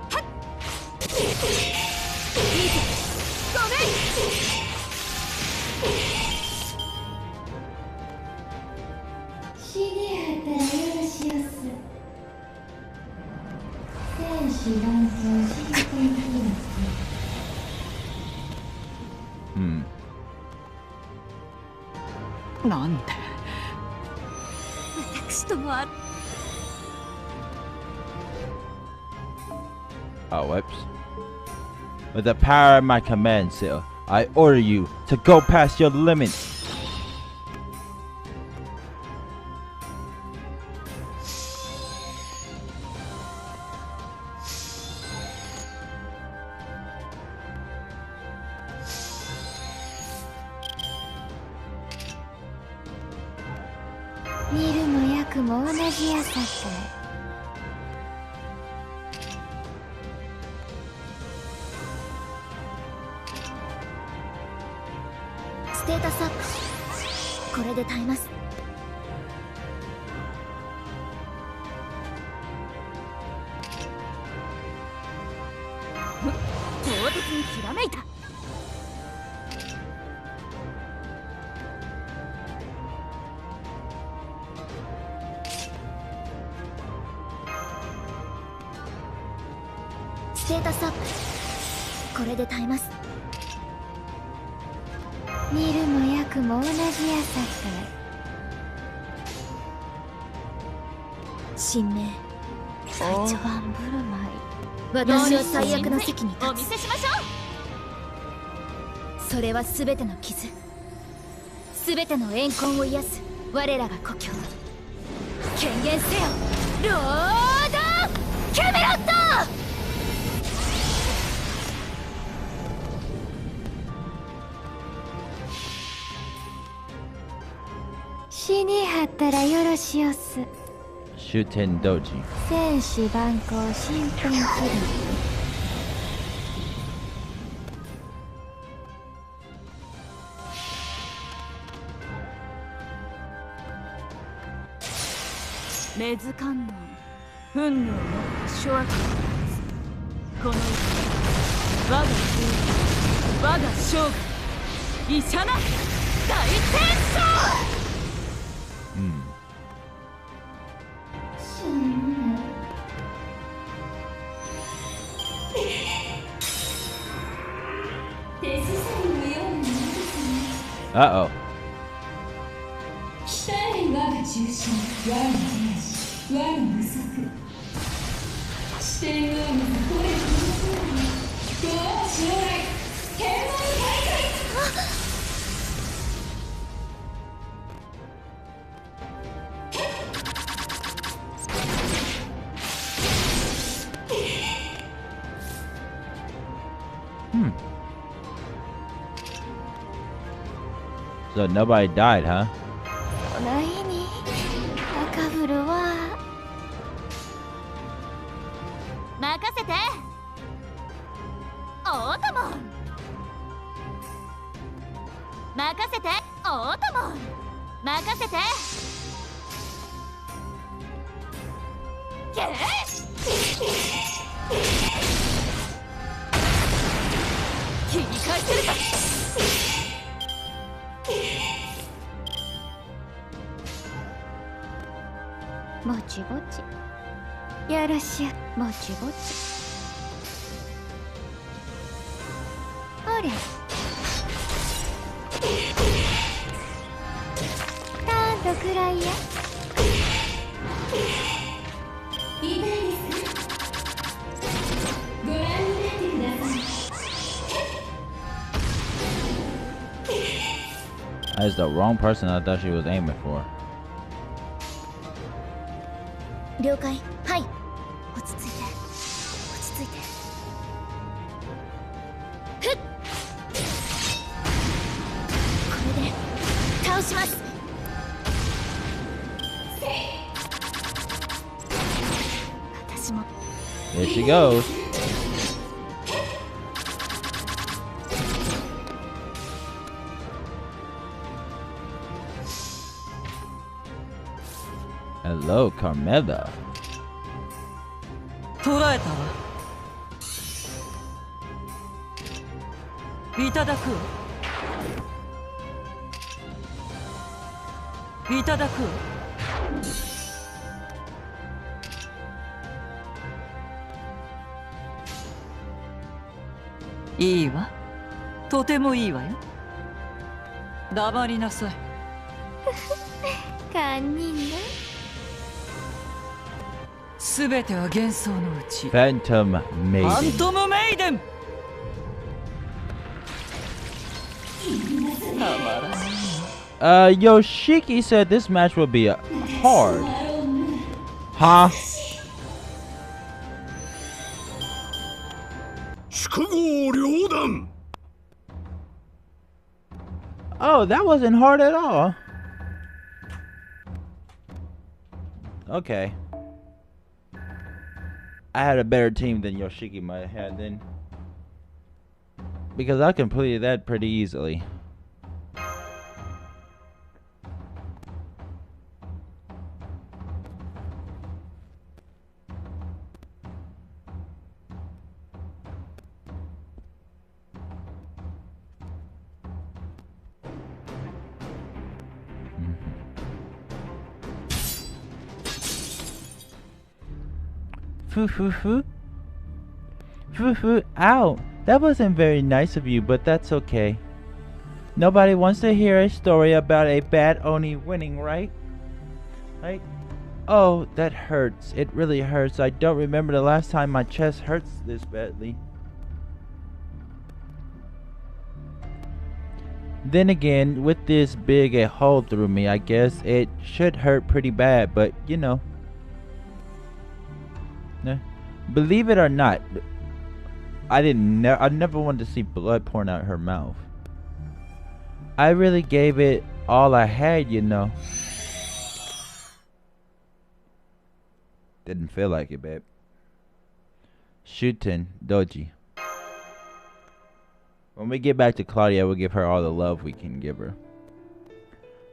はっ、いいぞ、ごめん。死に果たらよろしおす。天使乱走新天気のなんで私ともある。Oh, whoops. With the power of my command seal, I order you to go past your limits.ステータスアップ。これで耐えます。見るも焼くも同じやさかい。神明最長ワンブルマイ。私は最悪の席に立つ。お見せしましょう。それは全ての傷、全ての怨恨を癒す我らが故郷。権限せよ、ロード・キャメロット。死にはったらよろしおす。Shuten Doji。戦士万行新品記録。メズ観音、憤怒を持った諸悪のこの我が王、我が生涯、イシャナ大戦争。Uh-oh. 鍛え我が中心、我の天使、我の無足。視点を見たこれこの空に、ご将来、天文大会。So nobody died, huh? この日に赤風呂は任せてオートモン、任せてオートモン、任せてゲー切り返せるか。ぼちぼちよろしゅう。ぼちぼち。ほれたんとくらいや。いいですご覧になってください。That's the wrong person I thought she was aiming for. 了解。はい。落ち着いて。落ち着いて。ふっ。これで倒します。私も。There she goes. Hello, Carmela. 捕らえたわ。いただくわ。いただくわ。いいわ。とてもいいわよ。黙りなさい。堪忍だ。すべては幻想のうち。Phantom ファン Maiden. トムメイデン。たまらない。Yoshiki said this match would be hard. Huh? 宿豪両断。 Oh, that wasn't hard at all. Okay. I had a better team than Yoshiki might have had then. Because I completed that pretty easily. Foo foo foo. Foo foo. Ow. That wasn't very nice of you, but that's okay. Nobody wants to hear a story about a bad Oni winning, right? Right? Oh, that hurts. It really hurts. I don't remember the last time my chest hurts this badly. Then again, with this big a hole through me, I guess it should hurt pretty bad, but you know. Believe it or not, I never wanted to see blood pouring out her mouth. I really gave it all I had, you know. Didn't feel like it, babe. Shuten Doji. When we get back to Claudia, we'll give her all the love we can give her.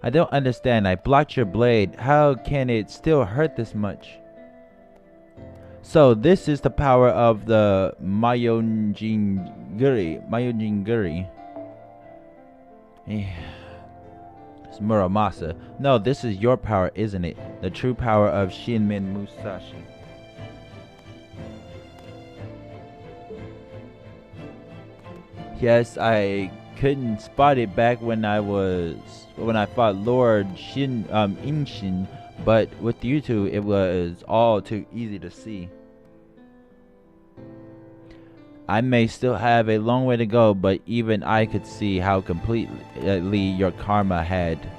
I don't understand. I blocked your blade. How can it still hurt this much? So this is the power of the Mayojinguri. It's Muramasa. No, this is your power, isn't it? The true power of Shinmin Musashi. Yes, I couldn't spot it back when I fought Lord Inshin, but with you two, it was all too easy to see. I may still have a long way to go, but even I could see how completely your karma had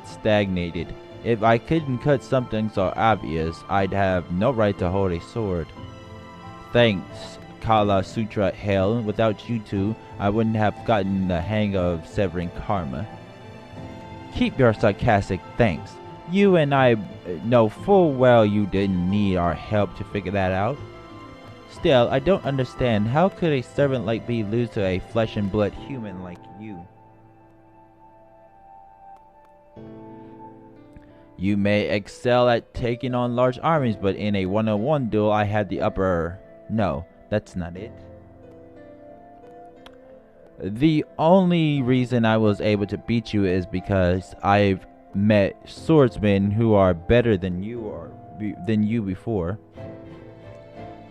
stagnated. If I couldn't cut something so obvious, I'd have no right to hold a sword. Thanks, Kala Sutra Hell. Without you two, I wouldn't have gotten the hang of severing karma. Keep your sarcastic thanks. You and I know full well you didn't need our help to figure that out. Still, I don't understand. How could a servant like me lose to a flesh and blood human like you? You may excel at taking on large armies, but in a one-on-one duel I had the upper... No, That's not it. The only reason I was able to beat you is because I've met swordsmen who are better than you before.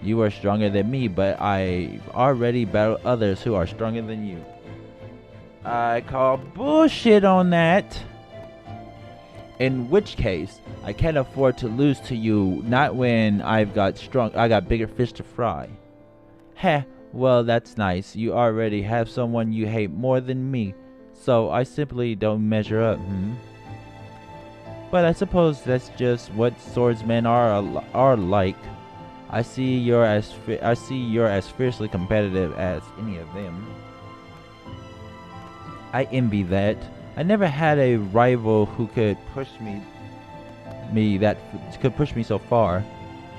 You are stronger than me, but I've already battled others who are stronger than you. I call bullshit on that. In which case, I can't afford to lose to you, not when I got bigger fish to fry. Heh, well that's nice. You already have someone you hate more than me, so I simply don't measure up, But I suppose that's just what swordsmen are like. I see you're as fiercely competitive as any of them. I envy that. I never had a rival who could push me so far.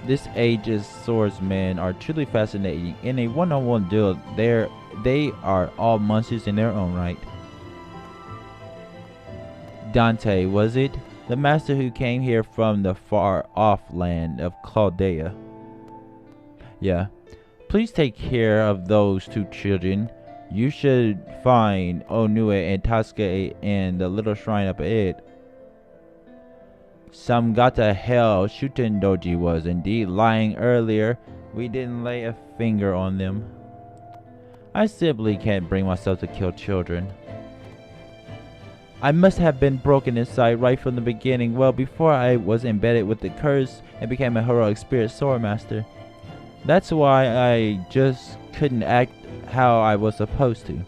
This age's swordsmen are truly fascinating. In a one-on-one duel, they are all monsters in their own right. Dante, was it? The master who came here from the far-off land of Chaldea. Yeah. Please take care of those two children. You should find Onue and Tasuke in the little shrine up ahead. Samgata Hell Shuten Doji was indeed lying earlier. We didn't lay a finger on them. I simply can't bring myself to kill children. I must have been broken inside right from the beginning, well before I was embedded with the curse and became a heroic spirit swordmaster. That's why I just couldn't act how I was supposed to.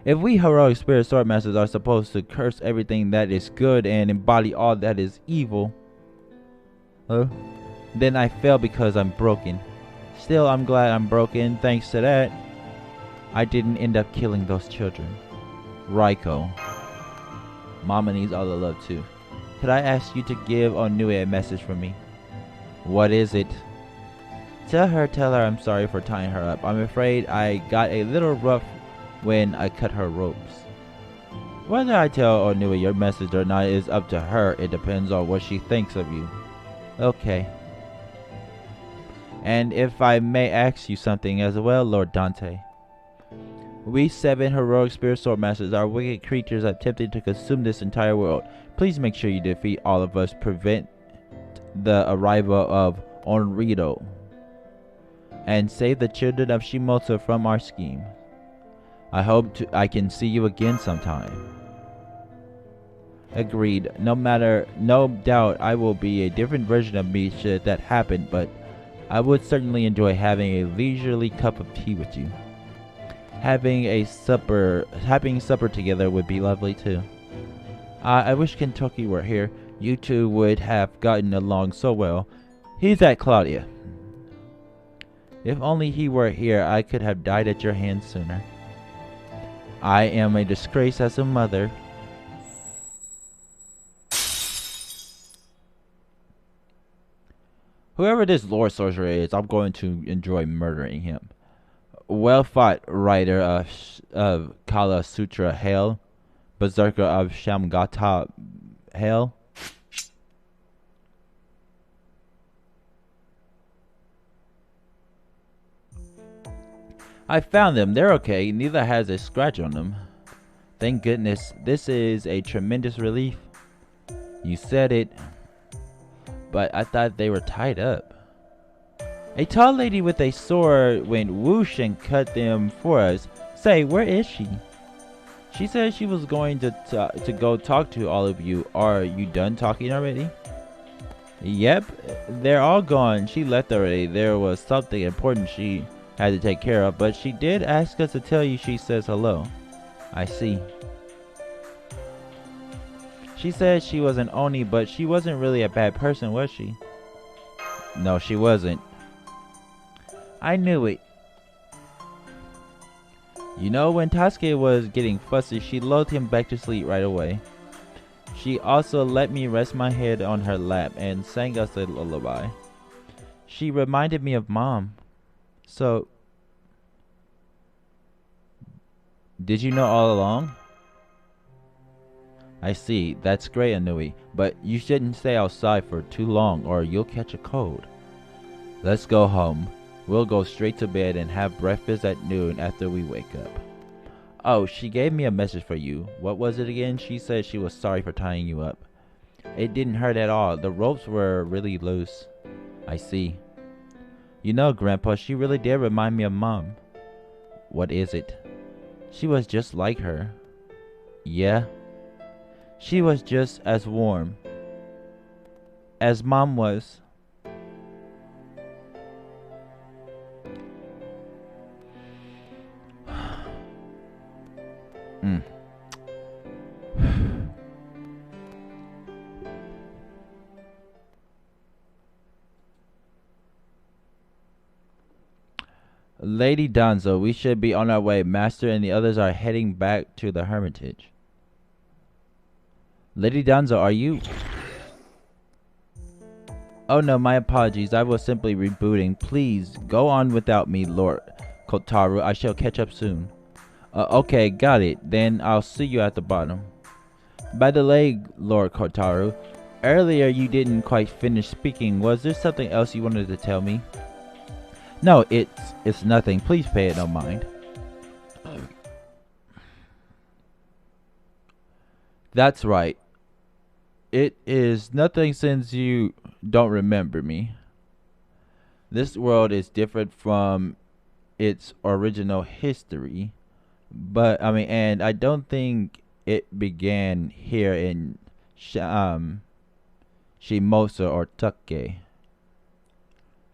If we heroic spirit swordmasters are supposed to curse everything that is good and embody all that is evil, then I fail because I'm broken. Still, I'm glad I'm broken. Thanks to that, I didn't end up killing those children. Raiko. Mama needs all the love too. Could I ask you to give Onue a message from me? What is it? Tell her I'm sorry for tying her up. I'm afraid I got a little rough when I cut her ropes. Whether I tell Onue your message or not is up to her. It depends on what she thinks of you. Okay. And if I may ask you something as well, Lord Dante. We 7 heroic spirit swordmasters are wicked creatures attempting to consume this entire world. Please make sure you defeat all of us. Prevent the arrival of Onrito. And save the children of Shimousa from our scheme. I hope I can see you again sometime. Agreed. No doubt I will be a different version of me should that happen, but I would certainly enjoy having a leisurely cup of tea with you. Having supper together would be lovely too. I wish Kentucky were here. You two would have gotten along so well. He's at Claudia. If only he were here, I could have died at your hands sooner. I am a disgrace as a mother. Whoever this Lord Sorcerer is, I'm going to enjoy murdering him. Well fought, writer of Kala Sutra Hail, berserker of Shamgata Hail. I found them. They're okay. Neither has a scratch on them. Thank goodness. This is a tremendous relief. You said it. But I thought they were tied up. A tall lady with a sword went whoosh and cut them for us. Say, where is she? She said she was going to go talk to all of you. Are you done talking already? Yep. They're all gone. She left already. There was something important she had to take care of, but she did ask us to tell you she says hello. I see. She said she was an Oni, but she wasn't really a bad person, was she? No, she wasn't. I knew it. You know, when Tasuke was getting fussy, she lulled him back to sleep right away. She also let me rest my head on her lap and sang us a lullaby. She reminded me of Mom. So, did you know all along? I see. That's great, Anui. But you shouldn't stay outside for too long or you'll catch a cold. Let's go home. We'll go straight to bed and have breakfast at noon after we wake up. Oh, she gave me a message for you. What was it again? She said she was sorry for tying you up. It didn't hurt at all. The ropes were really loose. I see. You know, Grandpa, she really did remind me of Mom. What is it? She was just like her. Yeah? She was just as warm as Mom was. Lady Danzo, we should be on our way. Master and the others are heading back to the Hermitage. Lady Danzo, are you... Oh no, my apologies. I was simply rebooting. Please, go on without me, Lord Kotaru. I shall catch up soon. Okay, got it. Then I'll see you at the bottom. By the way, Lord Kotaru, earlier you didn't quite finish speaking. Was there something else you wanted to tell me? No, it's nothing. Please pay it no mind. That's right. It is nothing since you don't remember me. This world is different from its original history, but and I don't think it began here in Shimousa or Tukke.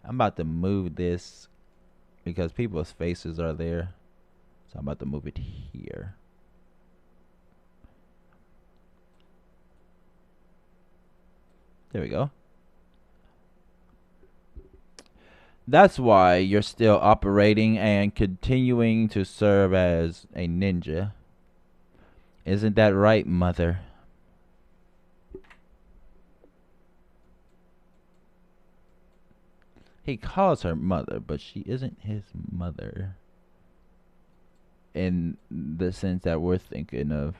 I'm about to move this because people's faces are there. So I'm about to move it here. There we go. That's why you're still operating and continuing to serve as a ninja. Isn't that right, Mother? He calls her mother, but she isn't his mother in the sense that we're thinking of.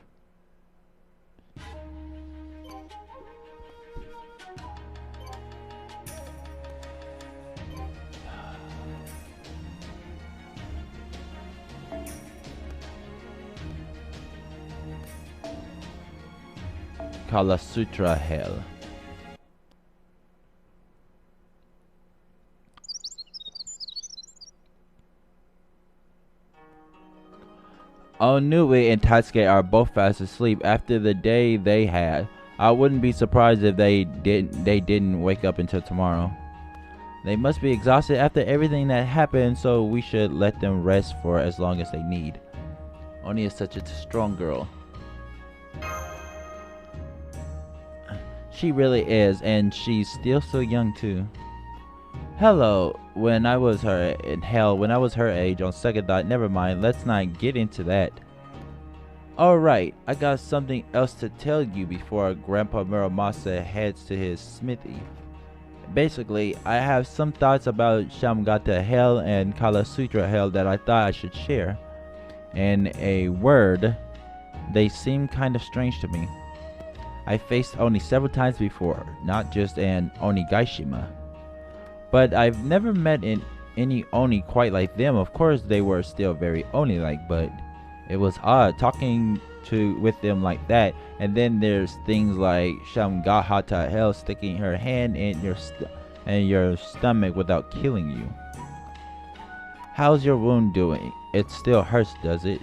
Kala Sutra Hell. Onui and Tatsuke are both fast asleep after the day they had. I wouldn't be surprised if they didn't wake up until tomorrow. They must be exhausted after everything that happened, so we should let them rest for as long as they need. Oni is such a strong girl. She really is, and she's still so young too. Hello, when I was her age, on second thought, never mind, let's not get into that. Alright, I got something else to tell you before Grandpa Muramasa heads to his smithy. Basically, I have some thoughts about Shamgata Hell and Kala Sutra Hell that I thought I should share. In a word, they seem kind of strange to me. I faced Oni several times before, not just an Onigaishima. But I've never met any Oni quite like them. Of course, they were still very Oni-like, but it was odd talking with them like that. And then there's things like Shamgahata Hell sticking her hand in your stomach without killing you. How's your wound doing? It still hurts, does it?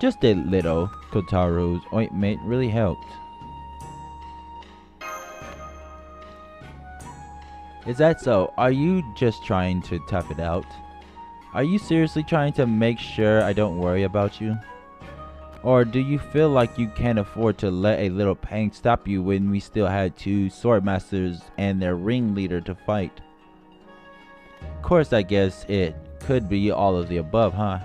Just a little. Kotaru's ointment really helped. Is that so? Are you just trying to tough it out? Are you seriously trying to make sure I don't worry about you? Or do you feel like you can't afford to let a little pain stop you when we still had two swordmasters and their ringleader to fight? Of course, I guess it could be all of the above, huh?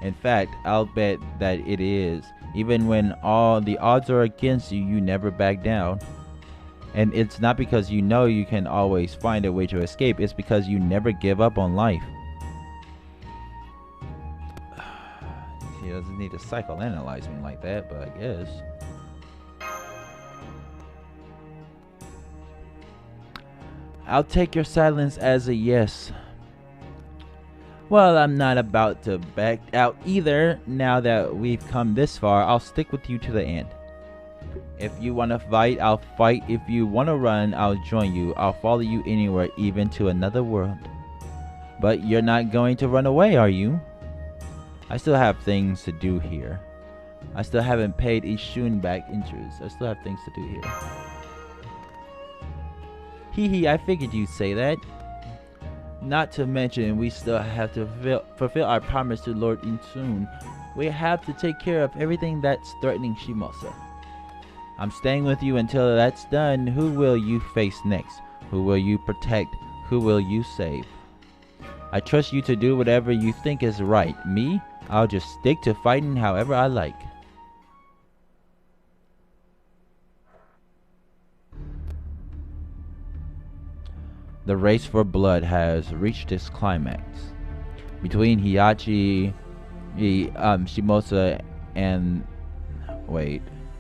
In fact, I'll bet that it is. Even when all the odds are against you, you never back down. And it's not because you know you can always find a way to escape, it's because you never give up on life. He doesn't need to psychoanalyze me like that, but I guess. I'll take your silence as a yes. Well, I'm not about to back out either. Now that we've come this far, I'll stick with you to the end. If you want to fight, I'll fight. If you want to run, I'll join you. I'll follow you anywhere, even to another world. But you're not going to run away, are you? I still have things to do here. I still haven't paid Ishun back interest. I still have things to do here. Hee, I figured you'd say that. Not to mention, we still have to fulfill our promise to Lord Insun. We have to take care of everything that's threatening Shimousa. I'm staying with you until that's done. Who will you face next? Who will you protect? Who will you save? I trust you to do whatever you think is right. Me? I'll just stick to fighting however I like. The race for blood has reached its climax. Between Heihachi, Shimousa, and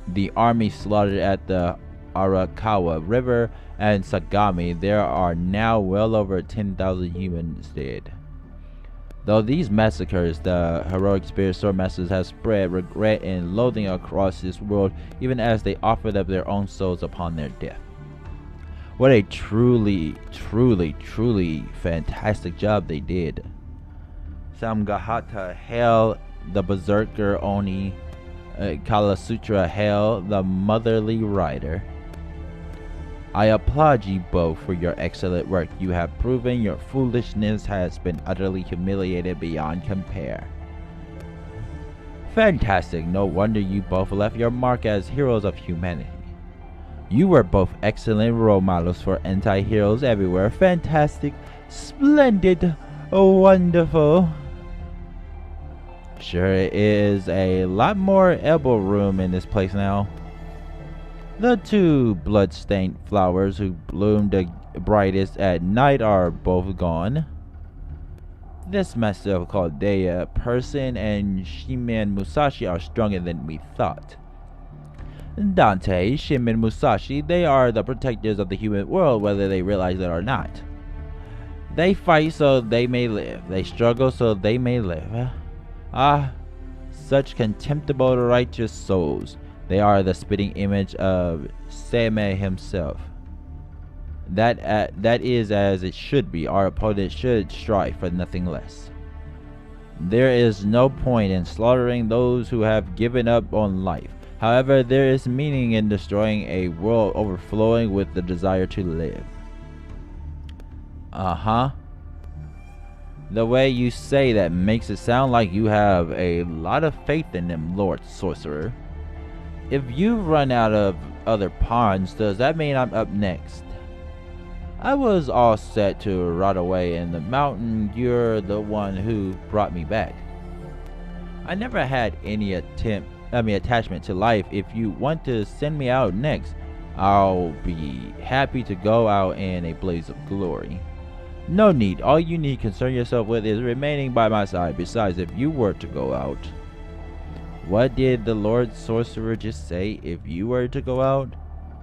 the army slaughtered at the Arakawa River and Sagami, there are now well over 10,000 humans dead. Though these massacres, the heroic spirit swordmasters have spread regret and loathing across this world, even as they offered up their own souls upon their death. What a truly fantastic job they did. Samgahata Hell, the Berserker Oni, Kalasutra Hell, the Motherly Rider. I applaud you both for your excellent work. You have proven your foolishness has been utterly humiliated beyond compare. Fantastic, no wonder you both left your mark as heroes of humanity. You were both excellent role models for anti-heroes everywhere. Fantastic, splendid, wonderful. Sure is a lot more elbow room in this place now. The two blood-stained flowers who bloom the brightest at night are both gone. This master of Chaldea person and Shimen Musashi are stronger than we thought. Dante, Shimen Musashi, they are the protectors of the human world, whether they realize it or not. They fight so they may live. They struggle so they may live. Ah, such contemptible righteous souls. They are the spitting image of Seme himself. That is as it should be. Our opponent should strive for nothing less. There is no point in slaughtering those who have given up on life. However, there is meaning in destroying a world overflowing with the desire to live. The way you say that makes it sound like you have a lot of faith in them, Lord Sorcerer. If you run out of other pawns, does that mean I'm up next? I was all set to rot away in the mountain. You're the one who brought me back. I never had any attachment to life. If you want to send me out next, I'll be happy to go out in a blaze of glory. No need. All you need concern yourself with is remaining by my side. Besides, if you were to go out... What did the Lord Sorcerer just say? If you were to go out,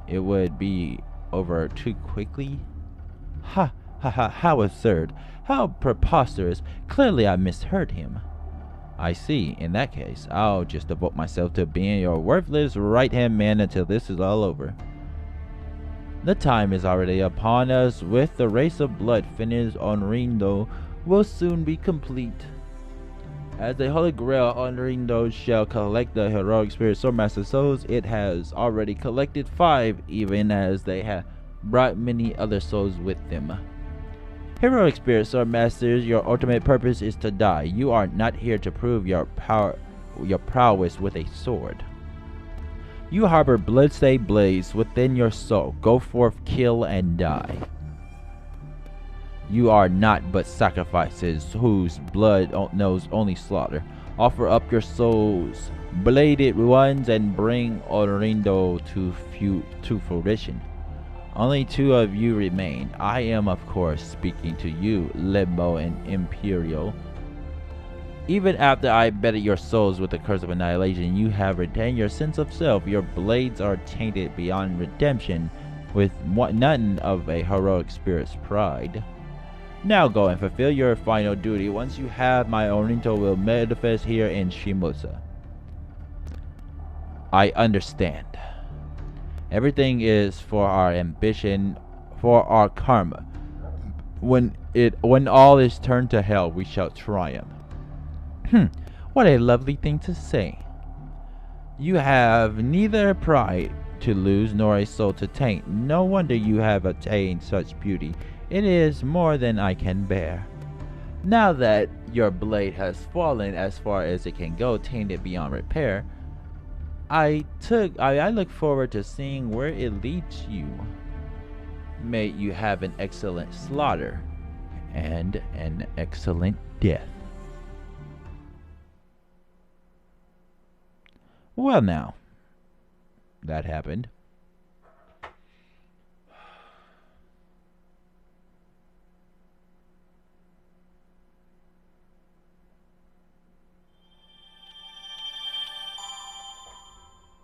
it would be over too quickly? Ha, how absurd. How preposterous. Clearly I misheard him. I see. In that case, I'll just devote myself to being your worthless right-hand man until this is all over. The time is already upon us. With the race of blood finished, Onrindo will soon be complete. As the Holy Grail, Onrindo shall collect the heroic spirit swordmaster souls. It has already collected 5, even as they have brought many other souls with them. Heroic spirit swordmasters, your ultimate purpose is to die. You are not here to prove your prowess with a sword. You harbor bloodstained blades within your soul. Go forth, kill, and die. You are not but sacrifices whose blood knows only slaughter. Offer up your souls, bladed ones, and bring Onrindo to fruition. Only 2 of you remain. I am, of course, speaking to you, Limbo and Imperial. Even after I embedded your souls with the curse of annihilation, you have retained your sense of self. Your blades are tainted beyond redemption. with none of a heroic spirit's pride. Now go and fulfill your final duty. Once you have, my Orinto will manifest here in Shimousa. I understand. Everything is for our ambition, for our karma. When all is turned to hell, we shall triumph. What a lovely thing to say. You have neither pride to lose nor a soul to taint. No wonder you have attained such beauty. It is more than I can bear. Now that your blade has fallen as far as it can go, tainted beyond repair, I look forward to seeing where it leads you. May you have an excellent slaughter and an excellent death. Well, now that happened.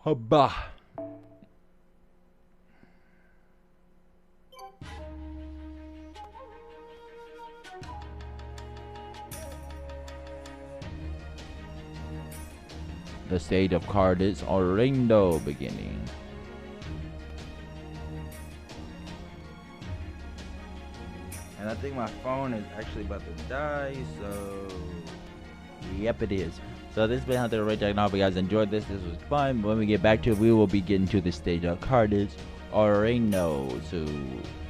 Hubba. The stage of Carnage Orlando beginning. And I think my phone is actually about to die, so yep, it is. So this has been Hunter Ray Jack. I hope you guys enjoyed this. This was fun. When we get back to it, we will be getting to the stage of Carnage Orlando, so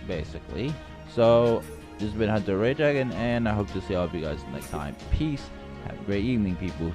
basically. So this has been Hunter Ray Dragon, and I hope to see all of you guys next time. Peace. Have a great evening, people.